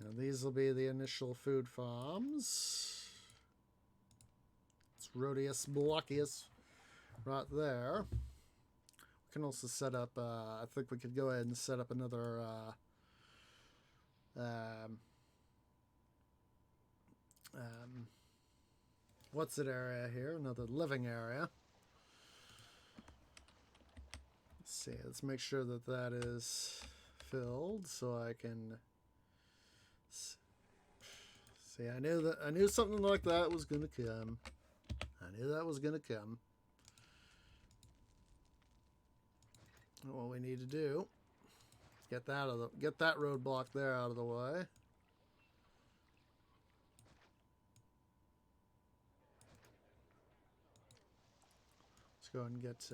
And these will be the initial food farms. It's Rhodius Blockius right there. We can also set up, I think we could go ahead and set up another what's it area here? Another living area. Let's see. Let's make sure that that is filled so I can see. I knew something like that was gonna come. I knew that was gonna come. What we need to do, get that roadblock there out of the way. Let's go ahead and get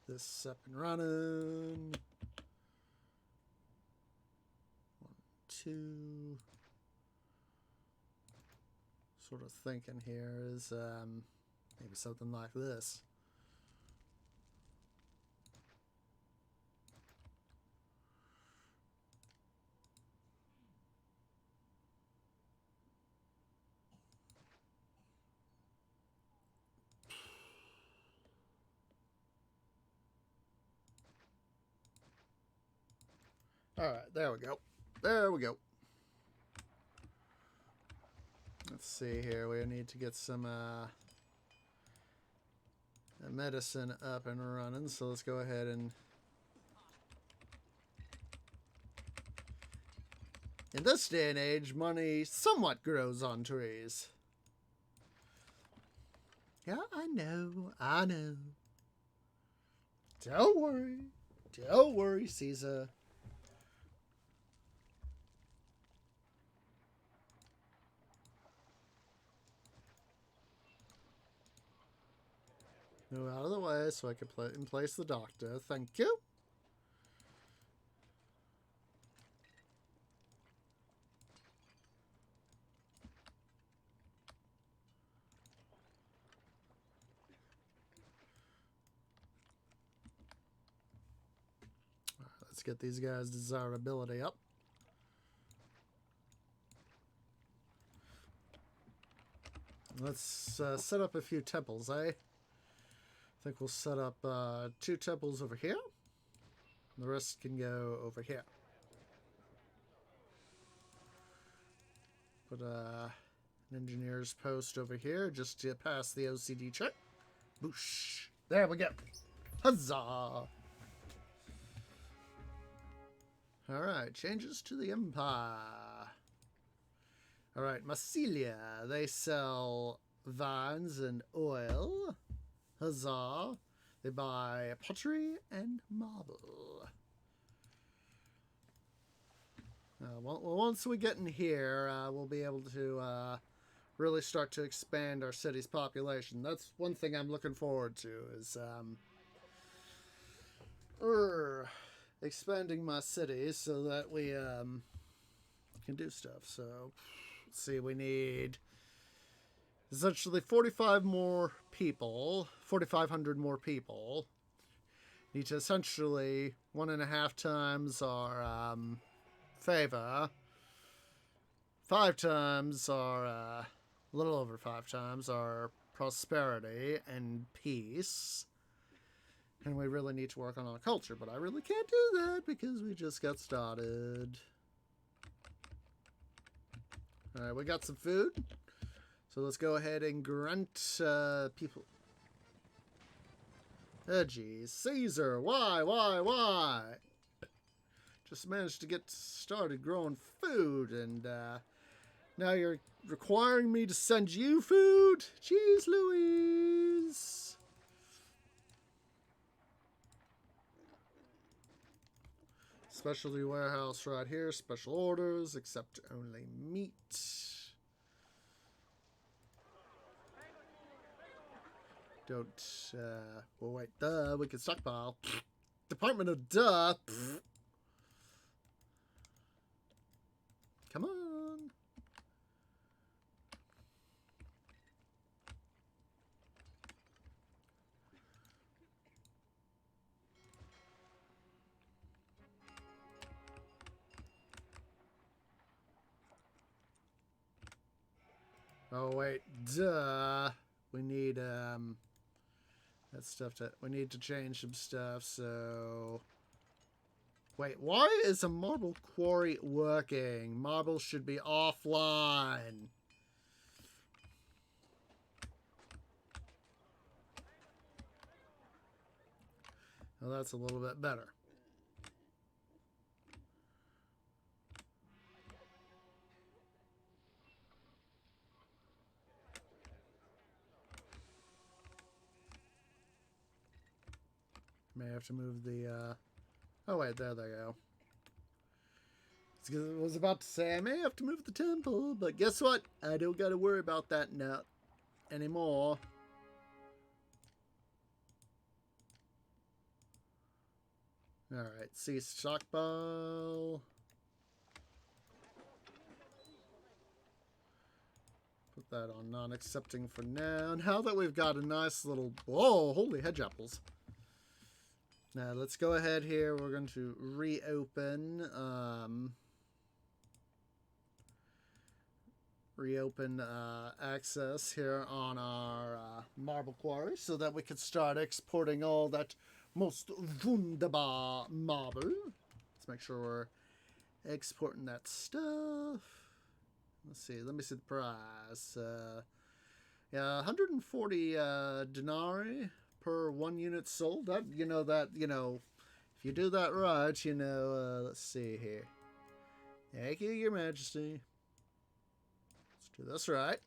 this up and running. 1, 2. Sort of thinking here is maybe something like this. All right, there we go. There we go. Let's see here. We need to get some medicine up and running. So let's go ahead and... In this day and age, money somewhat grows on trees. Yeah, I know. I know. Don't worry. Don't worry, Caesar. Move out of the way so I can place the doctor. Thank you. All right, let's get these guys' desirability up. Let's set up a few temples, eh? I think we'll set up 2 temples over here. The rest can go over here. Put an engineer's post over here just to pass the OCD check. Boosh. There we go. Huzzah! Alright, changes to the Empire. Alright, Massilia. They sell vines and oil. Huzzah. They buy pottery and marble. Well, once we get in here, we'll be able to really start to expand our city's population. That's one thing I'm looking forward to, is expanding my city so that we can do stuff. So let's see, we need essentially 45 more people, 4,500 more people. Need to essentially 1.5 times our favor, 5 times our a little over 5 times our prosperity and peace. And we really need to work on our culture, but I really can't do that because we just got started. Alright, we got some food. So let's go ahead and grant people. Oh, geez. Caesar, why? Just managed to get started growing food, and now you're requiring me to send you food? Jeez Louise. Specialty warehouse right here. Special orders, accept only meat. Don't, well, wait, duh, we can stockpile. Department of Duh. Come on. Oh, wait, duh. We need, that stuff we need to change some stuff, so... Wait, why is a marble quarry working? Marble should be offline. Well, that's a little bit better. May have to move the, oh wait, there they go. I was about to say I may have to move the temple, but guess what? I don't gotta worry about that now anymore. Alright, cease stockpile. Put that on non-accepting for now. And now that we've got a nice little... Whoa, holy hedge apples. Now, let's go ahead here. We're going to reopen... access here on our marble quarry so that we can start exporting all that most wunderbar marble. Let's make sure we're exporting that stuff. Let's see. Let me see the price. Yeah, 140 denarii per 1 unit sold. That if you do that right, let's see here. Thank you, Your Majesty. Do this right.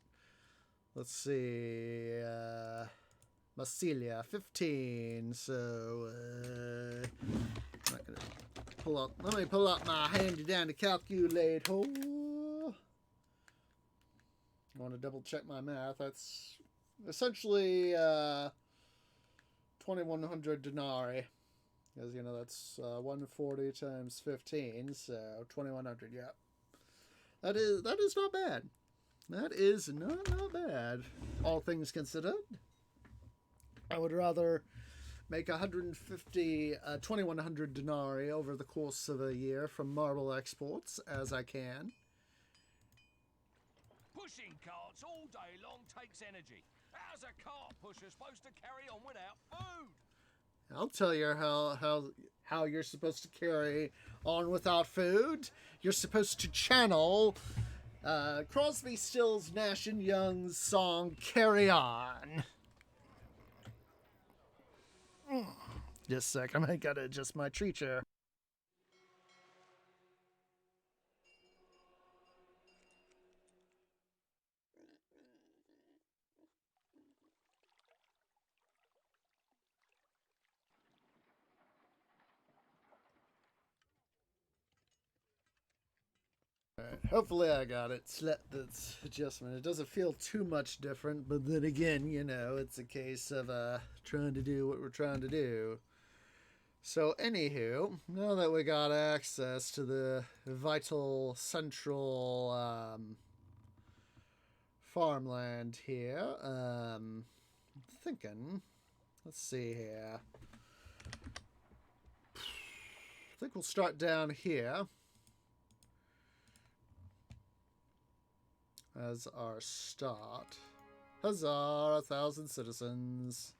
Let's see. Massilia, 15. So, I'm not gonna pull out. Let me pull out my handy dandy calculator. I want to double check my math. That's essentially 2,100 denarii. Because, that's 140 times 15. So, 2,100, yeah. That is not bad. That is not bad, all things considered. I would rather make 2,100 denarii over the course of a year from marble exports as I can. Pushing carts all day long takes energy. How's a cart pusher supposed to carry on without food? I'll tell you how you're supposed to carry on without food. You're supposed to channel... Crosby, Stills, Nash & Young's song Carry On. Just a second, I gotta adjust my tree chair. Alright, hopefully I got it. This adjustment. It doesn't feel too much different, but then again, it's a case of trying to do what we're trying to do. So, anywho, now that we got access to the vital central farmland here, thinking, let's see here. I think we'll start down here as our start. Huzzah, 1,000 citizens.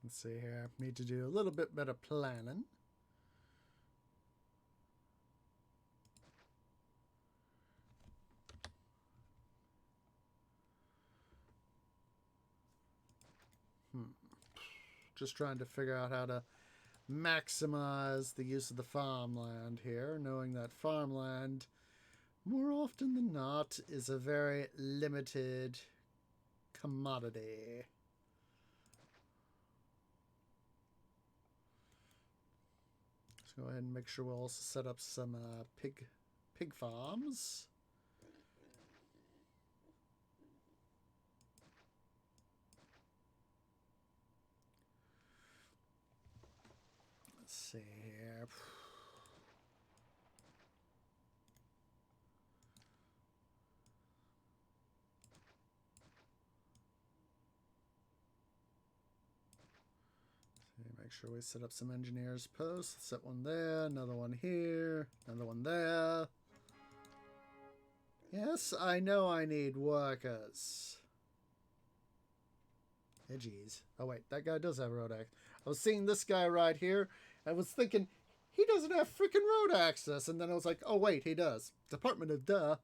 Let's see here. Need to do a little bit better planning. Just trying to figure out how to maximize the use of the farmland here, knowing that farmland, more often than not, is a very limited commodity. Let's go ahead and make sure we'll also set up some pig farms. Let's see here. Make sure we set up some engineers posts. Set one there, another one here, another one there. Yes, I know I need workers. Hey, geez. Oh, wait, that guy does have road access. I was seeing this guy right here. I was thinking, he doesn't have freaking road access. And then I was like, oh, wait, he does. Department of Duh.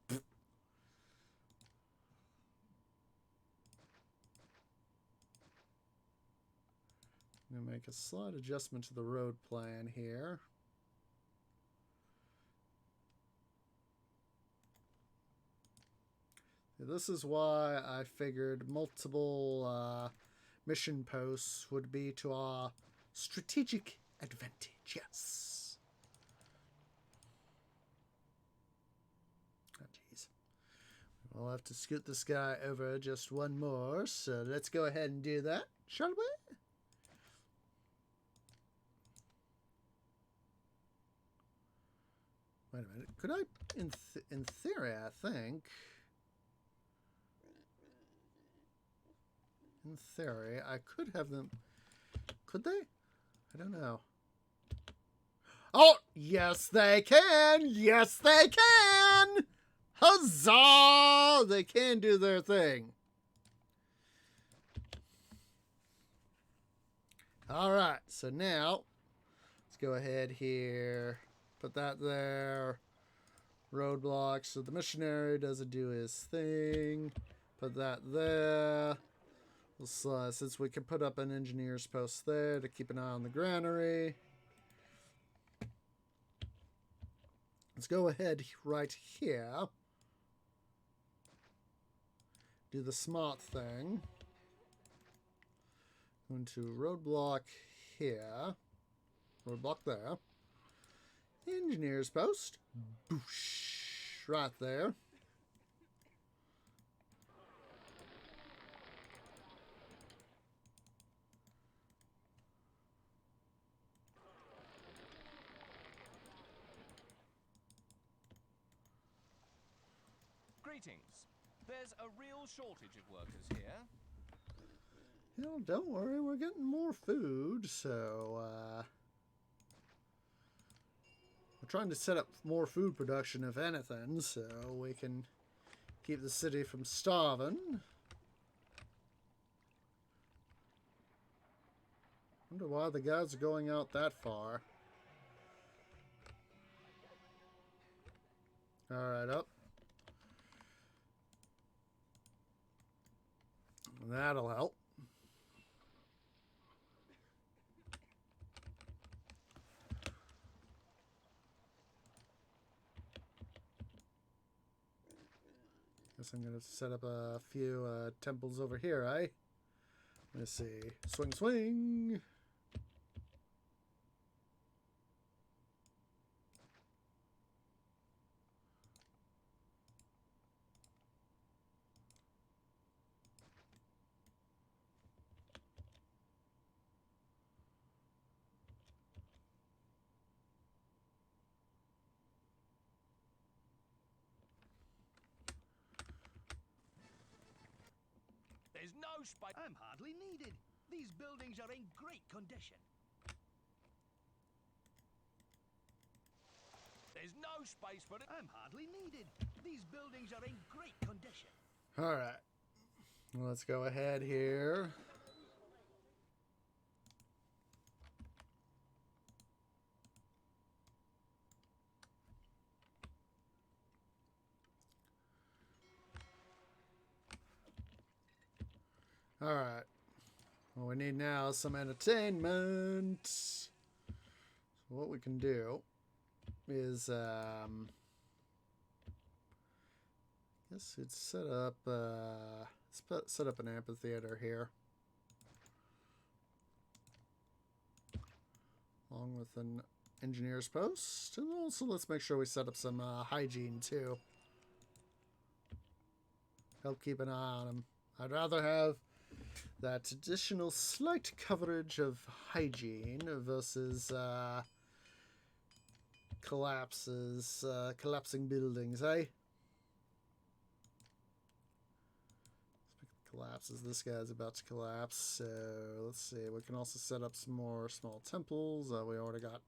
I'm going to make a slight adjustment to the road plan here. This is why I figured multiple mission posts would be to our strategic advantage. Yes. Oh, jeez. We'll have to scoot this guy over just one more. So let's go ahead and do that, shall we? Wait a minute. Could I, in theory, I think... In theory, I could have them... Could they? I don't know. Oh, yes they can! Yes they can! Huzzah! They can do their thing. Alright, so now, let's go ahead here. Put that there. Roadblocks. So the missionary doesn't do his thing. Put that there. Since we can put up an engineer's post there to keep an eye on the granary. Let's go ahead right here. Do the smart thing. Go into roadblock here. Roadblock there. Engineer's post. Boosh. Right there. Greetings. There's a real shortage of workers here. You know, don't worry, we're getting more food, so we're trying to set up more food production, if anything, so we can keep the city from starving. Wonder why the guys are going out that far. Alright, up. That'll help. Guess I'm gonna set up a few temples over here, eh? Let's see. Swing, swing. There's no space. I'm hardly needed. These buildings are in great condition. There's no space for it. I'm hardly needed. These buildings are in great condition. All right. Let's go ahead here. All right. What we need now is some entertainment. So what we can do is, guess it's set up. Set up an amphitheater here, along with an engineer's post, and also let's make sure we set up some hygiene too. Help keep an eye on them. I'd rather have that additional slight coverage of hygiene versus collapsing buildings, eh? Collapses. This guy's about to collapse, so let's see. We can also set up some more small temples. We already got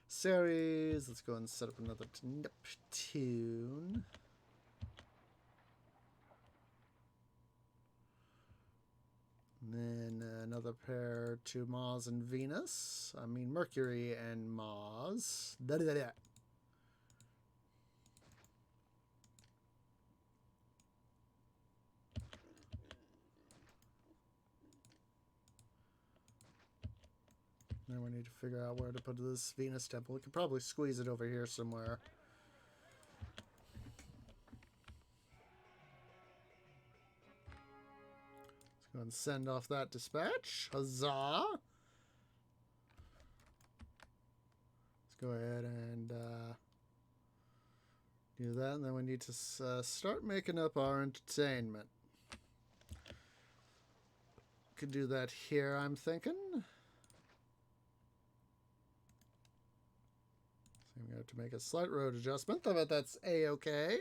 Ceres. Let's go and set up another Neptune. And then another pair to Mars and Venus. I mean Mercury and Mars. Da-da-da-da. Now we need to figure out where to put this Venus temple. We could probably squeeze it over here somewhere. Let's go and send off that dispatch. Huzzah! Let's go ahead and do that. And then we need to start making up our entertainment. Could do that here, I'm thinking. We have to make a slight road adjustment. I bet that's a-okay.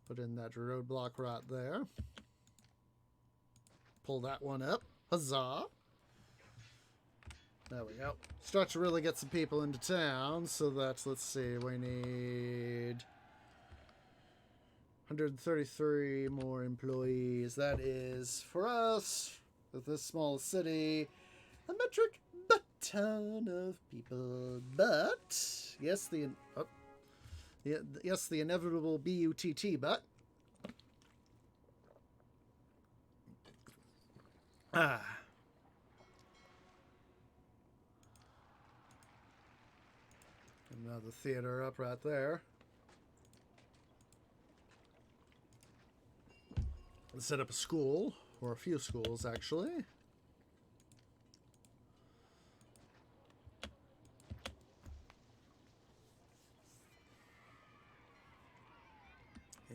Put in that roadblock right there. Pull that one up. Huzzah. There we go. Start to really get some people into town. So that's, let's see, we need 133 more employees. That is, for us, with this small city, a metric ton of people, but yes, the inevitable BUTT, but another theater up right there. Let's set up a school, or a few schools actually.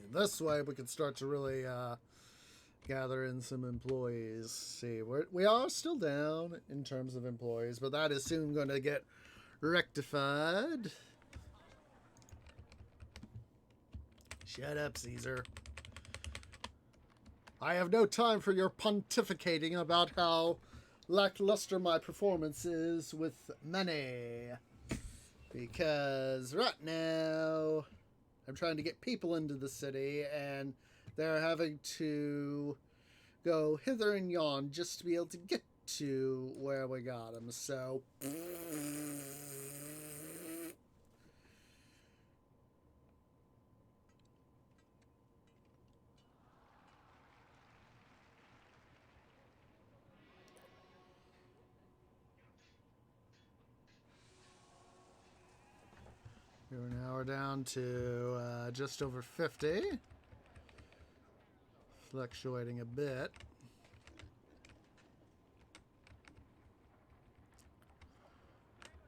This way we can start to really gather in some employees. See, we are still down in terms of employees, but that is soon going to get rectified. Shut up, Caesar. I have no time for your pontificating about how lackluster my performance is with money. Because right now I'm trying to get people into the city, and they're having to go hither and yon just to be able to get to where we got them. So, we're down to just over 50. Fluctuating a bit.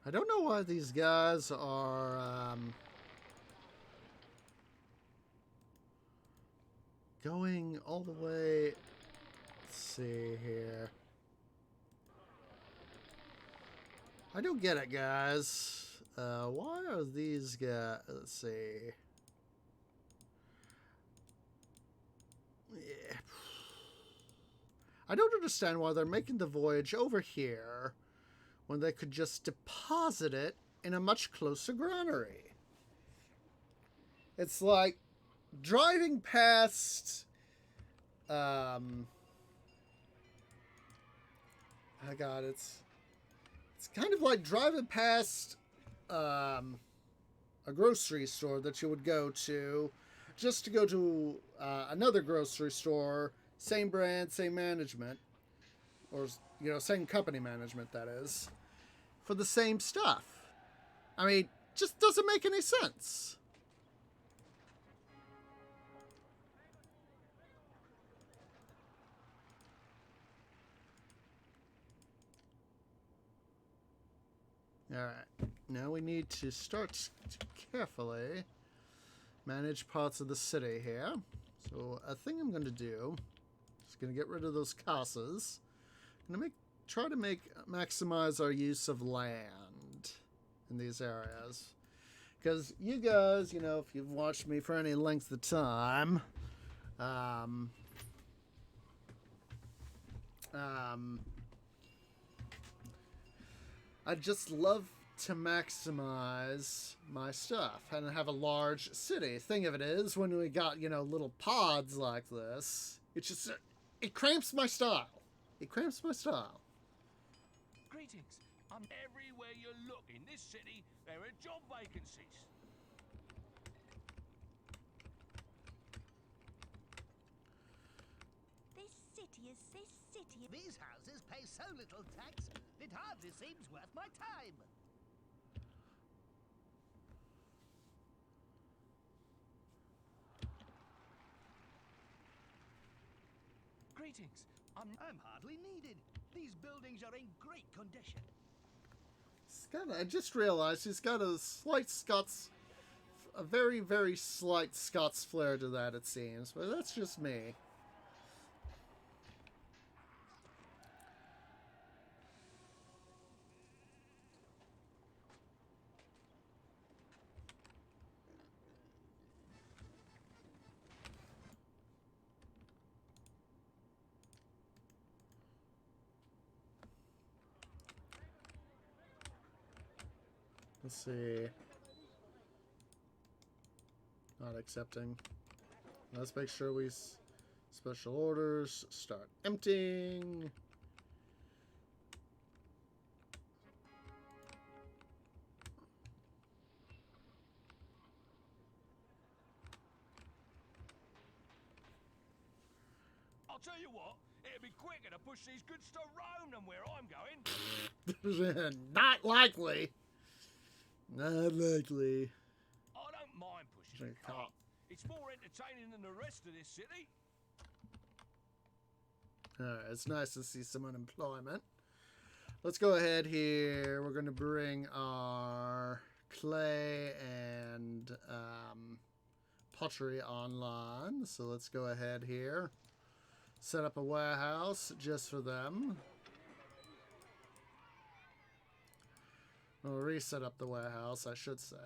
I don't know why these guys are going all the way. Let's see here. I don't get it, guys. Why are these guys? Let's see. Yeah. I don't understand why they're making the voyage over here when they could just deposit it in a much closer granary. It's like driving past... oh God, it's kind of like driving past a grocery store that you would go to just to go to another grocery store, same brand, same management, or, you know, same company management, that is, for the same stuff. I mean, just doesn't make any sense. Alright, now we need to start to carefully manage parts of the city here. So a thing I'm going to do is going to get rid of those casas. I'm going to try to maximize our use of land in these areas. Because you guys, you know, if you've watched me for any length of time, I just love to maximize my stuff and have a large city. Thing of it is, when we got, you know, little pods like this, it cramps my style. It cramps my style. Greetings. Everywhere you look in this city, there are job vacancies. This city. These houses pay so little tax, it hardly seems worth my time. Greetings. I'm hardly needed. These buildings are in great condition. I just realized he's got a very, very slight Scots flair to that, it seems. But that's just me. Let's see. Not accepting. Let's make sure we special orders start emptying. I'll tell you what, it'd be quicker to push these goods to Rome than where I'm going. Not likely. Not likely. I don't mind pushing the cart. It's more entertaining than the rest of this city. Alright, it's nice to see some unemployment. Let's go ahead here. We're going to bring our clay and pottery online. So let's go ahead here. Set up a warehouse just for them. We'll reset up the warehouse, I should say.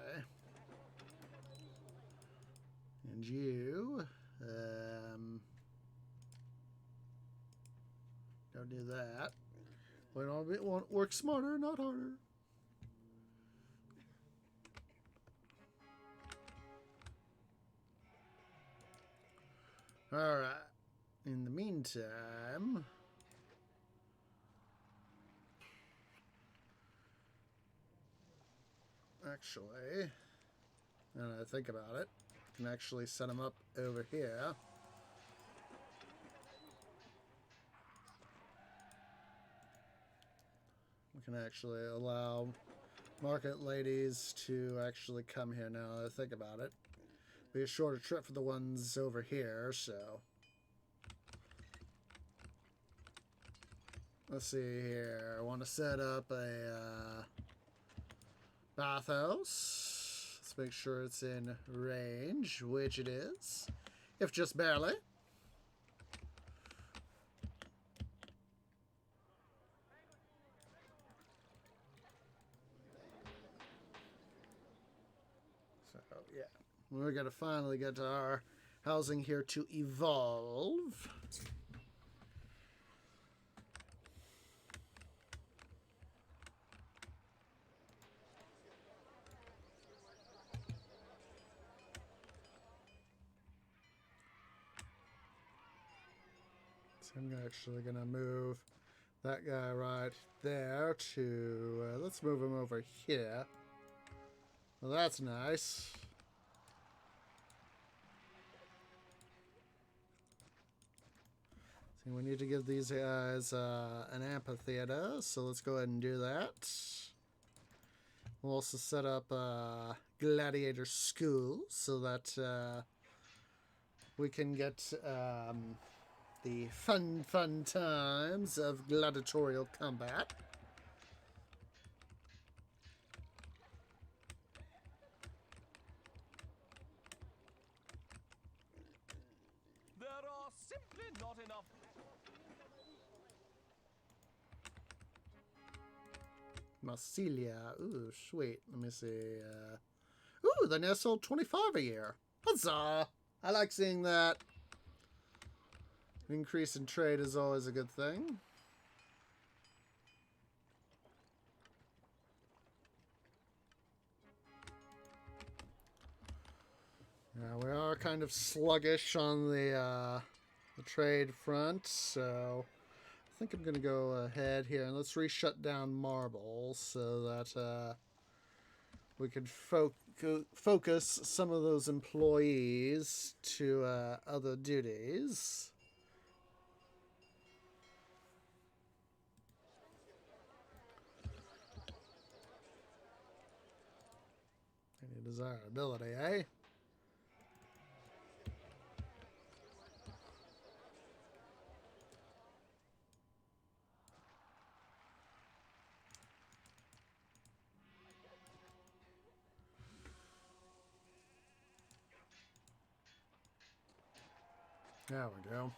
And you, don't do that. We want to work smarter, not harder. All right. In the meantime, actually, now that I think about it, I can actually set them up over here. We can actually allow market ladies to actually come here now that I think about it. Be a shorter trip for the ones over here, so. Let's see here. I want to set up a bathhouse. Let's make sure it's in range, which it is, if just barely. So, yeah. We're going to finally get to our housing here to evolve. I'm actually going to move that guy right there to... let's move him over here. Well, that's nice. See, we need to give these guys an amphitheater, so let's go ahead and do that. We'll also set up a gladiator school so that we can get the fun times of gladiatorial combat. There are simply not enough. Marsilia. Ooh, sweet. Let me see. Ooh, they now sold 25 a year. Huzzah! I like seeing that. Increase in trade is always a good thing. Yeah, we are kind of sluggish on the trade front, so I think I'm going to go ahead here and let's re-shut down marble so that we can focus some of those employees to other duties. Any desirability, eh? There we go.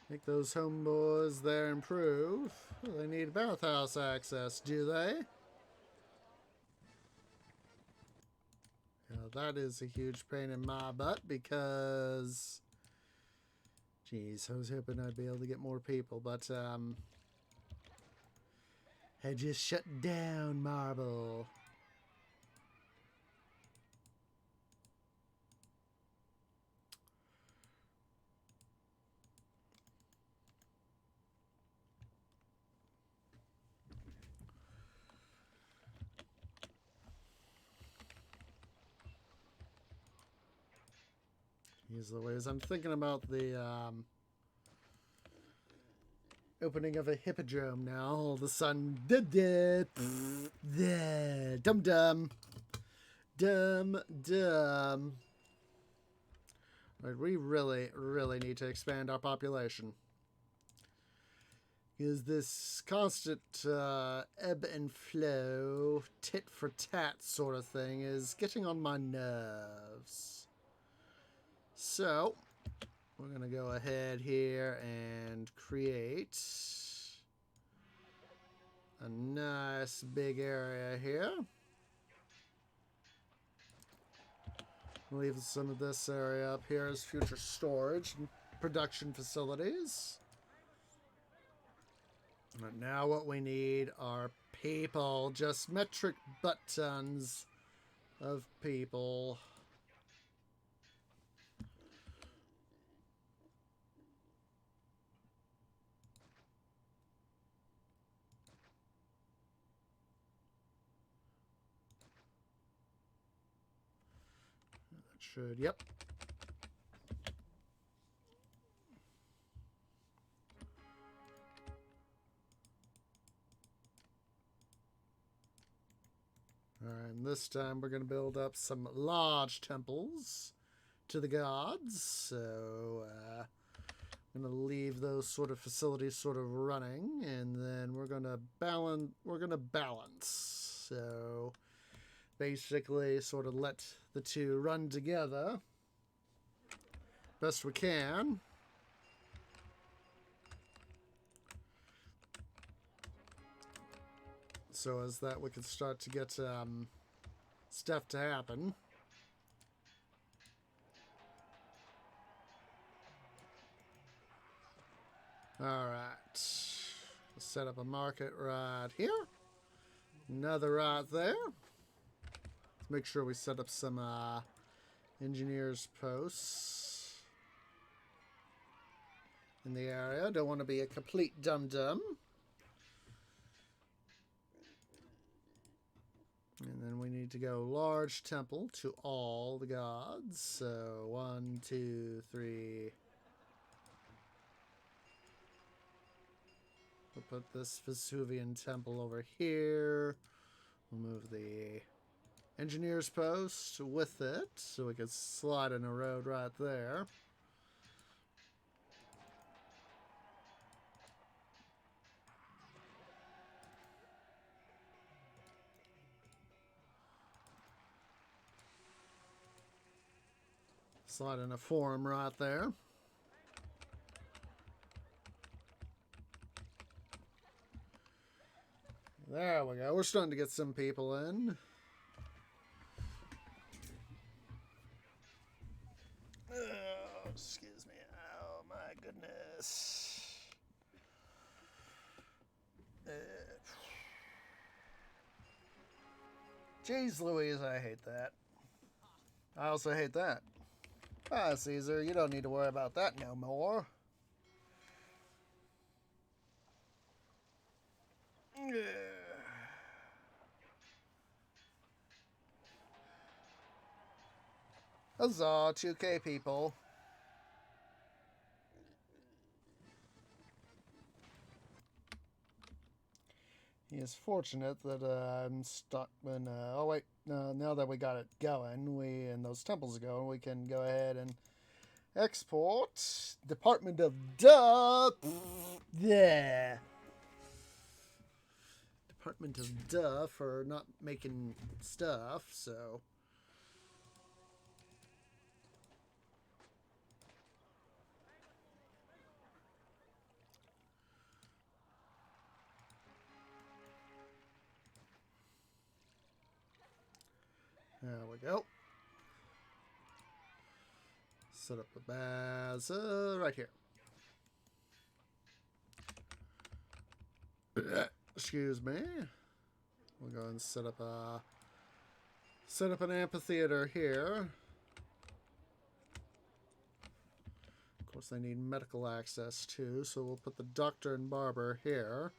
Make those homeboys there improve. Well, they need bathhouse access, do they? Yeah, that is a huge pain in my butt because... Jeez, I was hoping I'd be able to get more people, but I just shut down marble. These are the ways I'm thinking about the opening of a hippodrome now. All of a sudden, dum. Right, we really need to expand our population. Because this constant ebb and flow, tit for tat sort of thing is getting on my nerves. So, we're going to go ahead here and create a nice big area here. Leave some of this area up here as future storage and production facilities. But now what we need are people, just metric butt tons of people. Should, yep. Alright, and this time we're going to build up some large temples to the gods. So, I'm going to leave those sort of facilities sort of running, and then we're going to balance. So, basically sort of let the two run together best we can. So as that we can start to get stuff to happen. Alright. Let's set up a market right here. Another right there. Let's make sure we set up some engineers posts. in the area. Don't want to be a complete dum-dum. And then we need to go large temple to all the gods. So 1, 2, 3. We'll put this Vesuvian temple over here. We'll move the engineer's post with it so we can slide in a road right there. Slide in a forum right there. There we go. We're starting to get some people in. Oh, excuse me. Oh, my goodness. Jeez Louise, I hate that. I also hate that. Ah, Caesar, you don't need to worry about that no more. Huzzah, 2K people. He is fortunate that I'm stuck in... oh, wait. Now that we got it going, and those temples going, we can go ahead and export. Department of Duh. Yeah. Department of Duh for not making stuff, so... There we go. Set up the baz right here. Excuse me. We'll go and set up an amphitheater here. Of course, they need medical access too, so we'll put the doctor and barber here.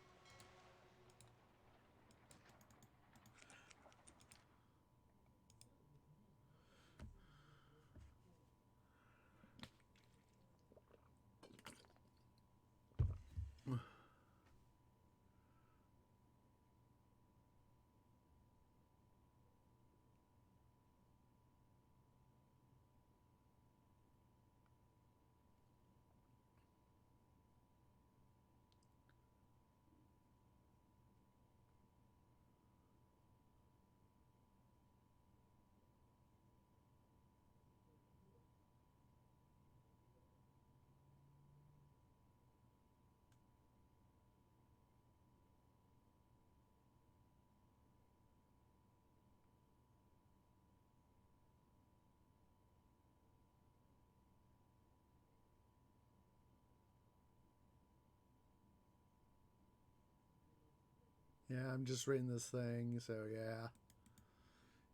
Yeah, I'm just reading this thing, so yeah.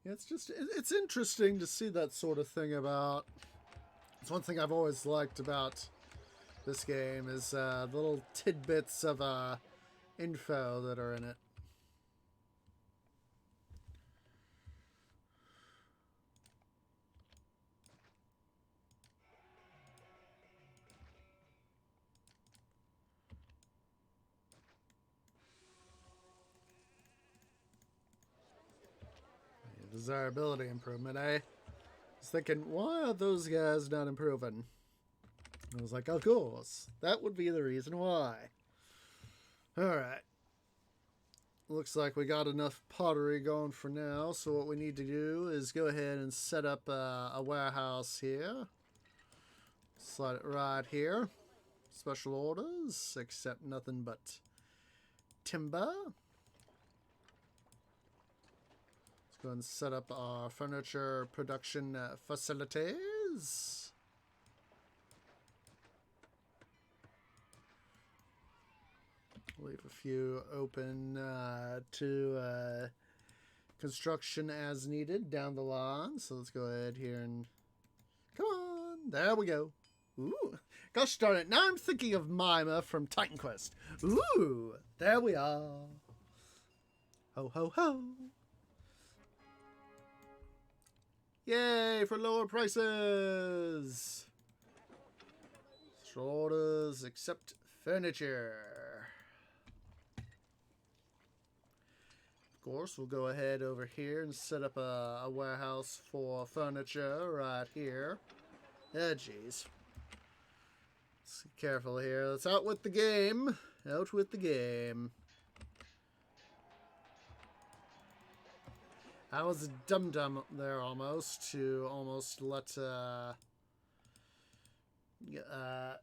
Yeah, it's interesting to see that sort of thing about... It's one thing I've always liked about this game is little tidbits of info that are in it. Desirability improvement, eh? I was thinking, why are those guys not improving? I was like, of course. That would be the reason why. Alright. Looks like we got enough pottery going for now, so what we need to do is go ahead and set up a warehouse here. Slide it right here. Special orders, accept nothing but timber. Go ahead and set up our furniture production facilities. Leave a few open to construction as needed down the line. So let's go ahead here and... Come on! There we go. Ooh. Gosh darn it. Now I'm thinking of Mima from Titan Quest. Ooh. There we are. Ho, ho, ho. Yay for lower prices. Orders except furniture. Of course, we'll go ahead over here and set up a warehouse for furniture right here. Oh, jeez. Let's be careful here. Let's out with the game. Out with the game. I was a dum-dum there almost to almost let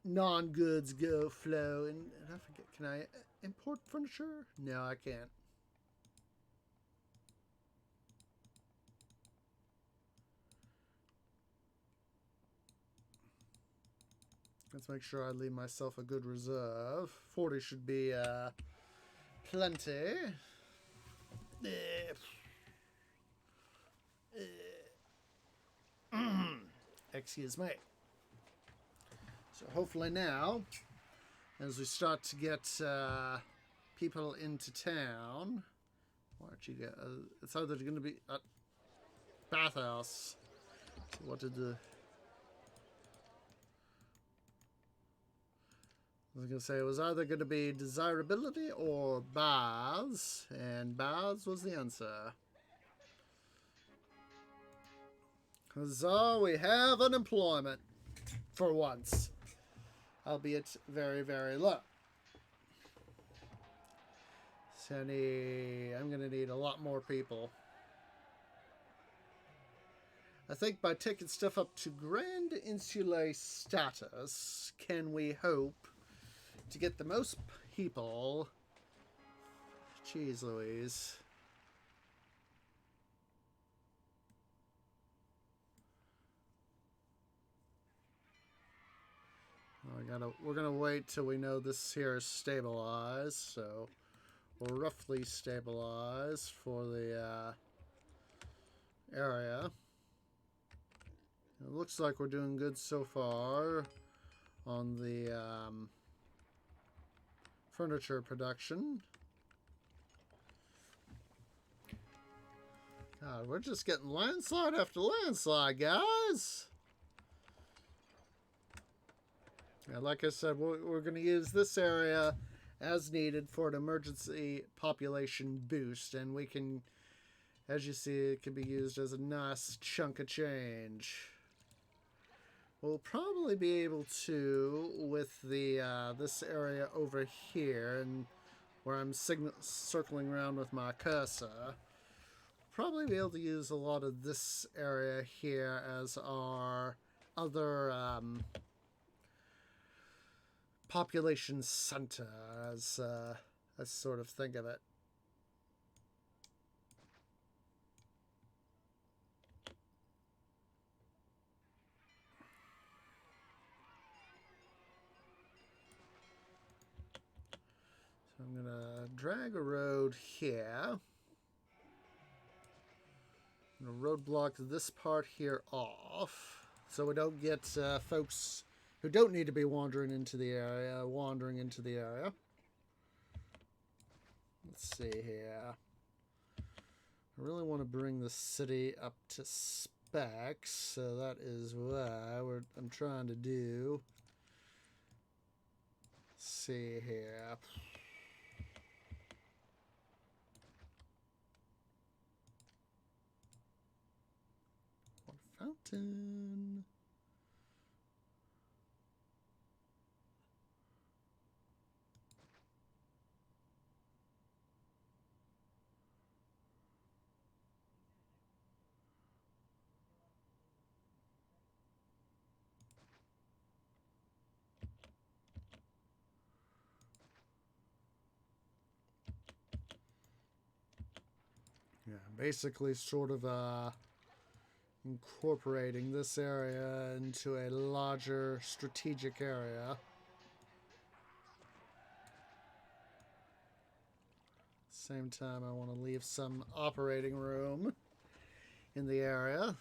non-goods go flow. And I forget, can I import furniture? No, I can't. Let's make sure I leave myself a good reserve. 40 should be plenty. Excuse me. So hopefully now, as we start to get people into town, why don't you get? It's either going to be a bathhouse. What did the? I was going to say it was either going to be desirability or baths, and baths was the answer. Huzzah, we have unemployment for once, albeit very, very low. So I'm going to need a lot more people. I think by taking stuff up to Grand Insulae status, can we hope to get the most people? Jeez Louise. We're gonna wait till we know this here is stabilized, so we're roughly stabilized for the area. It looks like we're doing good so far on the furniture production. God, we're just getting landslide after landslide, guys. Yeah, like I said, we're going to use this area as needed for an emergency population boost, and we can, as you see, it can be used as a nice chunk of change. We'll probably be able to, with the this area over here, and where I'm circling around with my cursor, probably be able to use a lot of this area here as our other population center, as sort of think of it. So I'm gonna drag a road here. I'm gonna roadblock this part here off, so we don't get folks who don't need to be wandering into the area. Let's see here. I really want to bring the city up to specs, so that is what I'm trying to do. Let's see here. Fountain. Yeah, basically sort of incorporating this area into a larger strategic area. Same time, I want to leave some operating room in the area.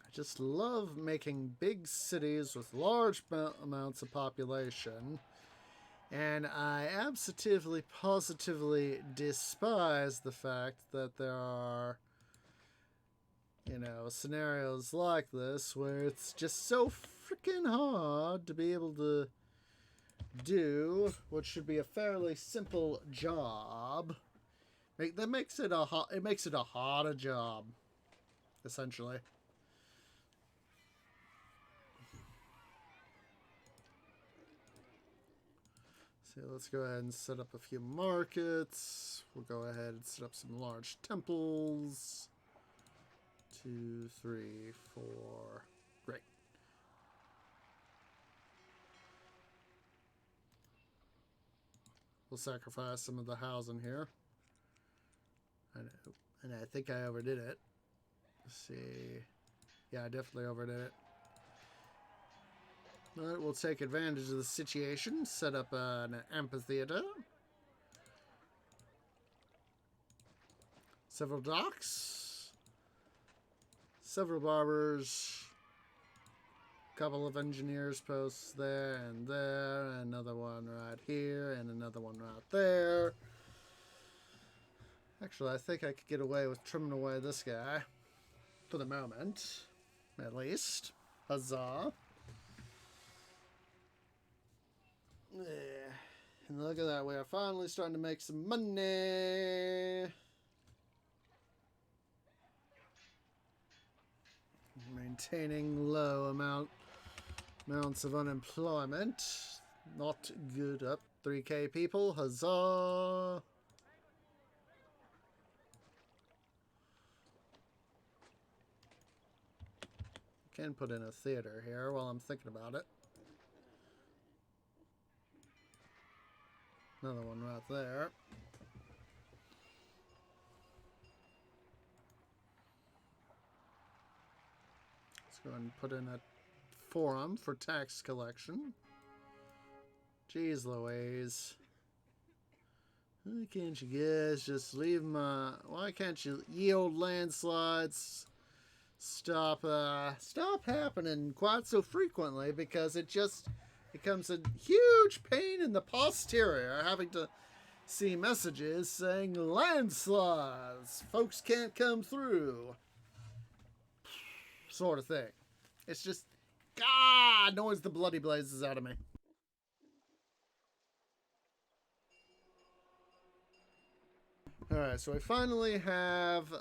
I just love making big cities with large amounts of population. And I absolutely, positively despise the fact that there are, scenarios like this where it's just so freaking hard to be able to do what should be a fairly simple job. That makes it a harder job, essentially. So let's go ahead and set up a few markets. We'll go ahead and set up some large temples. 2, 3, 4. Great. We'll sacrifice some of the housing here. I know. And I think I overdid it. Let's see. Yeah, I definitely overdid it. But we'll take advantage of the situation. Set up an amphitheater. Several docks. Several barbers. Couple of engineers posts there and there. Another one right here. And another one right there. Actually, I think I could get away with trimming away this guy. For the moment. At least. Huzzah. Yeah. And look at that. We are finally starting to make some money. Maintaining low amounts of unemployment. Not good. Up 3K people. Huzzah. Can put in a theater here while I'm thinking about it. Another one right there. Let's go ahead and put in a forum for tax collection. Jeez Louise. Why can't you guys just leave my... Why can't you yield landslides? Stop happening quite so frequently, because it just becomes a huge pain in the posterior having to see messages saying landslides, folks can't come through, sort of thing. It's just, annoys the bloody blazes out of me. Alright, so we finally have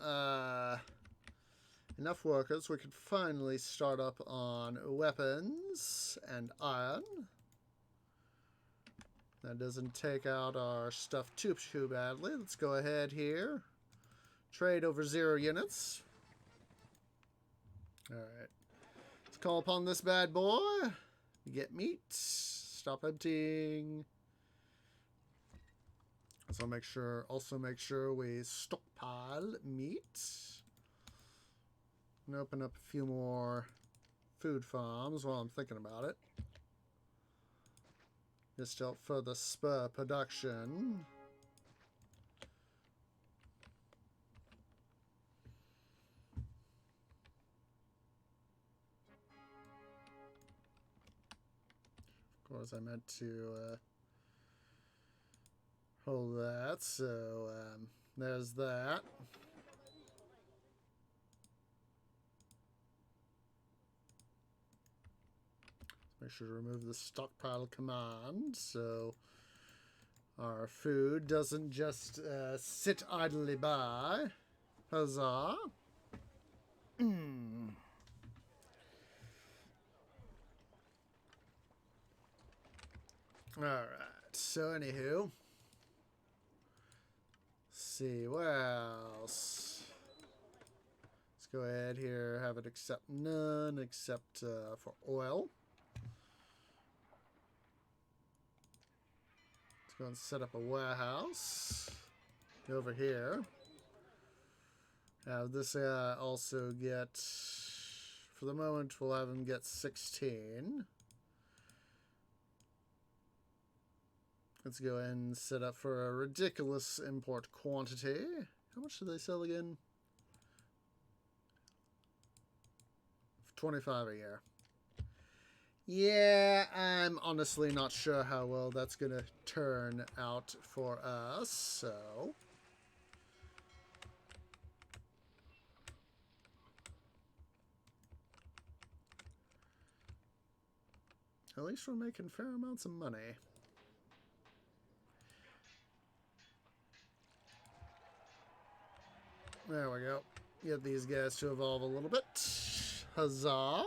enough workers. We can finally start up on weapons and iron. That doesn't take out our stuff too badly. Let's go ahead here. Trade over 0 units. Alright. Let's call upon this bad boy. Get meat. Stop emptying. Also make sure we stockpile meat. And open up a few more food farms while I'm thinking about it. Just to help further spur production. Of course, I meant to hold that, so there's that. Make sure to remove the stockpile command so our food doesn't just sit idly by. Huzzah. Alright, so anywho. Let's see, what else? Let's go ahead here, have it accept none except for oil. Go and set up a warehouse over here. Have this also get, for the moment, we'll have him get 16. Let's go ahead and set up for a ridiculous import quantity. How much do they sell again? 25 a year. Yeah, I'm honestly not sure how well that's going to turn out for us, so... At least we're making fair amounts of money. There we go. Get these guys to evolve a little bit. Huzzah!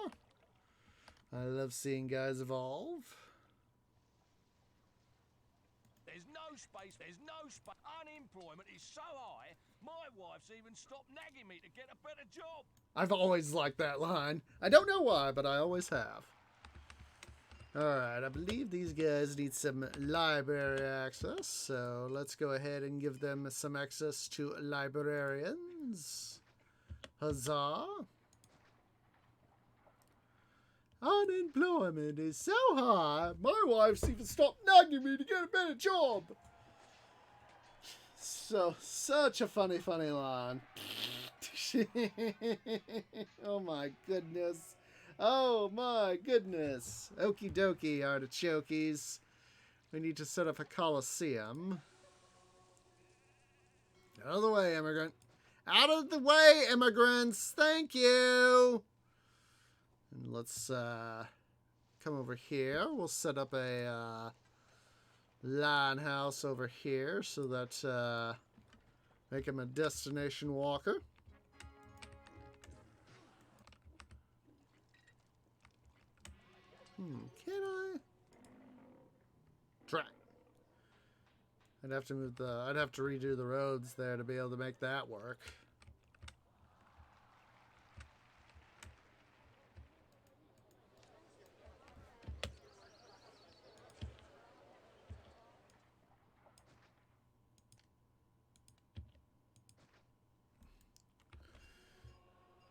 I love seeing guys evolve. There's no space. There's no space. Unemployment is so high, my wife's even stopped nagging me to get a better job. I've always liked that line. I don't know why, but I always have. Alright, I believe these guys need some library access, so let's go ahead and give them some access to librarians. Huzzah! Unemployment is so high, my wife's even stopped nagging me to get a better job. So, such a funny line. Oh my goodness. Oh my goodness. Okie dokie, artichokes. We need to set up a coliseum. Out of the way, immigrant. Out of the way, immigrants. Thank you. And let's come over here. We'll set up a line house over here so that make him a destination walker. Can I? Try. I'd have to move I'd have to redo the roads there to be able to make that work.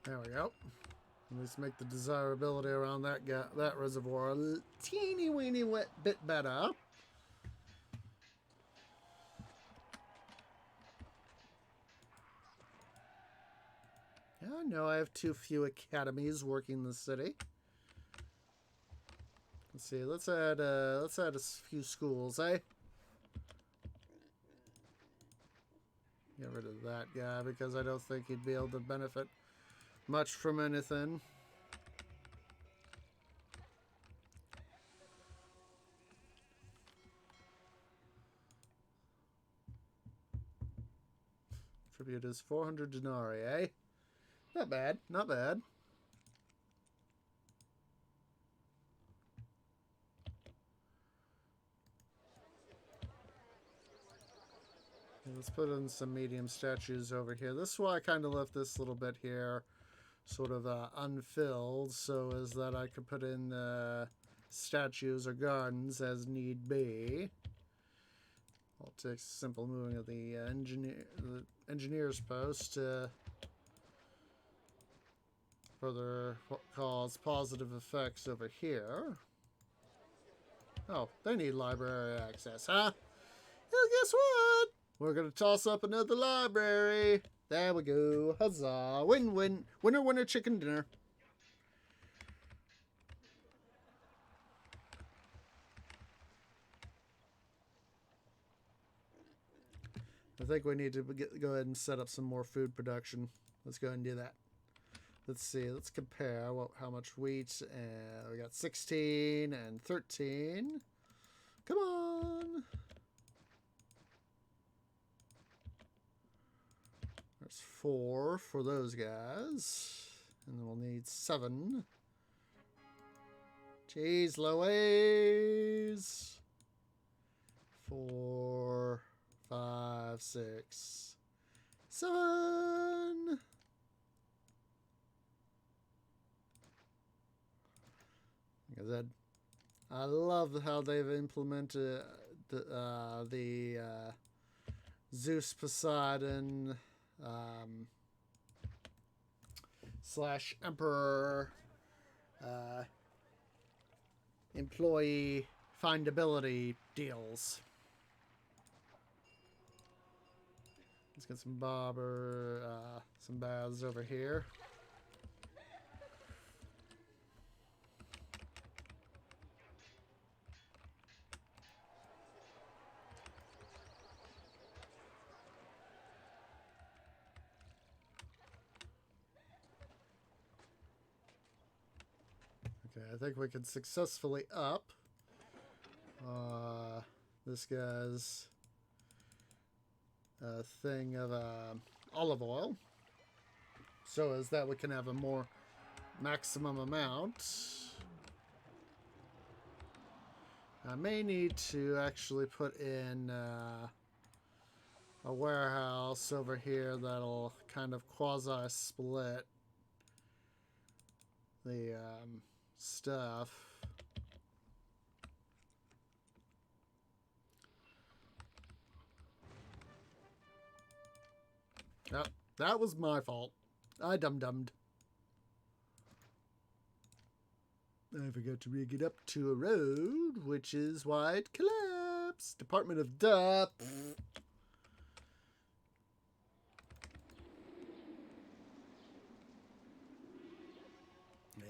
There we go. Let's make the desirability around that reservoir a teeny weeny bit better. Yeah, I know I have too few academies working in the city. Let's see. Let's add a few schools, eh? Get rid of that guy because I don't think he'd be able to benefit much from anything. Tribute is 400 denarii, eh? Not bad, not bad. Let's put in some medium statues over here. This is why I kind of left this little bit here sort of unfilled, so as that I could put in statues or gardens as need be. I'll take simple moving of the engineer's post to further cause positive effects over here. Oh, they need library access, huh? Well, guess what? We're gonna toss up another library. There we go. Huzzah. Win-win. Winner, winner, chicken dinner. I think we need to go ahead and set up some more food production. Let's go ahead and do that. Let's see. Let's compare how much wheat. We got 16 and 13. Come on. There's 4 for those guys. And then we'll need 7. Jeez Louise. 4, 5, 6, 7. Like I said, I love how they've implemented the Zeus Poseidon / Emperor employee findability deals. Let's get some some baths over here. I think we can successfully up this guy's thing of olive oil, so as that we can have a more maximum amount. I may need to actually put in a warehouse over here that'll kind of quasi-split the stuff. Yep, that was my fault. I dum-dummed. I forgot to rig it up to a road, which is why it collapsed. Department of Duh.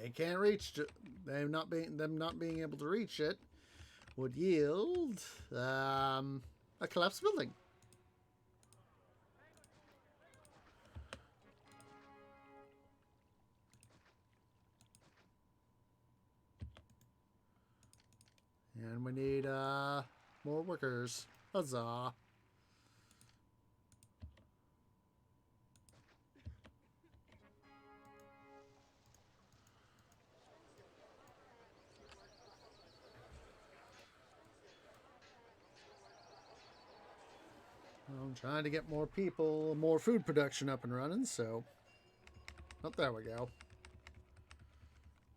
They can't reach it. Them not being able to reach it would yield a collapsed building. And we need more workers. Huzzah. I'm trying to get more people, more food production up and running, so... Oh, there we go.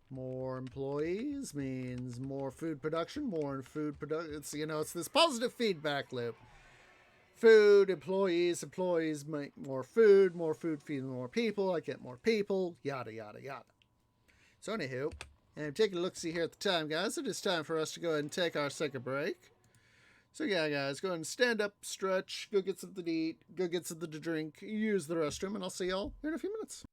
More employees means more food production, It's, you know, it's this positive feedback loop. Food, employees make more food feeds more people, I get more people, yada, yada, yada. So anywho, and taking a look-see here at the time, guys, it is time for us to go ahead and take our second break. So yeah, guys, go ahead and stand up, stretch, go get something to eat, go get something to drink, use the restroom, and I'll see y'all here in a few minutes.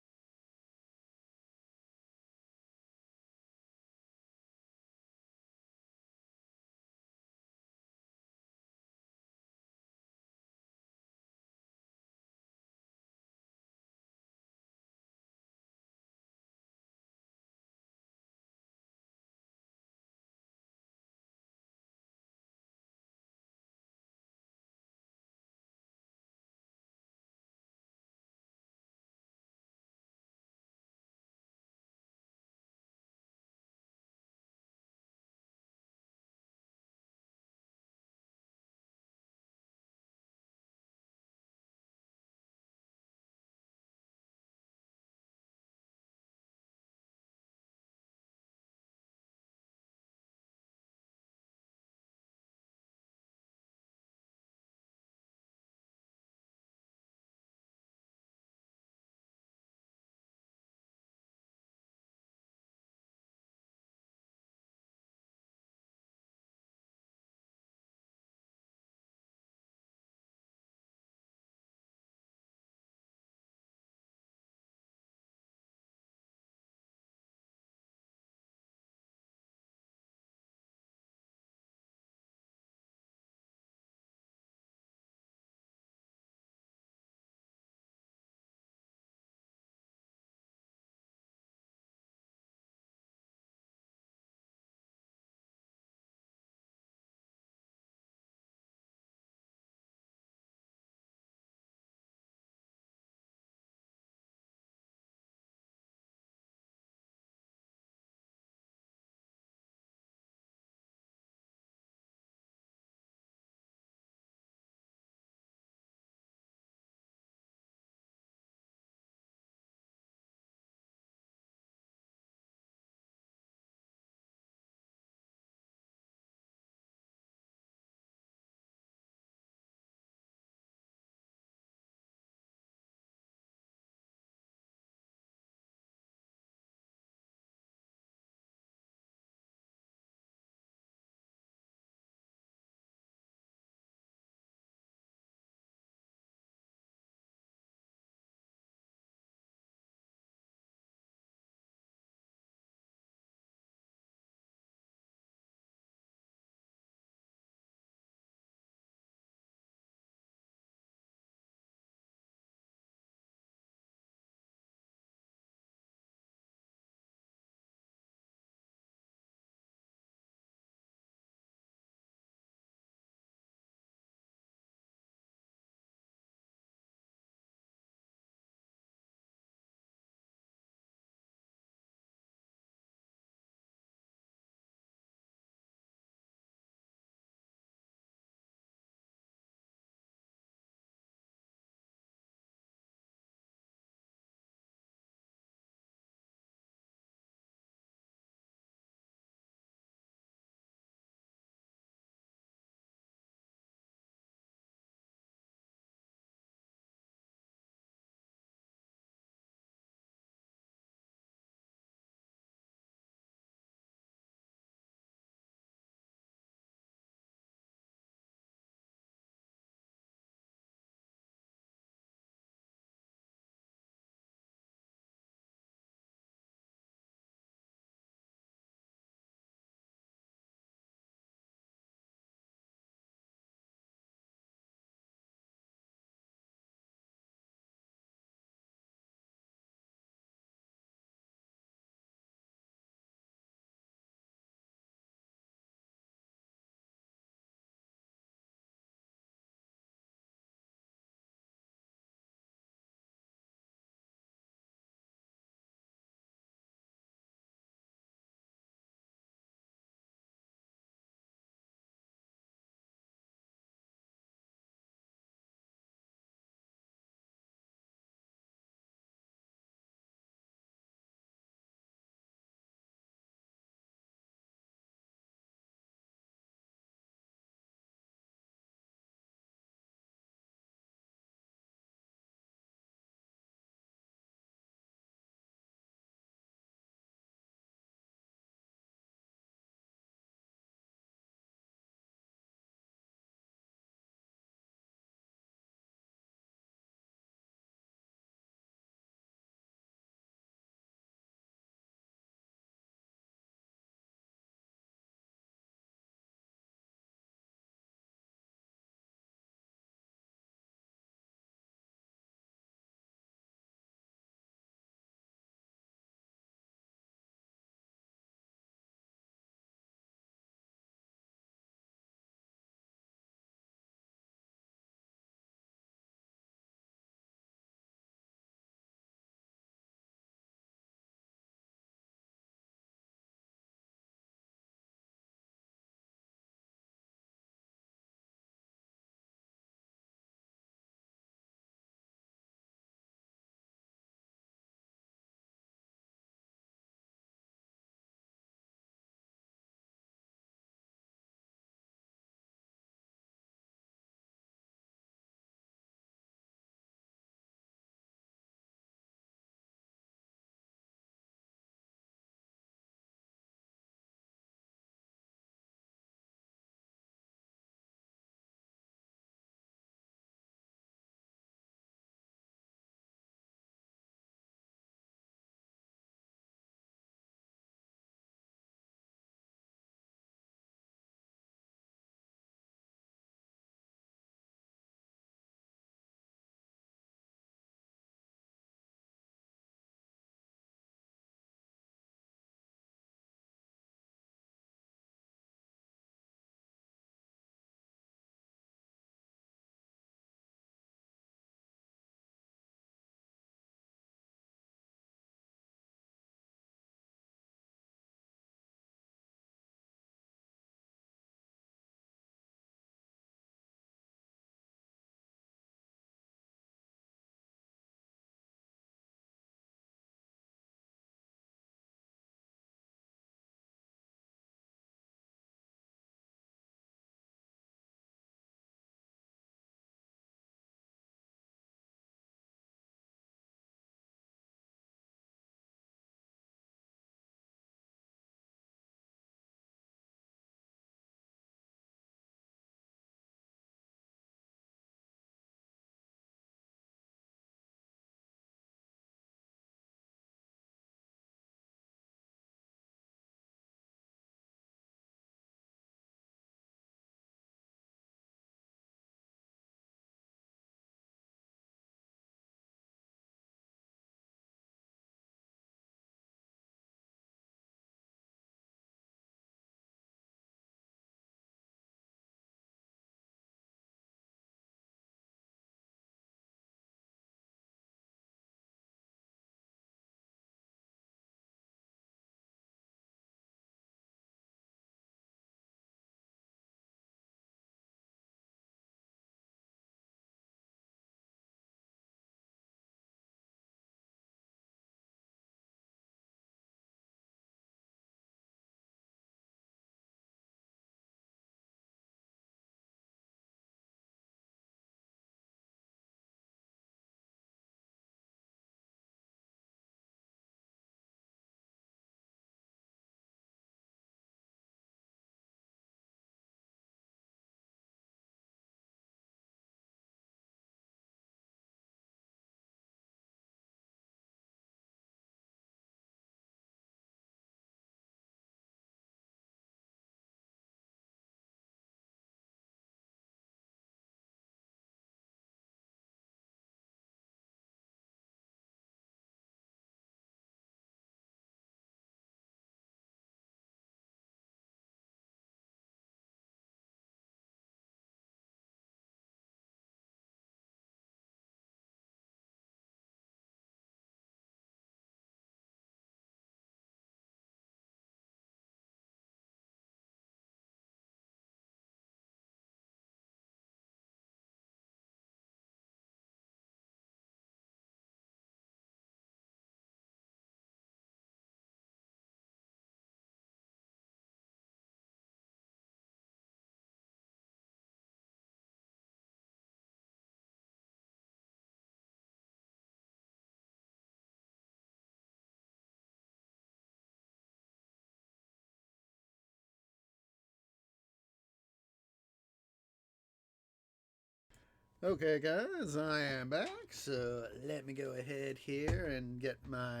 Okay, guys, I am back. So let me go ahead here and get my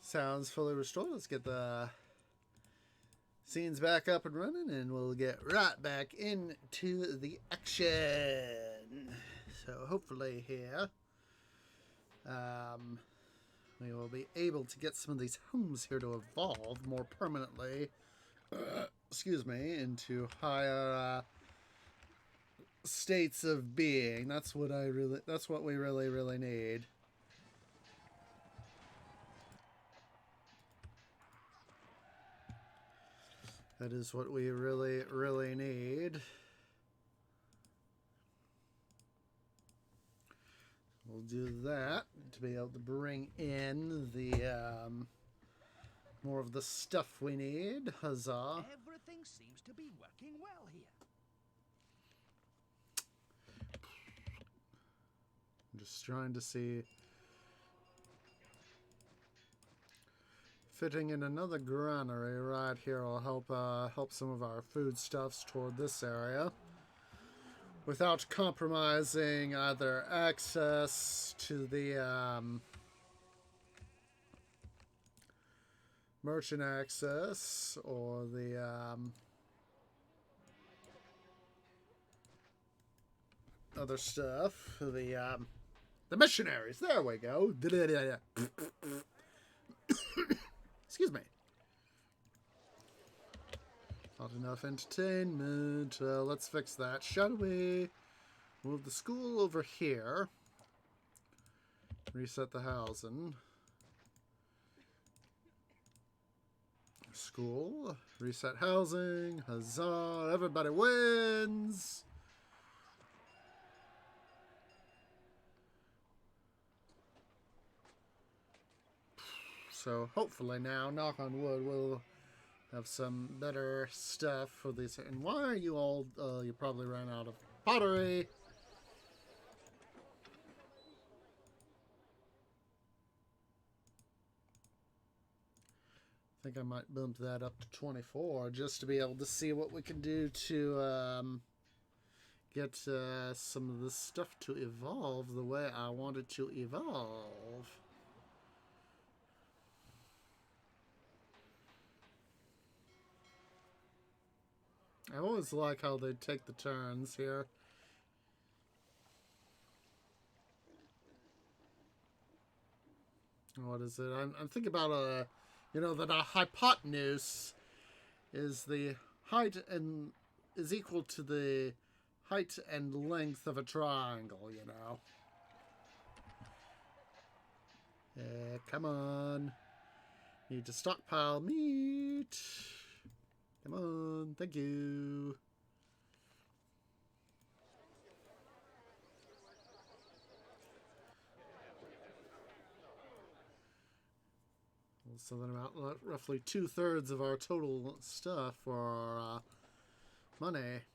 sounds fully restored. Let's get the scenes back up and running, and we'll get right back into the action. So hopefully here, we will be able to get some of these homes here to evolve more permanently. Excuse me, into higher states of being. That's what we really need. That is what we really need. We'll do that to be able to bring in the more of the stuff we need. Huzzah. Everything seems to be working well here. I'm just trying to see. Fitting in another granary right here will help some of our foodstuffs toward this area, without compromising either access to the merchant access or the other stuff. The missionaries. There we go. Excuse me. Not enough entertainment. Let's fix that, shall we? Move the school over here. Reset the housing. School. Reset housing. Huzzah. Everybody wins. So hopefully now, knock on wood, we'll have some better stuff for these. And why are you all, you probably ran out of pottery. I think I might bump that up to 24 just to be able to see what we can do to get some of this stuff to evolve the way I want it to evolve. I always like how they take the turns here. What is it? I'm thinking about that a hypotenuse is the height and is equal to the height and length of a triangle, you know. Come on. Need to stockpile meat. Come on, thank you. So then about roughly 2/3 of our total stuff for our money.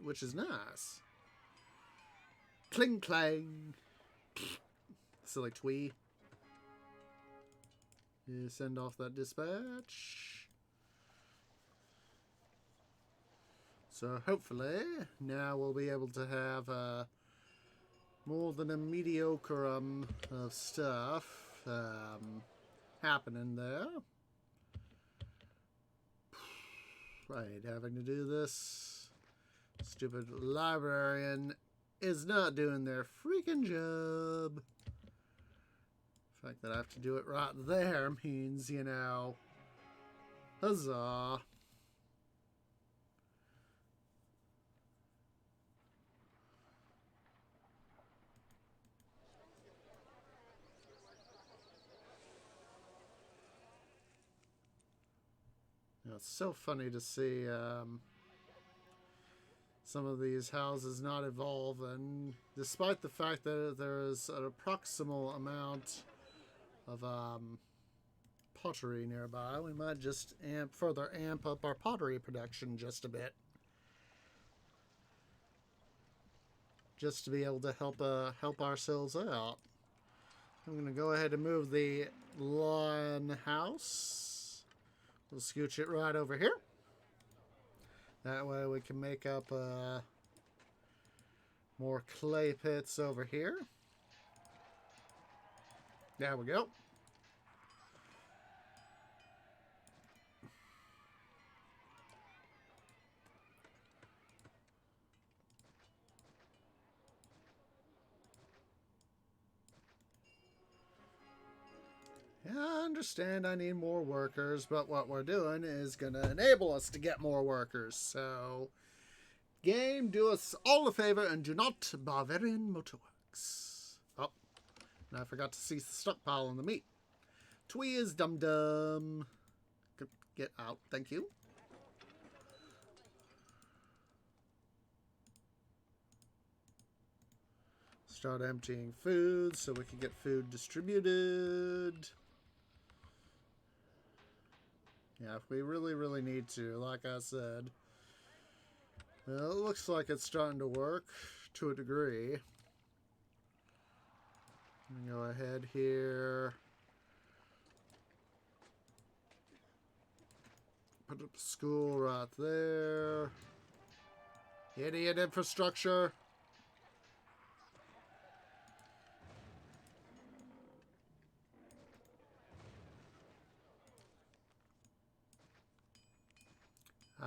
Which is nice. Cling clang. Silly twee. You send off that dispatch. So hopefully now we'll be able to have more than a mediocre of stuff happening there. Right, having to do this. Stupid librarian is not doing their freaking job. The fact that I have to do it right there means, you know, huzzah. You know, it's so funny to see some of these houses not evolve, and despite the fact that there is an approximal amount of pottery nearby, we might just further amp up our pottery production just a bit, just to be able to help ourselves out. I'm going to go ahead and move the lawn house. We'll scooch it right over here. That way we can make up more clay pits over here. There we go. Yeah, I understand I need more workers, but what we're doing is going to enable us to get more workers. So, game, do us all a favor and do not Bavarian Motorworks. Oh, and I forgot to cease the stockpile on the meat. Tweez dum-dum. Get out, thank you. Start emptying food so we can get food distributed. Yeah, if we really need to, like I said. Well, it looks like it's starting to work to a degree. Go ahead here. Put up a school right there. Idiot infrastructure.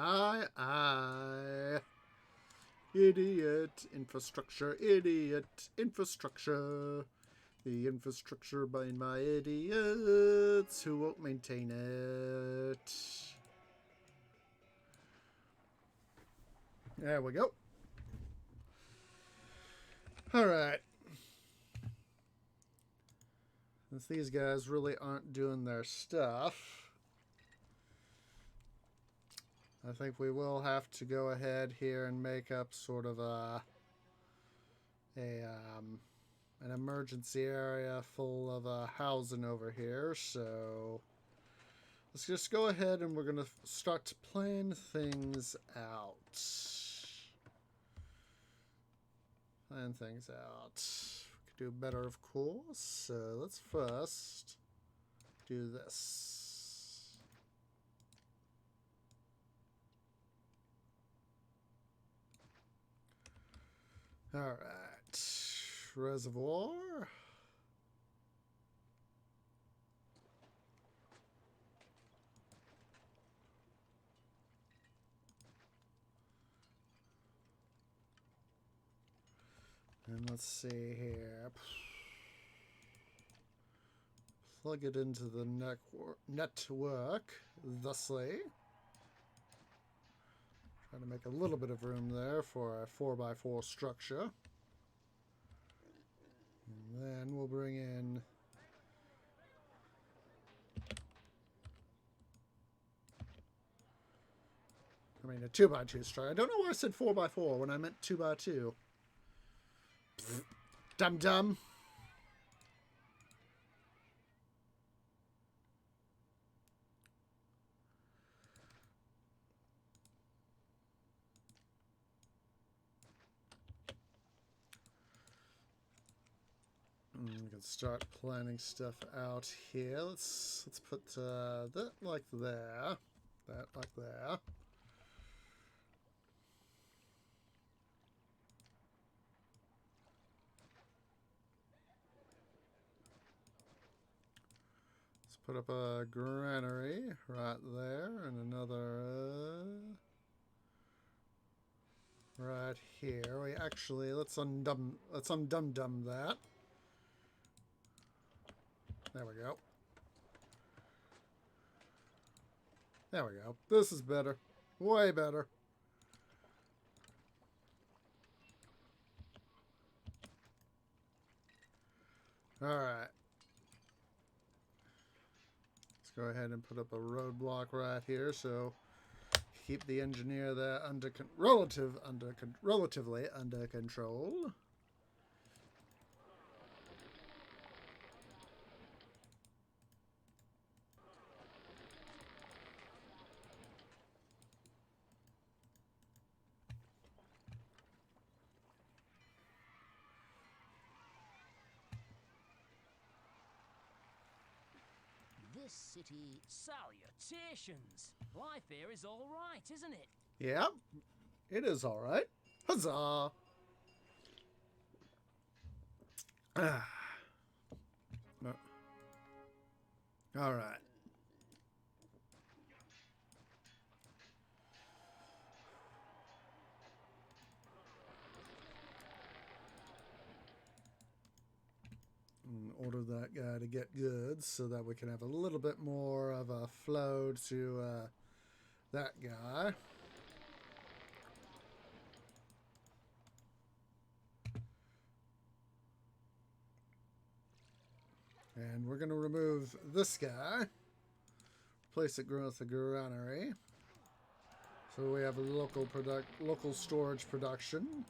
Aye. Idiot infrastructure, idiot infrastructure. The infrastructure by my idiots who won't maintain it. There we go. Alright. Since these guys really aren't doing their stuff, I think we will have to go ahead here and make up sort of an emergency area full of housing over here. So let's just go ahead and we're going to start to plan things out. Plan things out. We could do better, of course. So let's first do this. All right, reservoir. And let's see here. Plug it into the network, thusly. Trying to make a little bit of room there for a 4x4 structure. And then we'll bring in a 2x2 structure. I don't know why I said 4x4 when I meant 2x2. Dum-dum. We can start planning stuff out here. Let's put that like there, that like there. Let's put up a granary right there, and another right here. We actually let's undum that. There we go. There we go. This is better. Way better. Alright. Let's go ahead and put up a roadblock right here so keep the engineer there relatively under control. This city... Salutations! Life here is all right, isn't it? Yeah, it is all right. Huzzah! Ah. No. All right. Order that guy to get goods so that we can have a little bit more of a flow to that guy. And we're going to remove this guy. Replace it with a granary. So we have a local storage production.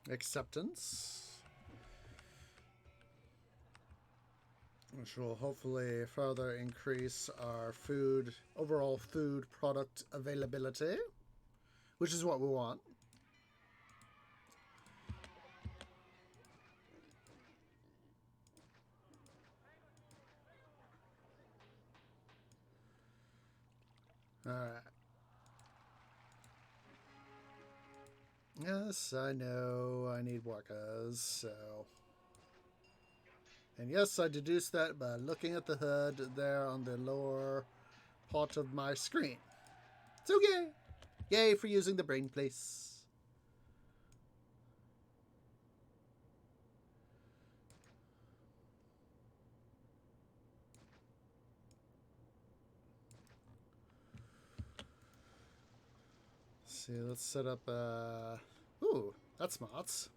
Acceptance. Which will hopefully further increase our overall food product availability, which is what we want. All right. Yes, I know I need workers, so... And yes, I deduced that by looking at the HUD there on the lower part of my screen. So yay! Yay for using the brain place. See, let's set up ooh, that's smarts.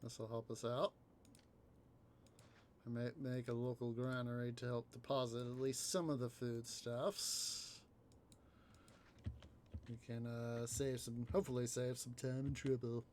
This will help us out. I might make a local granary to help deposit at least some of the foodstuffs. We can hopefully save some time and trouble.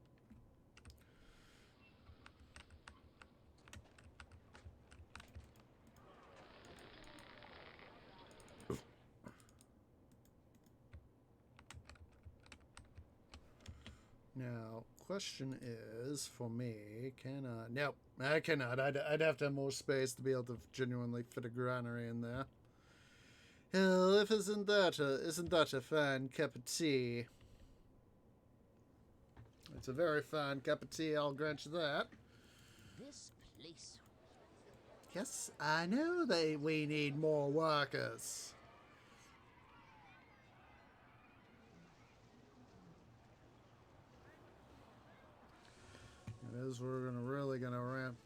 Now, question is, for me, can I... Nope, I cannot. I'd have to have more space to be able to genuinely fit a granary in there. Hell, isn't that a fine cup of tea? It's a very fine cup of tea, I'll grant you that. This place. Yes, I know that we need more workers. It is, we're really gonna ramp.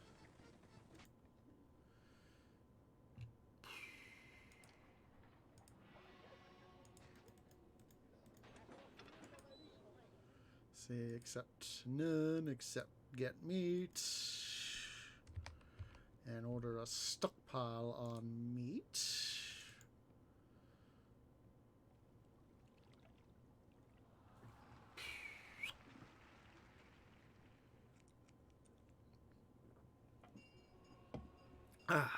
See, accept none, except get meat. And order a stockpile on meat. Ah.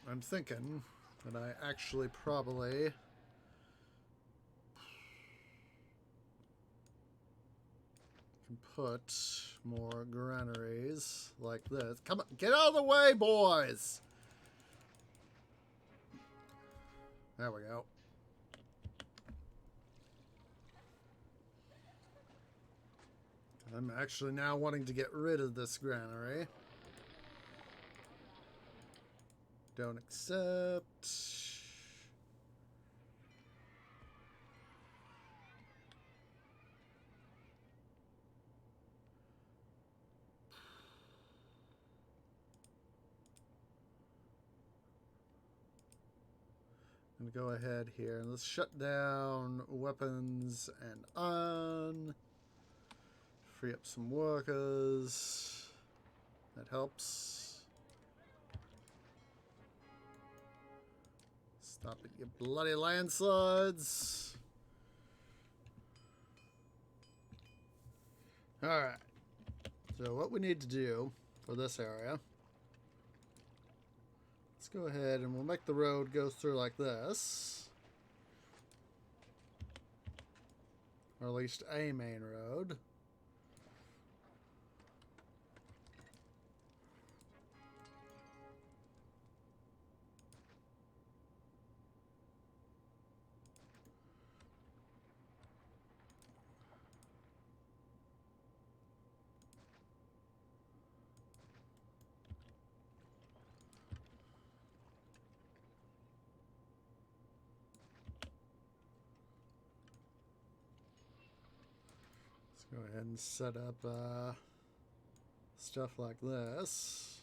I'm thinking that I actually probably can put more granaries like this. Come on, get out of the way, boys! There we go. I'm actually now wanting to get rid of this granary. Don't accept. I'm gonna go ahead here and let's shut down weapons and on. Free up some workers. That helps. Stop it, you bloody landslides. Alright. So what we need to do for this area, let's go ahead and we'll make the road go through like this. Or at least a main road. Go ahead and set up stuff like this.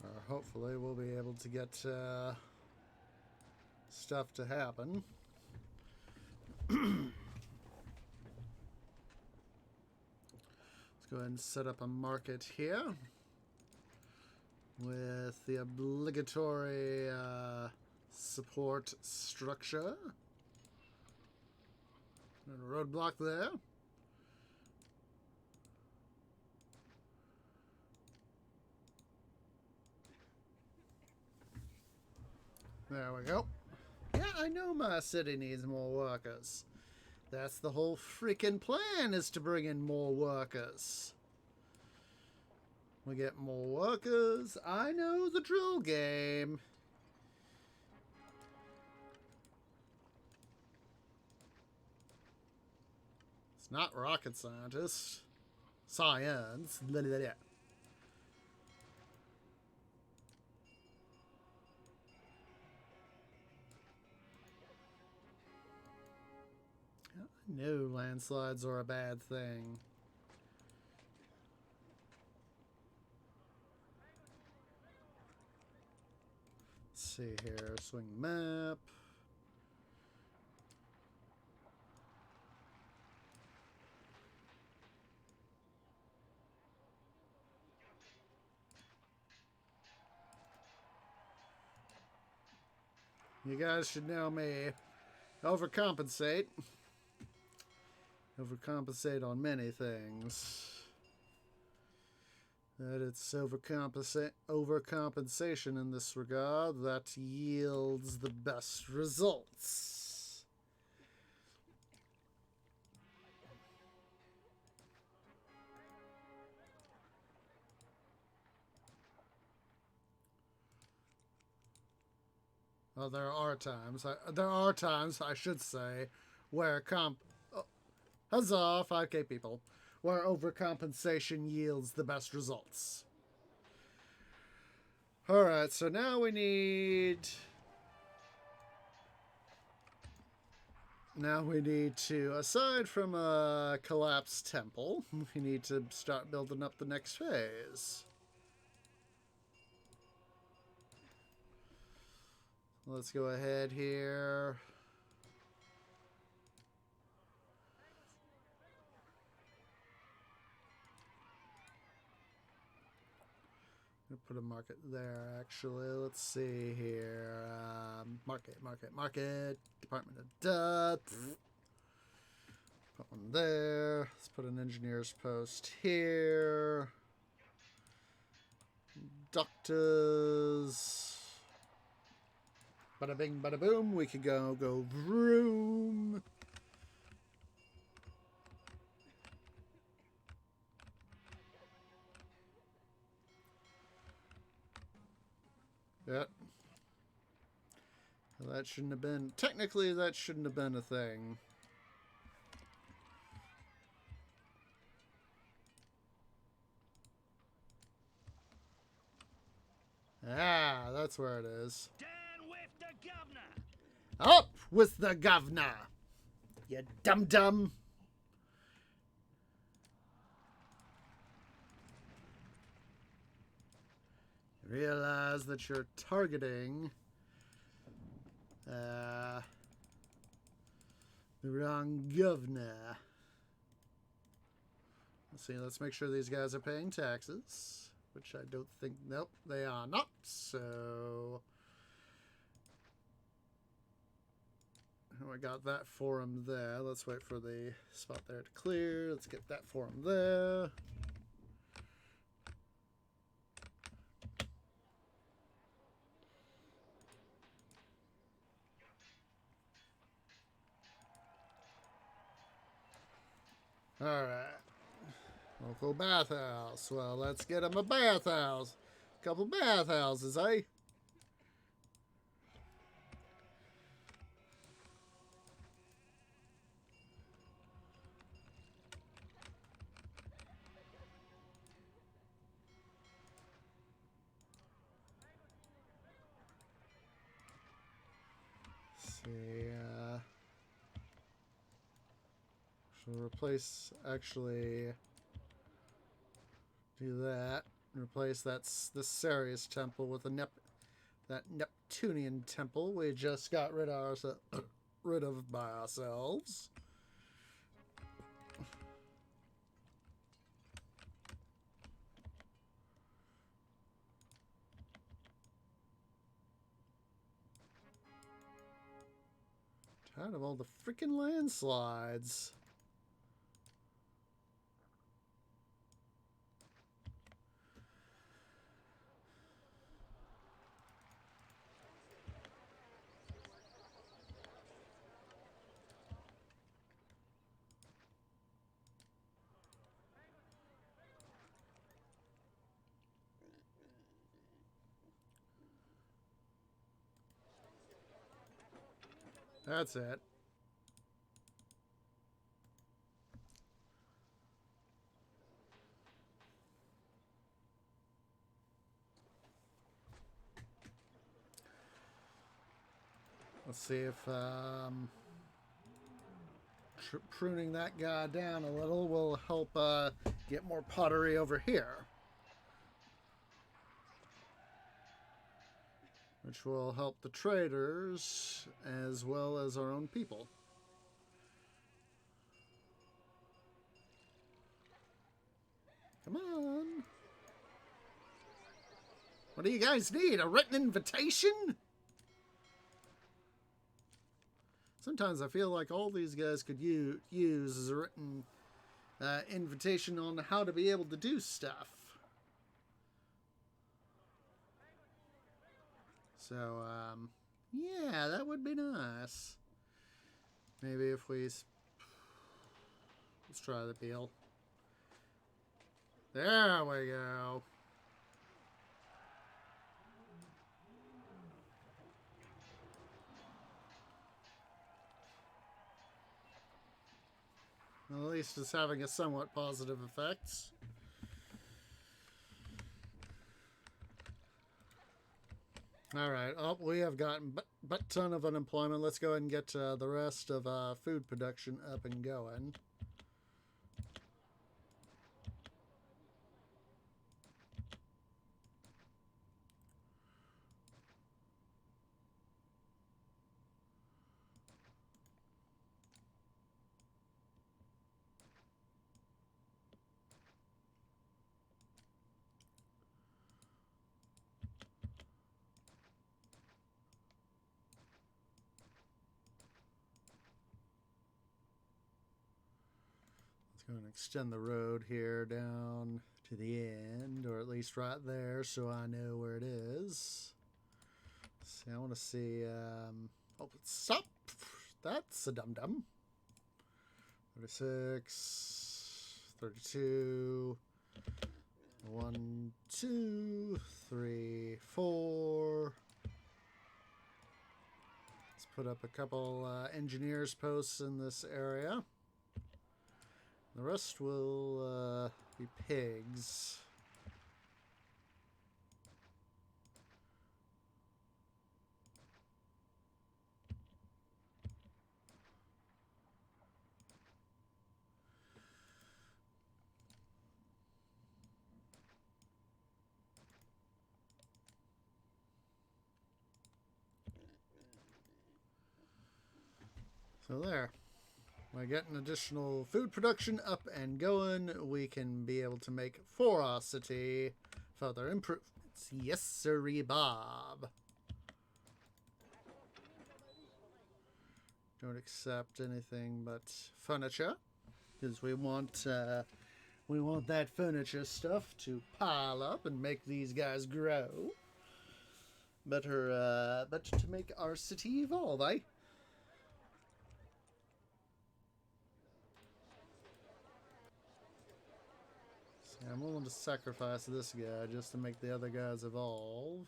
Or hopefully we'll be able to get stuff to happen. Let's go ahead and set up a market here with the obligatory support structure. And a roadblock there. There we go. Yeah, I know my city needs more workers. That's the whole freaking plan, is to bring in more workers. We get more workers. I know the drill game. Not rocket scientist. Science. Blah, blah, blah. No, landslides are a bad thing. Let's see here. Swing map. You guys should know me. Overcompensate. Overcompensate on many things. That it's overcompensation in this regard that yields the best results. Well, there are times, I should say, where huzzah, 5K people, where overcompensation yields the best results. Alright, so now we need... Now we need to, aside from a collapsed temple, we need to start building up the next phase. Let's go ahead here. I'm gonna put a market there, actually. Let's see here. Market. Department of Death. Put one there. Let's put an engineer's post here. Doctors. Bada bing, bada boom. We could go vroom. Yep. Well, that shouldn't have been... Technically, that shouldn't have been a thing. Ah, that's where it is. Down with the governor! Up with the governor! You dum-dum! Realize that you're targeting the wrong governor. Let's see, let's make sure these guys are paying taxes, which I don't think, nope, they are not, so we got that forum there. Let's wait for the spot there to clear. Let's get that forum there. Alright. Local bathhouse. Well, let's get him a bathhouse. Couple bathhouses, eh? See, should replace, actually, do that. Replace the Ceres temple with that Neptunian temple we just got rid of by ourselves. Tired of all the freaking landslides. That's it. Let's see if pruning that guy down a little will help get more pottery over here. Which will help the traders as well as our own people. Come on. What do you guys need? A written invitation? Sometimes I feel like all these guys could use is a written invitation on how to be able to do stuff. So, yeah, that would be nice. Maybe if let's try the peel. There we go. Well, at least it's having a somewhat positive effect. Alright, we have gotten but ton of unemployment. Let's go ahead and get the rest of food production up and going. Let's go and extend the road here down to the end, or at least right there, so I know where it is. See, I want to see. Oh, stop! That's a dum-dum. 36, 32, 1, 2, 3, 4. Let's put up a couple engineers posts in this area. The rest will be pigs. So there. By getting additional food production up and going, we can be able to make ferocity further improvements. Yes, sirree, Bob. Don't accept anything but furniture, because we want that furniture stuff to pile up and make these guys grow. Better to make our city evolve, eh? I'm willing to sacrifice this guy just to make the other guys evolve.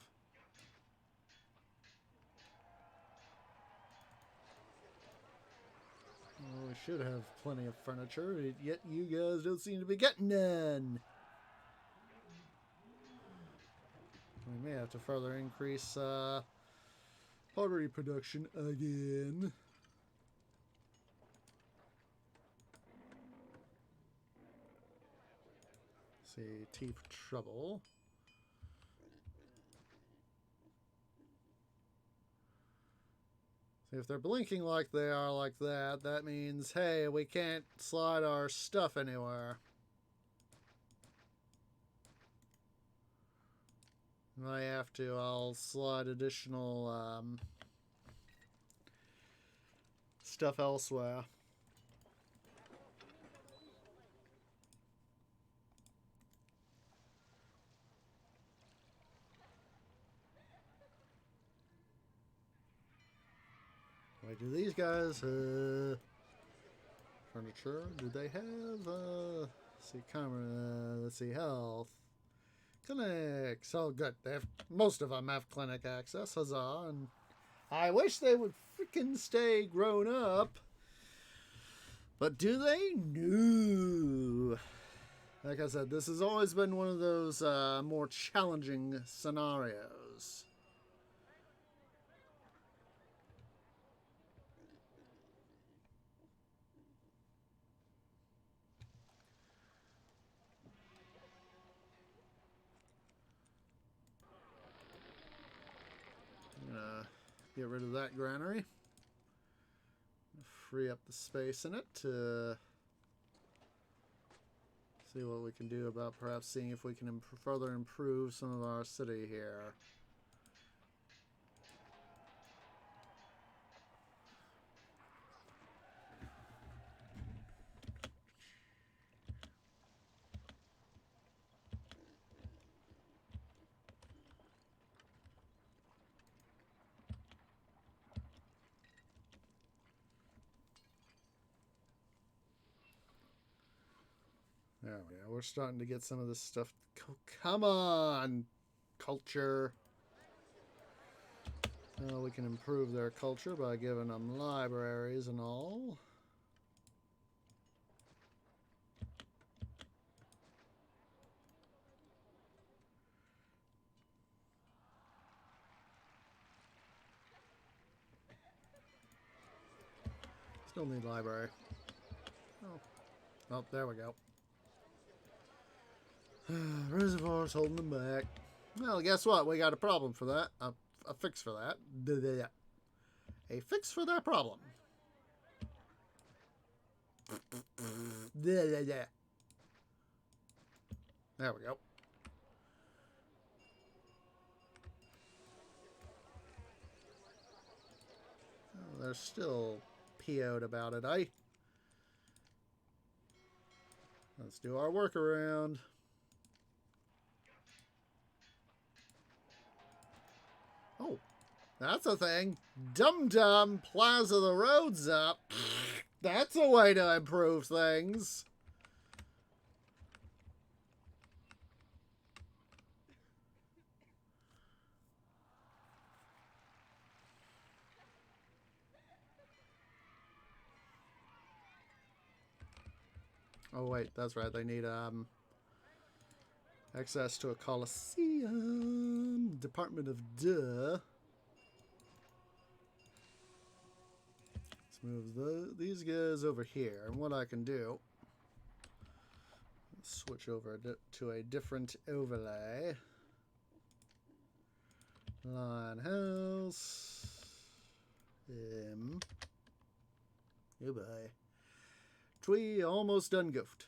Well, we should have plenty of furniture, yet you guys don't seem to be getting none. We may have to further increase pottery production again. Let's see, T for trouble. See, if they're blinking like they are like that, that means, hey, we can't slide our stuff anywhere. If I have to, I'll slide additional stuff elsewhere. Wait, do these guys furniture? Do they have let's see, camera, let's see, health. Clinics. Oh, good. They have, most of them have clinic access. Huzzah. And I wish they would freaking stay grown up. But do they? No. Like I said, this has always been one of those more challenging scenarios. Get rid of that granary. Free up the space in it to see what we can do about perhaps seeing if we can further improve some of our city here. There we go. We're starting to get some of this stuff. Come on, culture. We can improve their culture by giving them libraries and all. Still need library. Oh, there we go. Reservoirs holding them back. Well, guess what? We got a problem for that. A fix for that. A fix for that problem. There we go. Oh, they're still PO'd about it, eh? Let's do our workaround. Oh, that's a thing. Dum-dum, plaza the roads up. That's a way to improve things. Oh wait, that's right. They need access to a Coliseum. Department of Duh. Let's move these guys over here. And what I can do, switch over to a different overlay. Line house. Oh boy. Twee almost done goofed.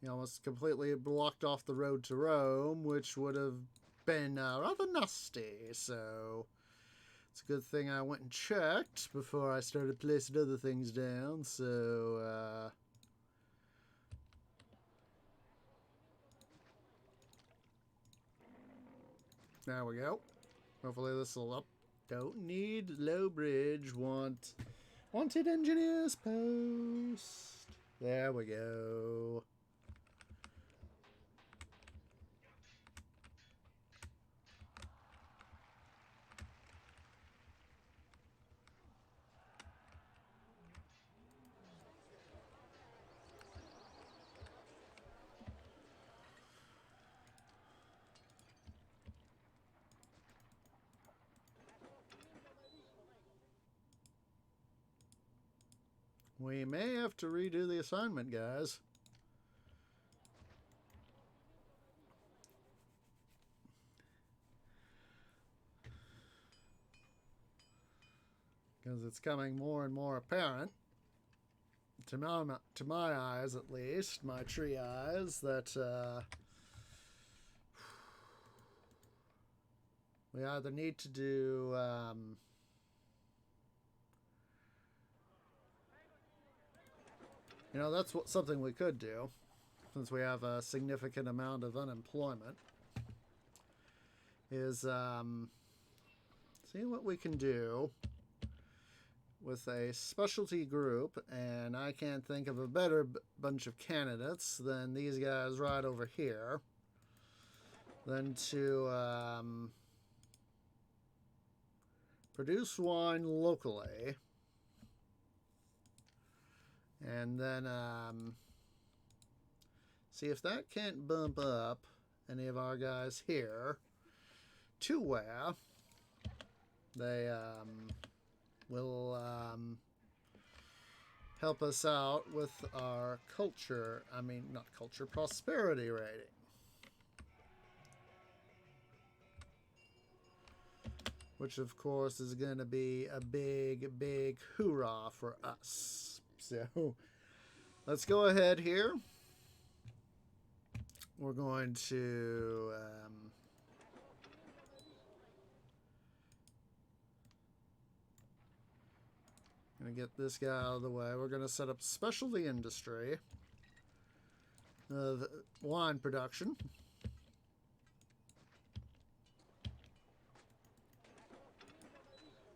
He almost completely blocked off the road to Rome, which would have been rather nasty. So it's a good thing I went and checked before I started placing other things down. So there we go. Hopefully this will up. Don't need low bridge. Wanted engineers post. There we go. We may have to redo the assignment, guys. Because it's coming more and more apparent, to my eyes at least, my tree eyes, that we either need to do you know, that's something we could do, since we have a significant amount of unemployment, is see what we can do with a specialty group, and I can't think of a better bunch of candidates than these guys right over here, than to produce wine locally, and then see if that can't bump up any of our guys here to where they will help us out with our culture, not culture, prosperity rating. Which, of course, is going to be a big, big hoorah for us. So, let's go ahead here. We're going to get this guy out of the way. We're going to set up specialty industry of wine production.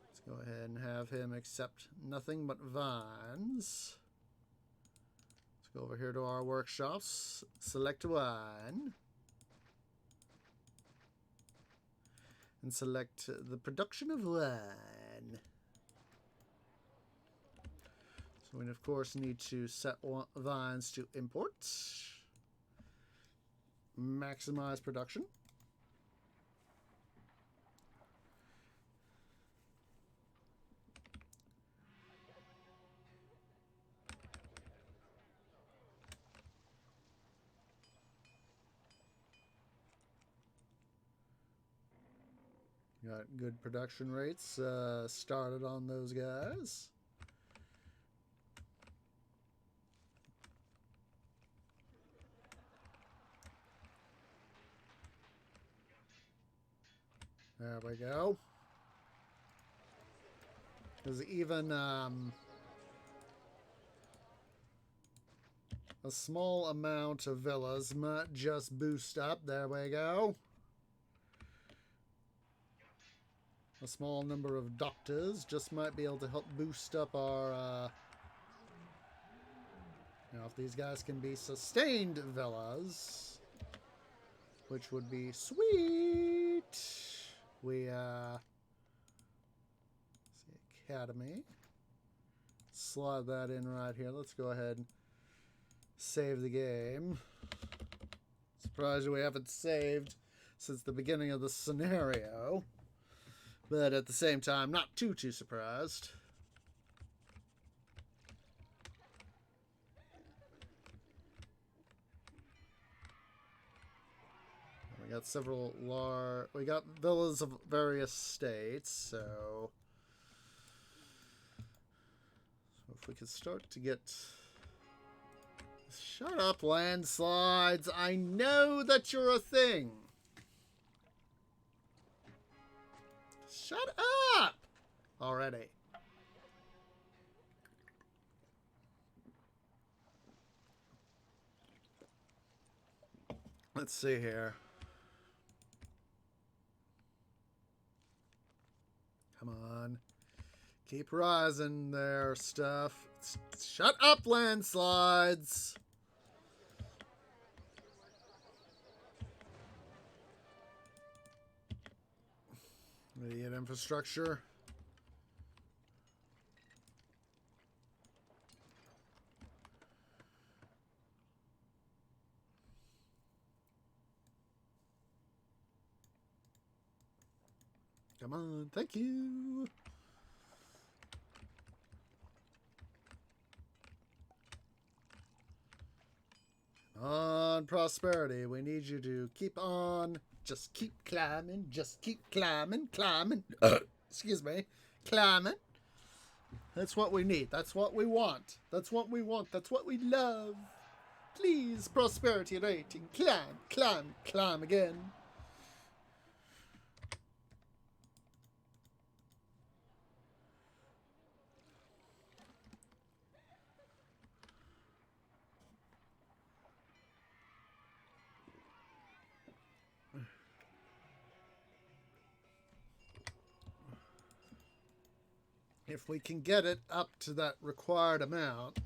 Let's go ahead and have him accept nothing but vines. Let's go over here to our workshops, select wine, and select the production of wine. So we, of course, need to set vines to import. Maximize production. Got good production rates started on those guys. There we go. Because even a small amount of villas might just boost up. There we go. A small number of doctors just might be able to help boost up our... Now, if these guys can be sustained villas, which would be sweet. We, see, Academy. Slide that in right here. Let's go ahead and save the game. Surprised we haven't saved since the beginning of the scenario. But at the same time, not too surprised. We got several we got villas of various states, so if we could start to get... Shut up, landslides! I know that you're a thing! Shut up! Already. Let's see here. Come on. Keep rising there, stuff. Shut up, landslides! Idiot infrastructure. Come on, thank you. on prosperity. We need you to keep on. Just keep climbing. Just keep climbing. Climbing. Excuse me. Climbing. That's what we need. That's what we want. That's what we want. That's what we love. Please, prosperity rating. Climb, climb, climb again. If we can get it up to that required amount,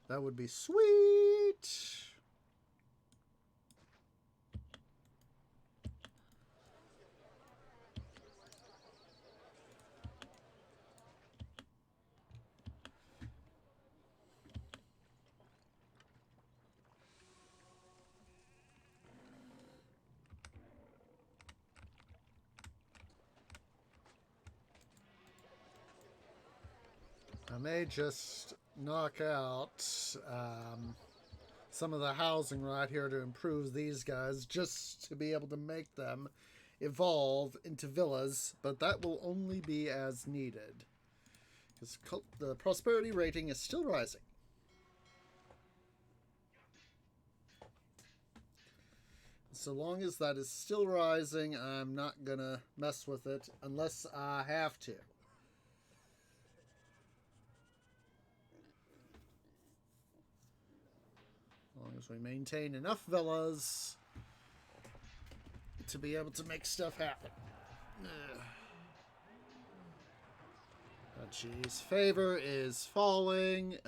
that would be sweet. I may just knock out some of the housing right here to improve these guys, just to be able to make them evolve into villas, but that will only be as needed, because the prosperity rating is still rising. So long as that is still rising, I'm not gonna mess with it unless I have to. As long as we maintain enough villas to be able to make stuff happen. Oh, geez. Favor is falling.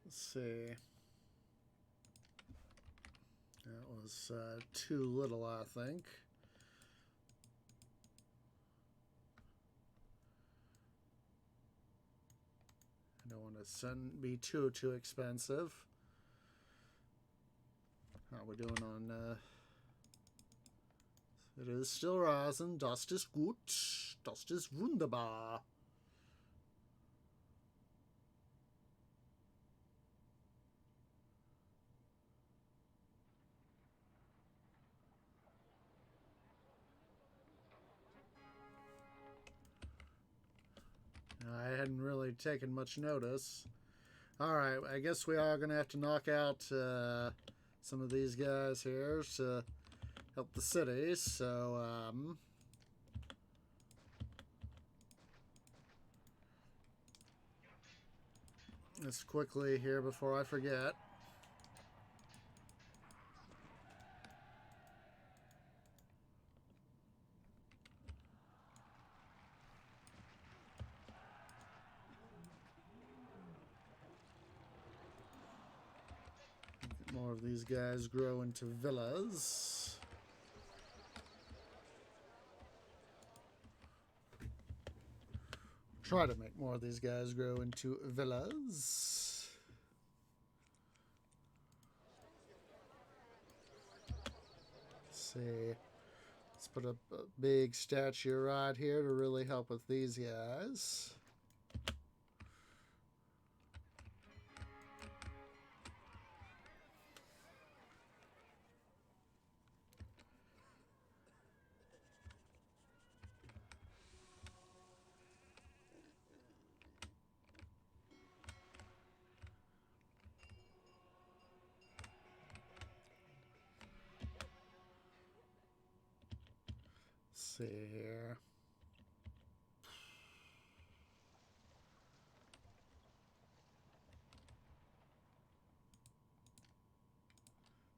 Let's see. That was too little, I think. I don't want to be too expensive. How are we doing on... It is still rising. Das ist gut. Das ist wunderbar. I hadn't really taken much notice. Alright, I guess we are going to have to knock out some of these guys here to help the city. So, let's quickly here before I forget. More of these guys grow into villas. Try to make more of these guys grow into villas. Let's see. Let's put a big statue right here to really help with these guys. See here.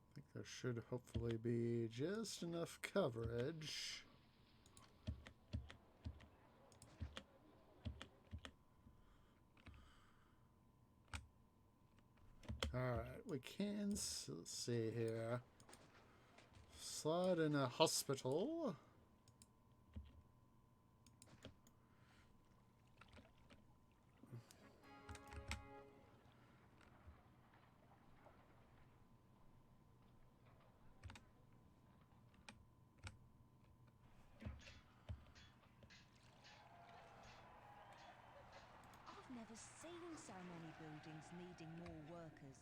I think there should hopefully be just enough coverage. Alright, we can see here. Slide in a hospital. never seen so many buildings needing more workers.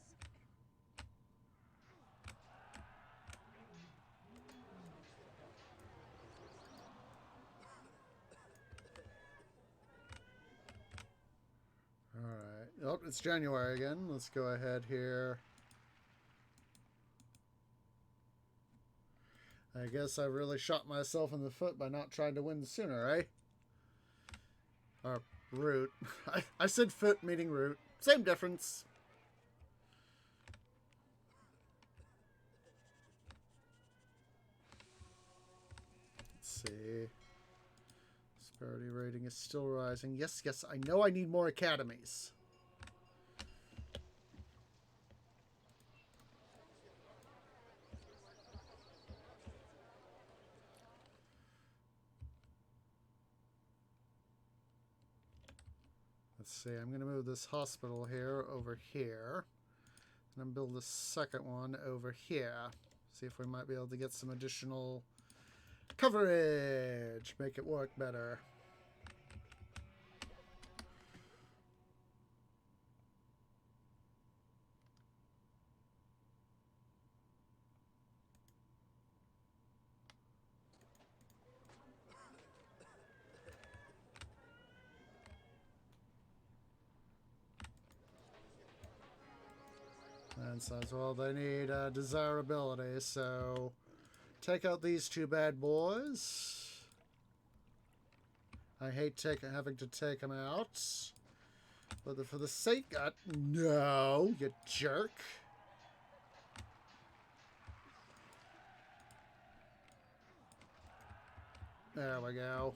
Alright. Oh, it's January again. Let's go ahead here. I guess I really shot myself in the foot by not trying to win sooner, eh? Or root. I said foot meaning root. Same difference. Let's see. Prosperity rating is still rising. Yes, yes, I know I need more academies. Let's see, I'm going to move this hospital here over here. And then build the second one over here. See if we might be able to get some additional coverage. Make it work better. And so as well, they need desirability, so take out these two bad boys. I hate having to take them out. But for the sake of... No, you jerk. There we go.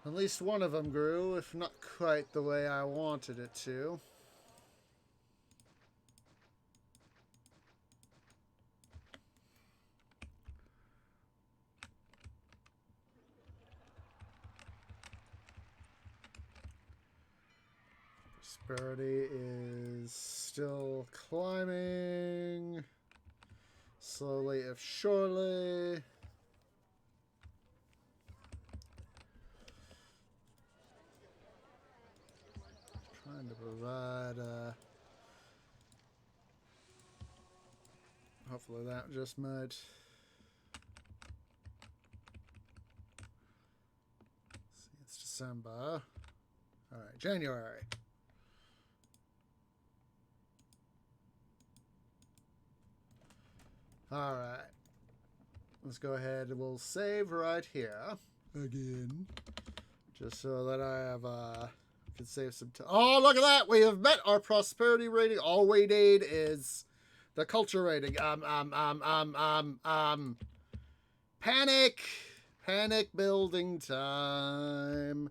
At least one of them grew, if not quite the way I wanted it to. Prosperity is still climbing. Slowly, if surely. Trying to provide, hopefully that just might. See, it's December. Alright, January. Alright. Let's go ahead and we'll save right here. Again. Just so that I have, can save some time. Oh, look at that! We have met our prosperity rating. All we need is the culture rating. Panic! Panic building time.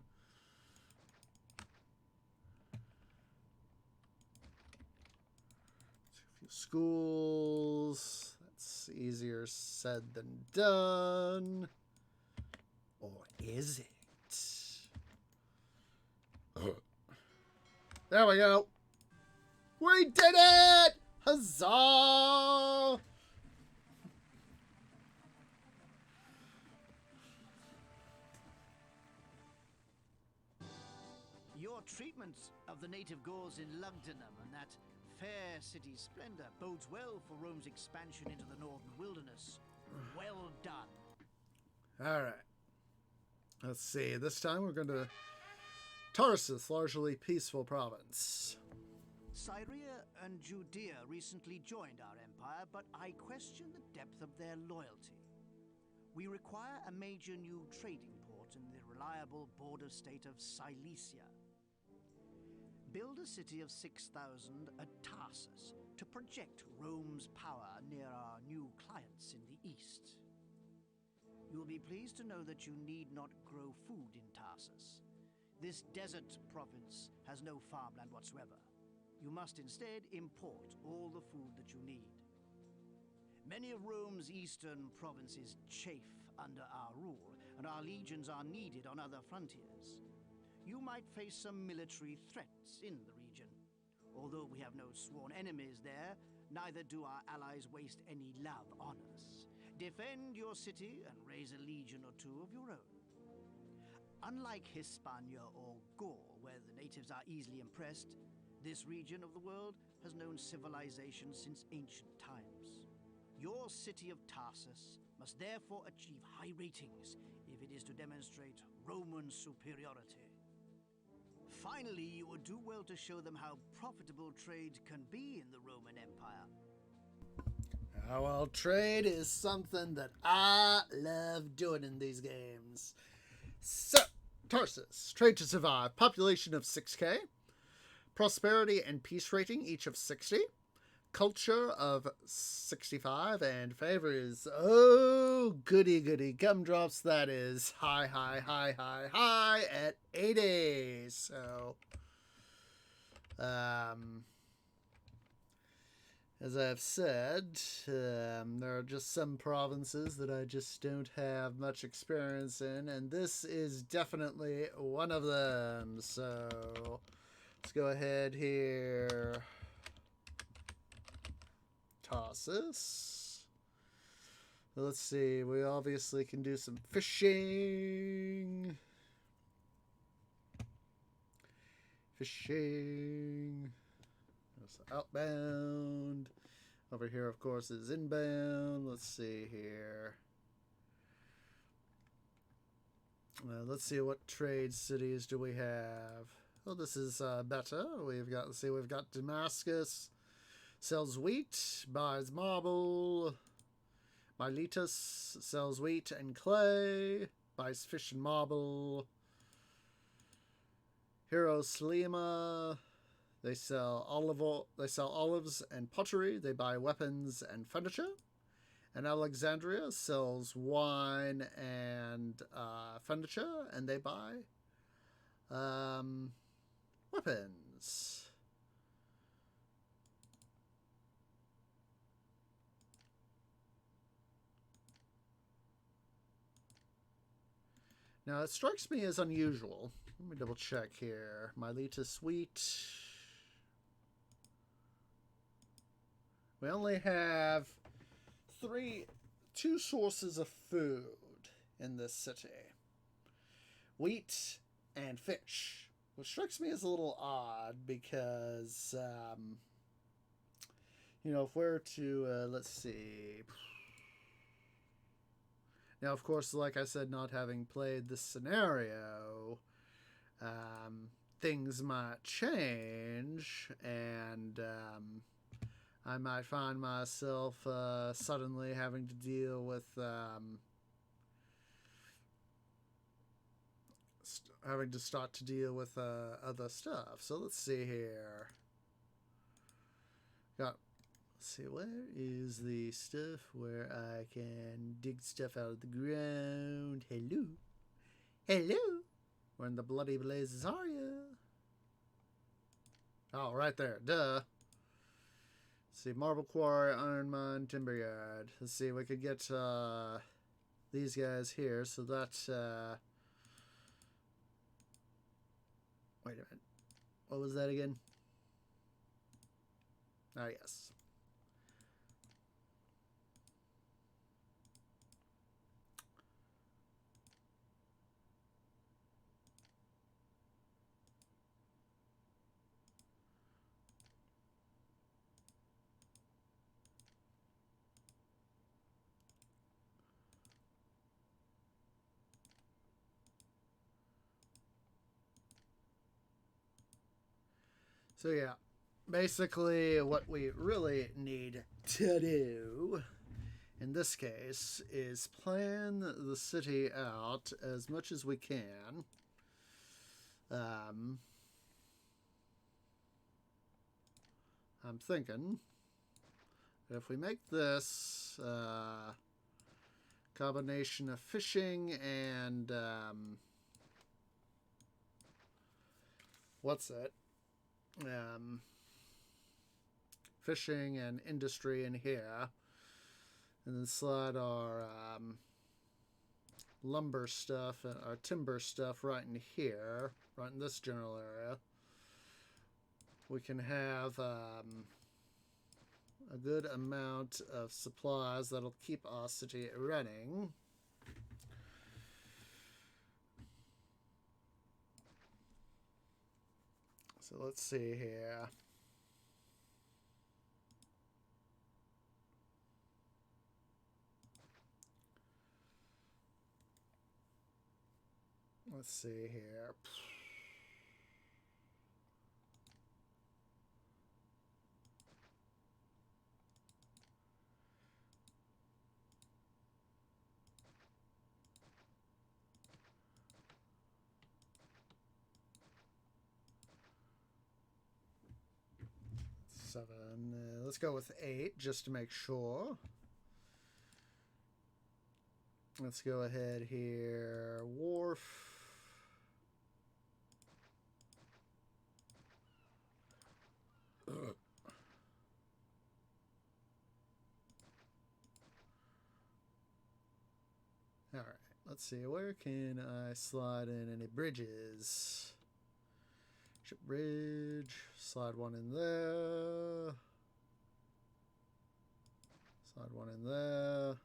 Schools. That's easier said than done. Or is it? There we go. We did it! Huzzah! Your treatment of the native Gauls in Lugdunum and that fair city's splendor bodes well for Rome's expansion into the northern wilderness. Well done. All right. Let's see. This time we're going to Tarsus, largely peaceful province. Syria and Judea recently joined our empire, but I question the depth of their loyalty. We require a major new trading port in the reliable border state of Cilicia. Build a city of 6,000 at Tarsus to project Rome's power near our new clients in the east. You will be pleased to know that you need not grow food in Tarsus. This desert province has no farmland whatsoever. You must instead import all the food that you need. Many of Rome's eastern provinces chafe under our rule, and our legions are needed on other frontiers. You might face some military threats in the region. Although we have no sworn enemies there, neither do our allies waste any love on us. Defend your city and raise a legion or two of your own. Unlike Hispania or Gaul, where the natives are easily impressed, this region of the world has known civilization since ancient times. Your city of Tarsus must therefore achieve high ratings if it is to demonstrate Roman superiority. Finally, you would do well to show them how profitable trade can be in the Roman Empire. Oh, well, trade is something that I love doing in these games. So, Tarsus, trade to survive, population of 6k, prosperity and peace rating each of 60, culture of 65, and favor is, oh, goody goody gumdrops, that is high at 80. So, as I've said, there are just some provinces that I just don't have much experience in, and this is definitely one of them. So let's go ahead here. Tarsus. Let's see, we obviously can do some fishing. Outbound. Over here, of course, is inbound. Let's see here. Let's see, what trade cities do we have? Oh, this is better. We've got Damascus. Sells wheat, buys marble. Miletus sells wheat and clay, buys fish and marble. Hiroslima. They sell olives and pottery. They buy weapons and furniture. And Alexandria sells wine and furniture, and they buy weapons. Now, it strikes me as unusual. Let me double check here. Miletus wheat. We only have two sources of food in this city. Wheat and fish. Which strikes me as a little odd because, if we're to, let's see. Now, of course, like I said, not having played this scenario, things might change, and I might find myself suddenly having to deal with having to start to deal with other stuff. So let's see here. Let's see, where is the stuff where I can dig stuff out of the ground? Hello? Where in the bloody blazes are you? Oh, right there. Duh. Let's see, marble quarry, iron mine, timber yard. Let's see, we could get these guys here. So that's wait a minute. What was that again? Ah, yes. So yeah, basically what we really need to do in this case is plan the city out as much as we can. I'm thinking that if we make this combination of fishing and fishing and industry in here, and then slide our lumber stuff and our timber stuff right in here, right in this general area, we can have a good amount of supplies that'll keep our city running. So let's see here. Let's see here. Seven. Let's go with 8 just to make sure. Let's go ahead here. Wharf. Alright, let's see. Where can I slide in any bridges? Ship bridge. Slide one in there. Slide one in there.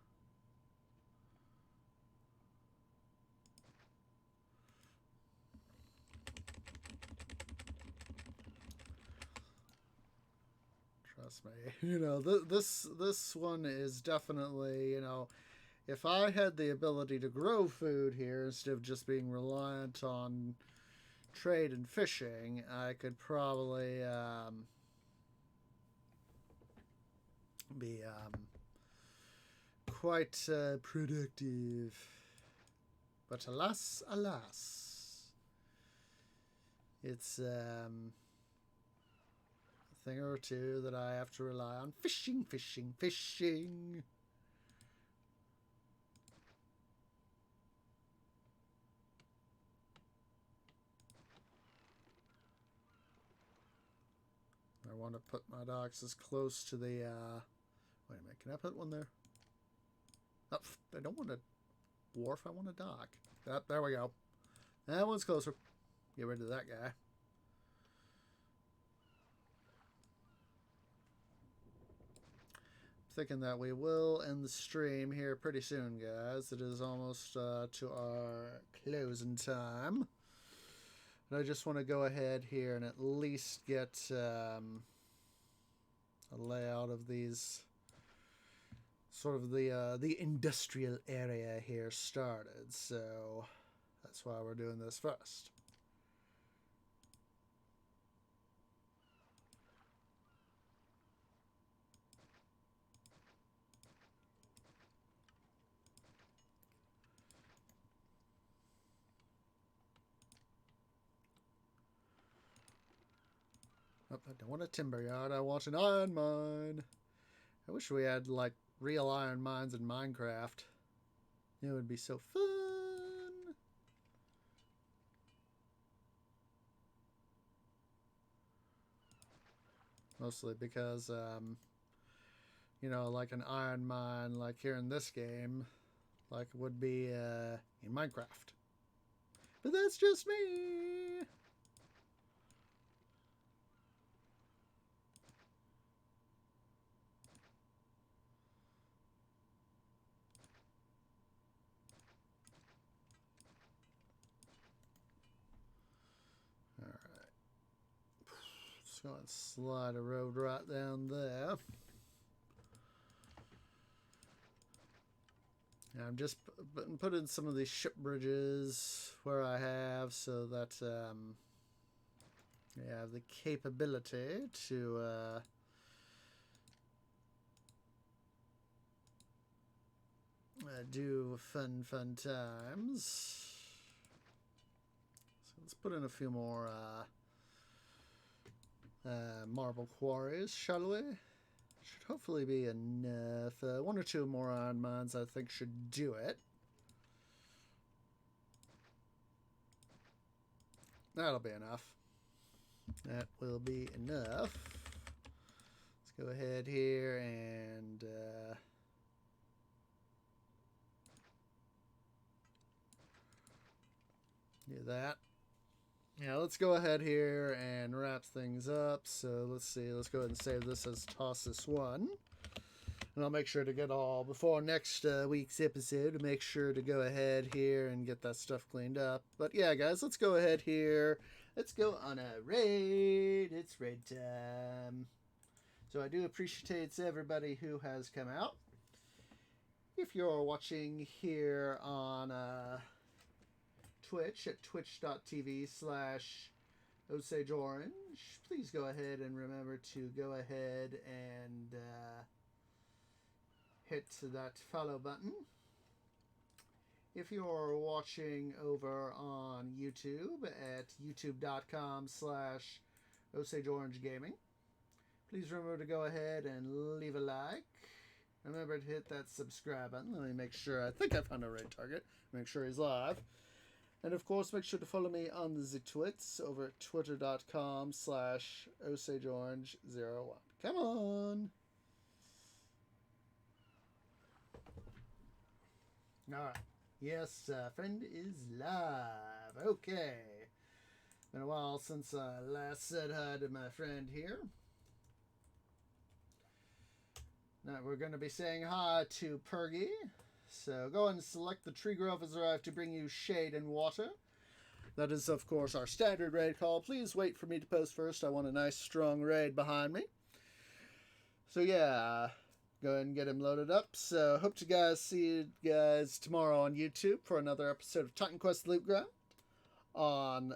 Trust me, you know, this one is definitely, you know, if I had the ability to grow food here instead of just being reliant on trade and fishing, I could probably be quite productive. But alas, alas, it's a thing or two that I have to rely on. Fishing, fishing, fishing. I want to put my docks as close to the, wait a minute, can I put one there? Oh, I don't want a wharf, I want a dock. Yep, there we go. That one's closer. Get rid of that guy. Thinking that we will end the stream here pretty soon, guys. It is almost to our closing time. And I just want to go ahead here and at least get a layout of these, sort of the industrial area here started. So that's why we're doing this first. Oh, I don't want a timber yard. I want an iron mine. I wish we had, like, real iron mines in Minecraft. It would be so fun. Mostly because, you know, like an iron mine, like here in this game, like would be in Minecraft. But that's just me. Let's go and slide a road right down there. And I'm just putting some of these ship bridges where I have so that you have the capability to do fun times. So let's put in a few more marble quarries, shall we? Should hopefully be enough. One or two more iron mines, I think, should do it. That'll be enough. That will be enough. Let's go ahead here and do that. Yeah, let's go ahead here and wrap things up. So let's see. Let's go ahead and save this as Tarsus 1. And I'll make sure to get all, before next week's episode, to make sure to go ahead here and get that stuff cleaned up. But yeah, guys, let's go ahead here let's go on a raid. It's raid time. So I do appreciate everybody who has come out. If you're watching here on Twitch at twitch.tv/OsageOrange, please go ahead and remember to go ahead and hit that follow button. If you're watching over on YouTube at youtube.com/OsageOrangeGaming, please remember to go ahead and leave a like. Remember to hit that subscribe button. Let me make sure. I think I found a right target. Make sure he's live. And of course, make sure to follow me on the Twits over at twitter.com/OsageOrange01. Come on. All right. Yes, friend is live. Okay. Been a while since I last said hi to my friend here. Now we're going to be saying hi to Pergy. So go and select the tree grove has arrived to bring you shade and water. That is, of course, our standard raid call. Please wait for me to post first. I want a nice, strong raid behind me. So yeah, go ahead and get him loaded up. So hope to see you guys tomorrow on YouTube for another episode of Titan Quest Loot Ground on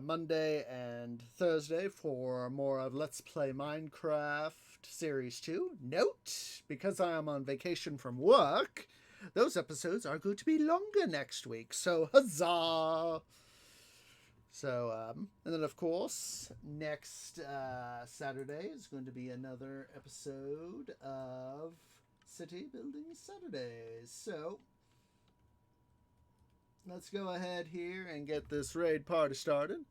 Monday and Thursday for more of Let's Play Minecraft Series 2. Note, because I am on vacation from work, those episodes are going to be longer next week. So, huzzah! So, and then of course, next Saturday is going to be another episode of City Building Saturdays. So, let's go ahead here and get this raid party started.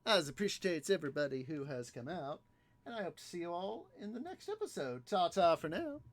As appreciates everybody who has come out. And I hope to see you all in the next episode. Ta-ta for now.